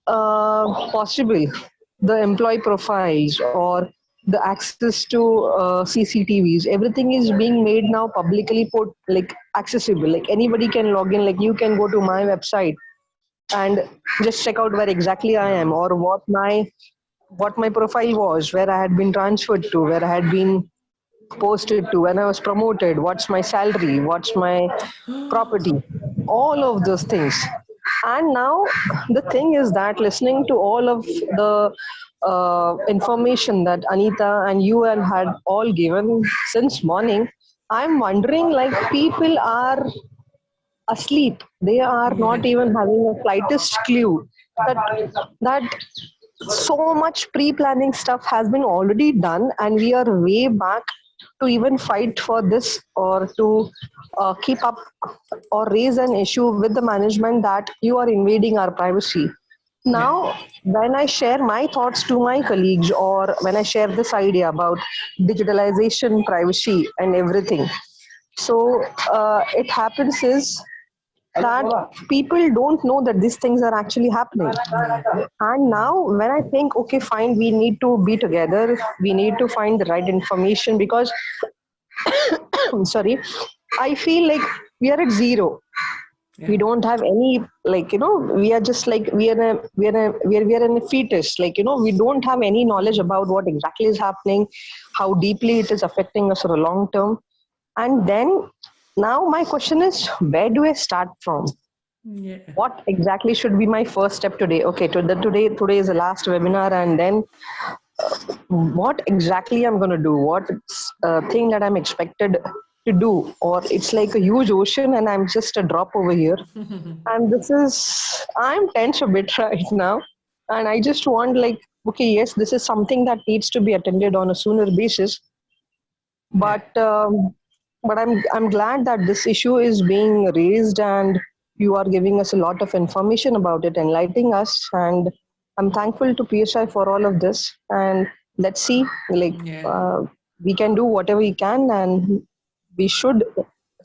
possible, the employee profiles or the access to CCTVs, everything is being made now publicly put like accessible. Like anybody can log in. Like you can go to my website and just check out where exactly I am or what my profile was, where I had been transferred to, where I had been posted to, when I was promoted, what's my salary, what's my property, all of those things. And now the thing is that listening to all of the information that Anita and you and had all given since morning, I'm wondering like people are asleep. They are not even having a slightest clue that so much pre-planning stuff has been already done and we are way back to even fight for this or to keep up or raise an issue with the management that you are invading our privacy. Now, when I share my thoughts to my colleagues or when I share this idea about digitalization, privacy and everything, so it happens is that people don't know that these things are actually happening. And now when I think, okay, fine, we need to be together, we need to find the right information because, sorry, I feel like we are at zero. Yeah. We don't have any, like, we are just like, we are in a fetus, like, we don't have any knowledge about what exactly is happening, how deeply it is affecting us for a long term. And then now my question is, where do I start from? Yeah. What exactly should be my first step today? Okay, today is the last webinar, and then what exactly I'm going to do? What thing that I'm expected to do? Or it's like a huge ocean and I'm just a drop over here. And I'm tense a bit right now. And I just want like, okay, yes, this is something that needs to be attended on a sooner basis. But I'm glad that this issue is being raised and you are giving us a lot of information about it, enlightening us. And I'm thankful to PSI for all of this. And let's see, like we can do whatever we can, and we should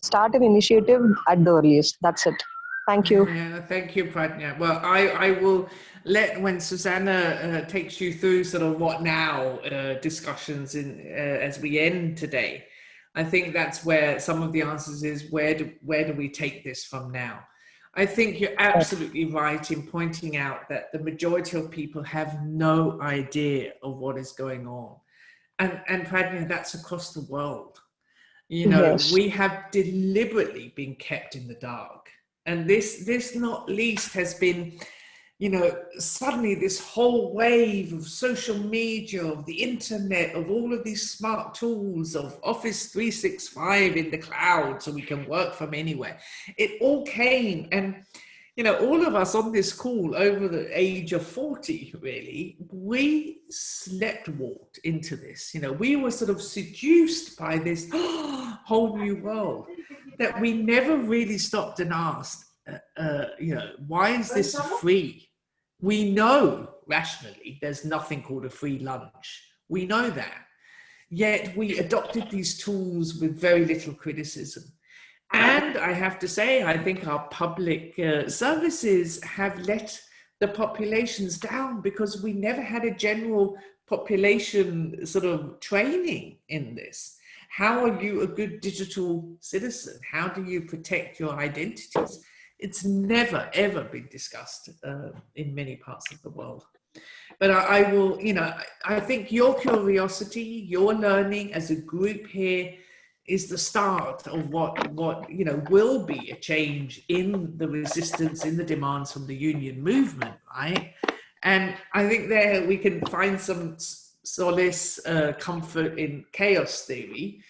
start an initiative at the earliest. That's it. Thank you. Yeah, thank you, Pradnya. Well, I will let, when Susanna takes you through sort of what now discussions as we end today, I think that's where some of the answers is, where do we take this from now? I think you're absolutely right in pointing out that the majority of people have no idea of what is going on. And Pradnya, that's across the world. Yes. We have deliberately been kept in the dark. And this not least has been, suddenly this whole wave of social media, of the internet, of all of these smart tools, of Office 365 in the cloud so we can work from anywhere. It all came, and all of us on this call over the age of 40, really, we walked into this. We were sort of seduced by this whole new world that we never really stopped and asked, why is this free? We know rationally, there's nothing called a free lunch. We know that. Yet we adopted these tools with very little criticism. And I have to say, I think our public services have let the populations down because we never had a general population sort of training in this. How are you a good digital citizen? How do you protect your identities? It's never, ever been discussed in many parts of the world. But I will, you know, I think your curiosity, your learning as a group here is the start of what you know will be a change in the resistance, in the demands from the union movement, right? And I think there we can find some solace, comfort in chaos theory,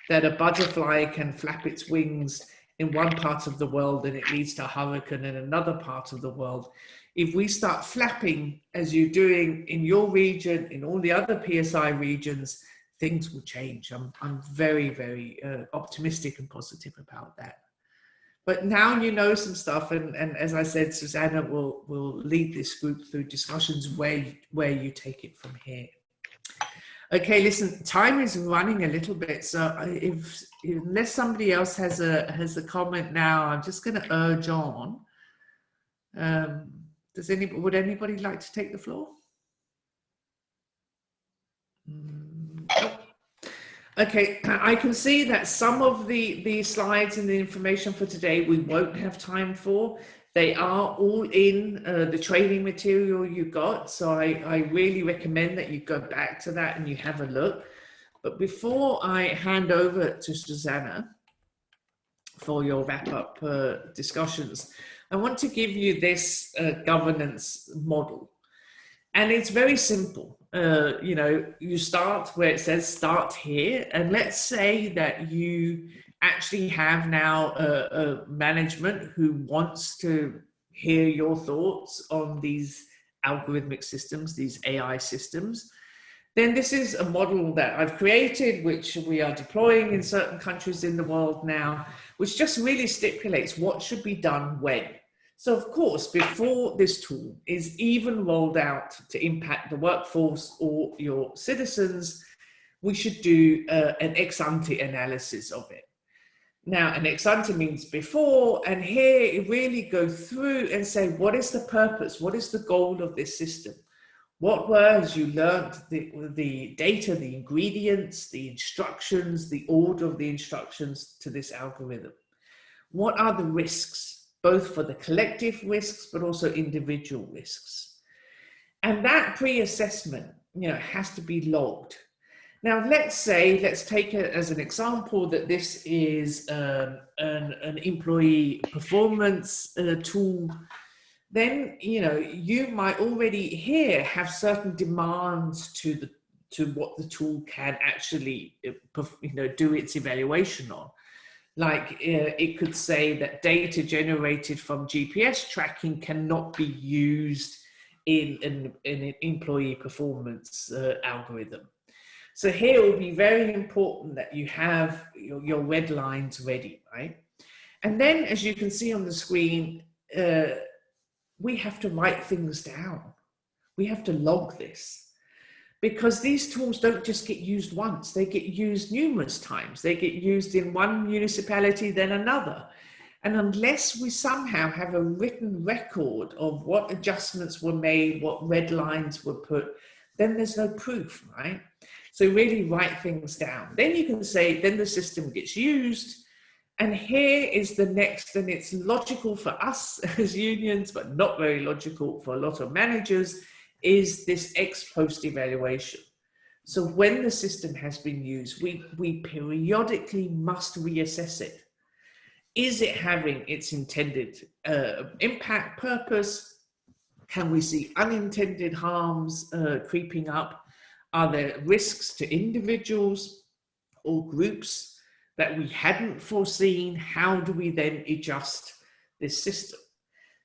that a butterfly can flap its wings in one part of the world and it leads to a hurricane in another part of the world. If we start flapping, as you're doing in your region, in all the other PSI regions, things will change. I'm very, very optimistic and positive about that. But now you know some stuff, and as I said, Susanna will lead this group through discussions where you take it from here. Okay, listen, time is running a little bit, so unless somebody else has a comment now, I'm just going to urge on. Would anybody like to take the floor? Nope. Okay, I can see that some of the slides and the information for today we won't have time for. They are all in the training material you got, so I really recommend that you go back to that and you have a look. But before I hand over to Susanna for your wrap-up discussions, I want to give you this governance model. And it's very simple. You know, you start where it says start here, and let's say that you actually have now a management who wants to hear your thoughts on these algorithmic systems, these AI systems. Then this is a model that I've created, which we are deploying in certain countries in the world now, which just really stipulates what should be done when. So of course, before this tool is even rolled out to impact the workforce or your citizens, we should do an ex-ante analysis of it. Now, an ex-ante means before, and here it really go through and say, what is the purpose? What is the goal of this system? What were, as you learned, the data, the ingredients, the instructions, the order of the instructions to this algorithm? What are the risks? Both for the collective risks, but also individual risks. And that pre-assessment, you know, has to be logged. Now, let's take it as an example that this is an employee performance tool. Then, you know, you might already here have certain demands to what the tool can actually, you know, do its evaluation on. Like it could say that data generated from GPS tracking cannot be used in an employee performance algorithm. So here it will be very important that you have your red lines ready, right? And then as you can see on the screen, we have to write things down. We have to log this. Because these tools don't just get used once, they get used numerous times. They get used in one municipality, then another. And unless we somehow have a written record of what adjustments were made, what red lines were put, then there's no proof, right? So really write things down. Then you can say, then the system gets used. And here is the next, and it's logical for us as unions, but not very logical for a lot of managers, is this ex post evaluation. So when the system has been used, we periodically must reassess it. Is it having its intended impact, purpose? Can we see unintended harms creeping up? Are there risks to individuals or groups that we hadn't foreseen? How do we then adjust this system?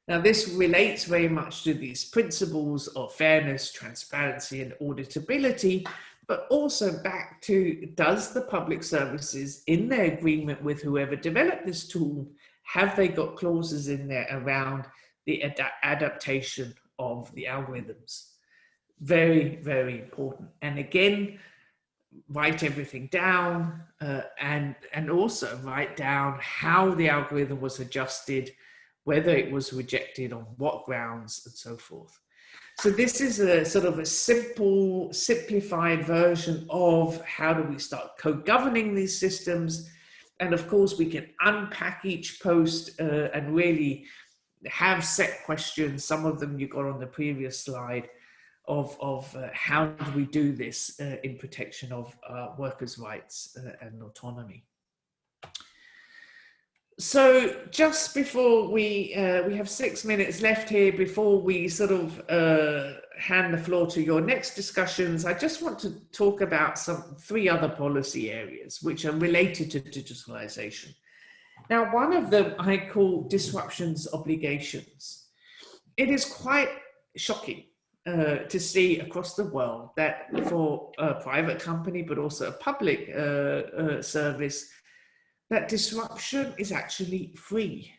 Now, this relates very much to these principles of fairness, transparency, and auditability, but also back to, does the public services, in their agreement with whoever developed this tool, have they got clauses in there around the adaptation of the algorithms? Very, very important. And again, write everything down and also write down how the algorithm was adjusted, whether it was rejected, on what grounds, and so forth. So this is a sort of a simplified version of how do we start co-governing these systems. And of course, we can unpack each post and really have set questions. Some of them you got on the previous slide of how do we do this in protection of workers' rights and autonomy. So just before we have 6 minutes left here before we sort of hand the floor to your next discussions, I just want to talk about three other policy areas which are related to digitalization. Now, one of them I call disruptions obligations. It is quite shocking to see across the world that for a private company, but also a public service, that disruption is actually free.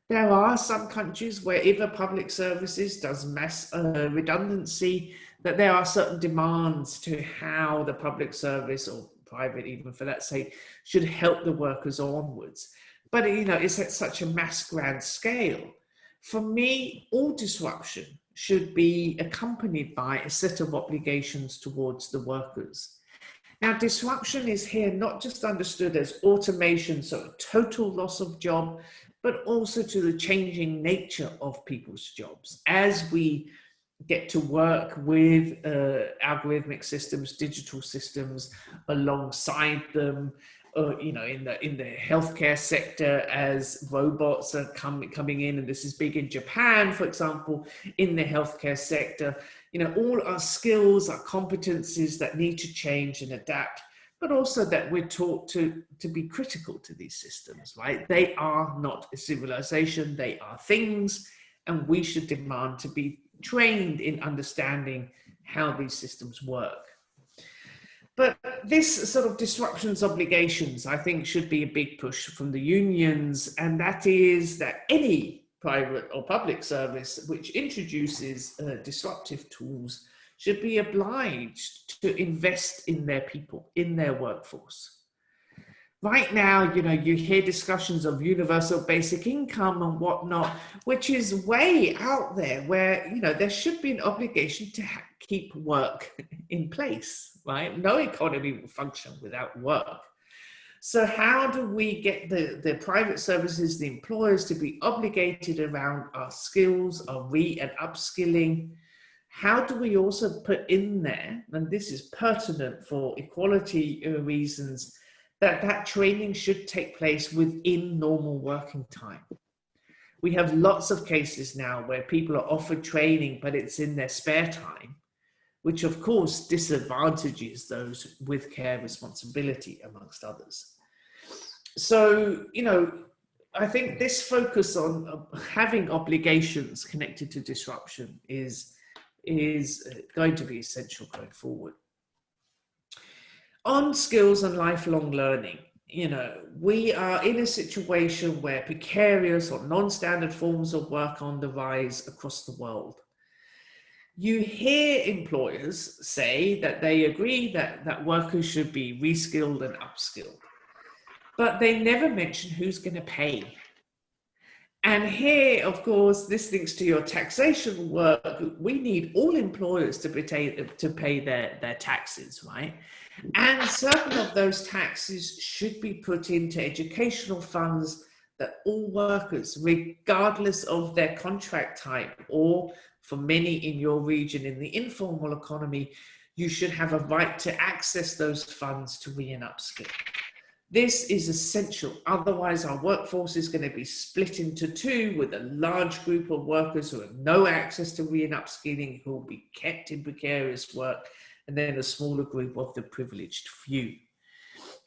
There are some countries where if a public services does mass redundancy, that there are certain demands to how the public service, or private even for that sake, should help the workers onwards. But you know, it's at such a mass grand scale. For me, all disruption should be accompanied by a set of obligations towards the workers. Now, disruption is here not just understood as automation, so a total loss of job, but also to the changing nature of people's jobs. As we get to work with algorithmic systems, digital systems alongside them, you know, in the healthcare sector, as robots are coming in, and this is big in Japan, for example, in the healthcare sector, you know, all our skills, our competencies that need to change and adapt, but also that we're taught to be critical to these systems, right? They are not a civilization, they are things, and we should demand to be trained in understanding how these systems work. But this sort of disruptions obligations, I think, should be a big push from the unions, and that is that any private or public service which introduces disruptive tools should be obliged to invest in their people, in their workforce. Right now, you know, you hear discussions of universal basic income and whatnot, which is way out there where, you know, there should be an obligation to keep work in place, right? No economy will function without work. So how do we get the private services, the employers, to be obligated around our skills, our and upskilling? How do we also put in there, and this is pertinent for equality reasons, that training should take place within normal working time? We have lots of cases now where people are offered training, but it's in their spare time, which of course disadvantages those with care responsibility, amongst others. So, you know, I think this focus on having obligations connected to disruption is going to be essential going forward. On skills and lifelong learning, you know, we are in a situation where precarious or non-standard forms of work are on the rise across the world. You hear employers say that they agree that workers should be reskilled and upskilled, but they never mention who's going to pay. And here, of course, this links to your taxation work. We need all employers to pay their taxes, right? And certain of those taxes should be put into educational funds that all workers, regardless of their contract type, or for many in your region in the informal economy, you should have a right to access those funds to re and upskill. This is essential. Otherwise, our workforce is going to be split into two, with a large group of workers who have no access to re and upskilling, who will be kept in precarious work, and then a smaller group of the privileged few.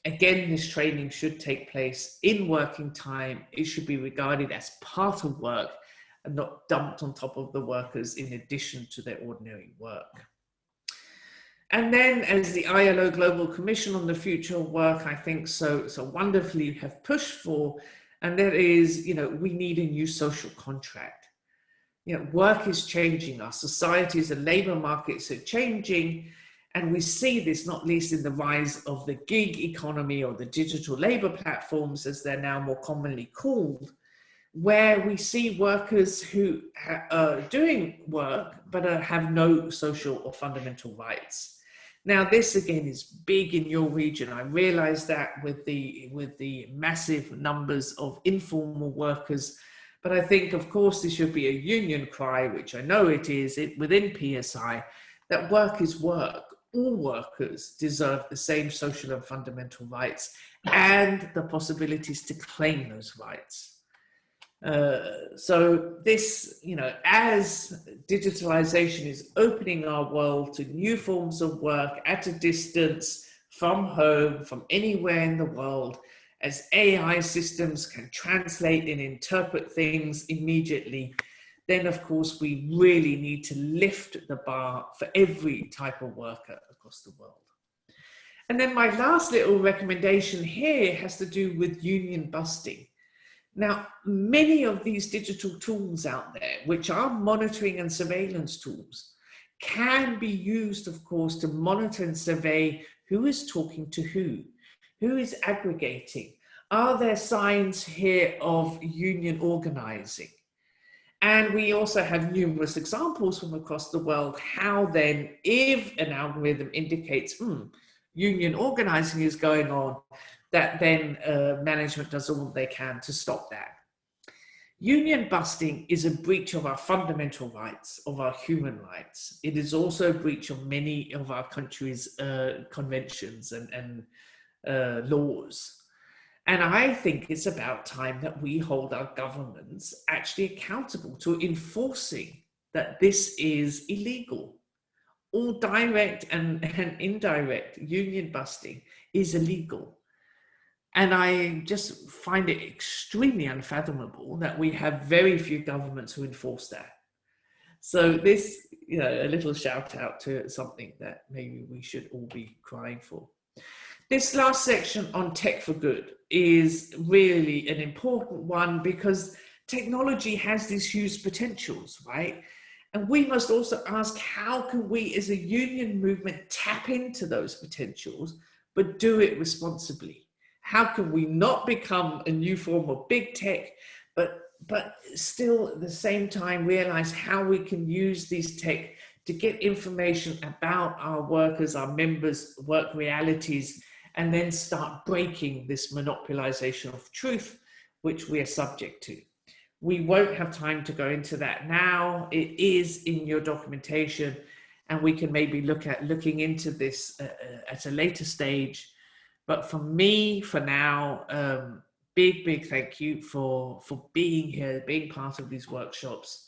Again, this training should take place in working time. It should be regarded as part of work and not dumped on top of the workers in addition to their ordinary work. And then, as the ILO Global Commission on the Future of Work, I think so wonderfully have pushed for, and that is, you know, we need a new social contract. work is changing, our societies and labor markets are changing, and we see this not least in the rise of the gig economy, or the digital labor platforms, as they're now more commonly called, where we see workers who are doing work but have no social or fundamental rights. Now, this again is big in your region. I realize that with the massive numbers of informal workers, but I think, of course, this should be a union cry, which I know it is, within PSI, that work is work. All workers deserve the same social and fundamental rights and the possibilities to claim those rights. So this, as digitalization is opening our world to new forms of work at a distance, from home, from anywhere in the world, as AI systems can translate and interpret things immediately, then of course we really need to lift the bar for every type of worker across the world. And then my last little recommendation here has to do with union busting. Now, many of these digital tools out there, which are monitoring and surveillance tools, can be used, of course, to monitor and survey who is talking to who is aggregating. Are there signs here of union organizing? And we also have numerous examples from across the world, how then, if an algorithm indicates, union organizing is going on, that then management does all they can to stop that. Union busting is a breach of our fundamental rights, of our human rights. It is also a breach of many of our country's conventions and laws. And I think it's about time that we hold our governments actually accountable to enforcing that this is illegal. All direct and indirect union busting is illegal. And I just find it extremely unfathomable that we have very few governments who enforce that. So this, a little shout out to something that maybe we should all be crying for. This last section on tech for good is really an important one, because technology has these huge potentials, right? And we must also ask, how can we as a union movement tap into those potentials, but do it responsibly? How can we not become a new form of big tech, but still at the same time realize how we can use these tech to get information about our workers, our members' work realities, and then start breaking this monopolization of truth, which we are subject to. We won't have time to go into that now. It is in your documentation, and we can maybe looking into this at a later stage. But for me, for now, big thank you for being here, being part of these workshops.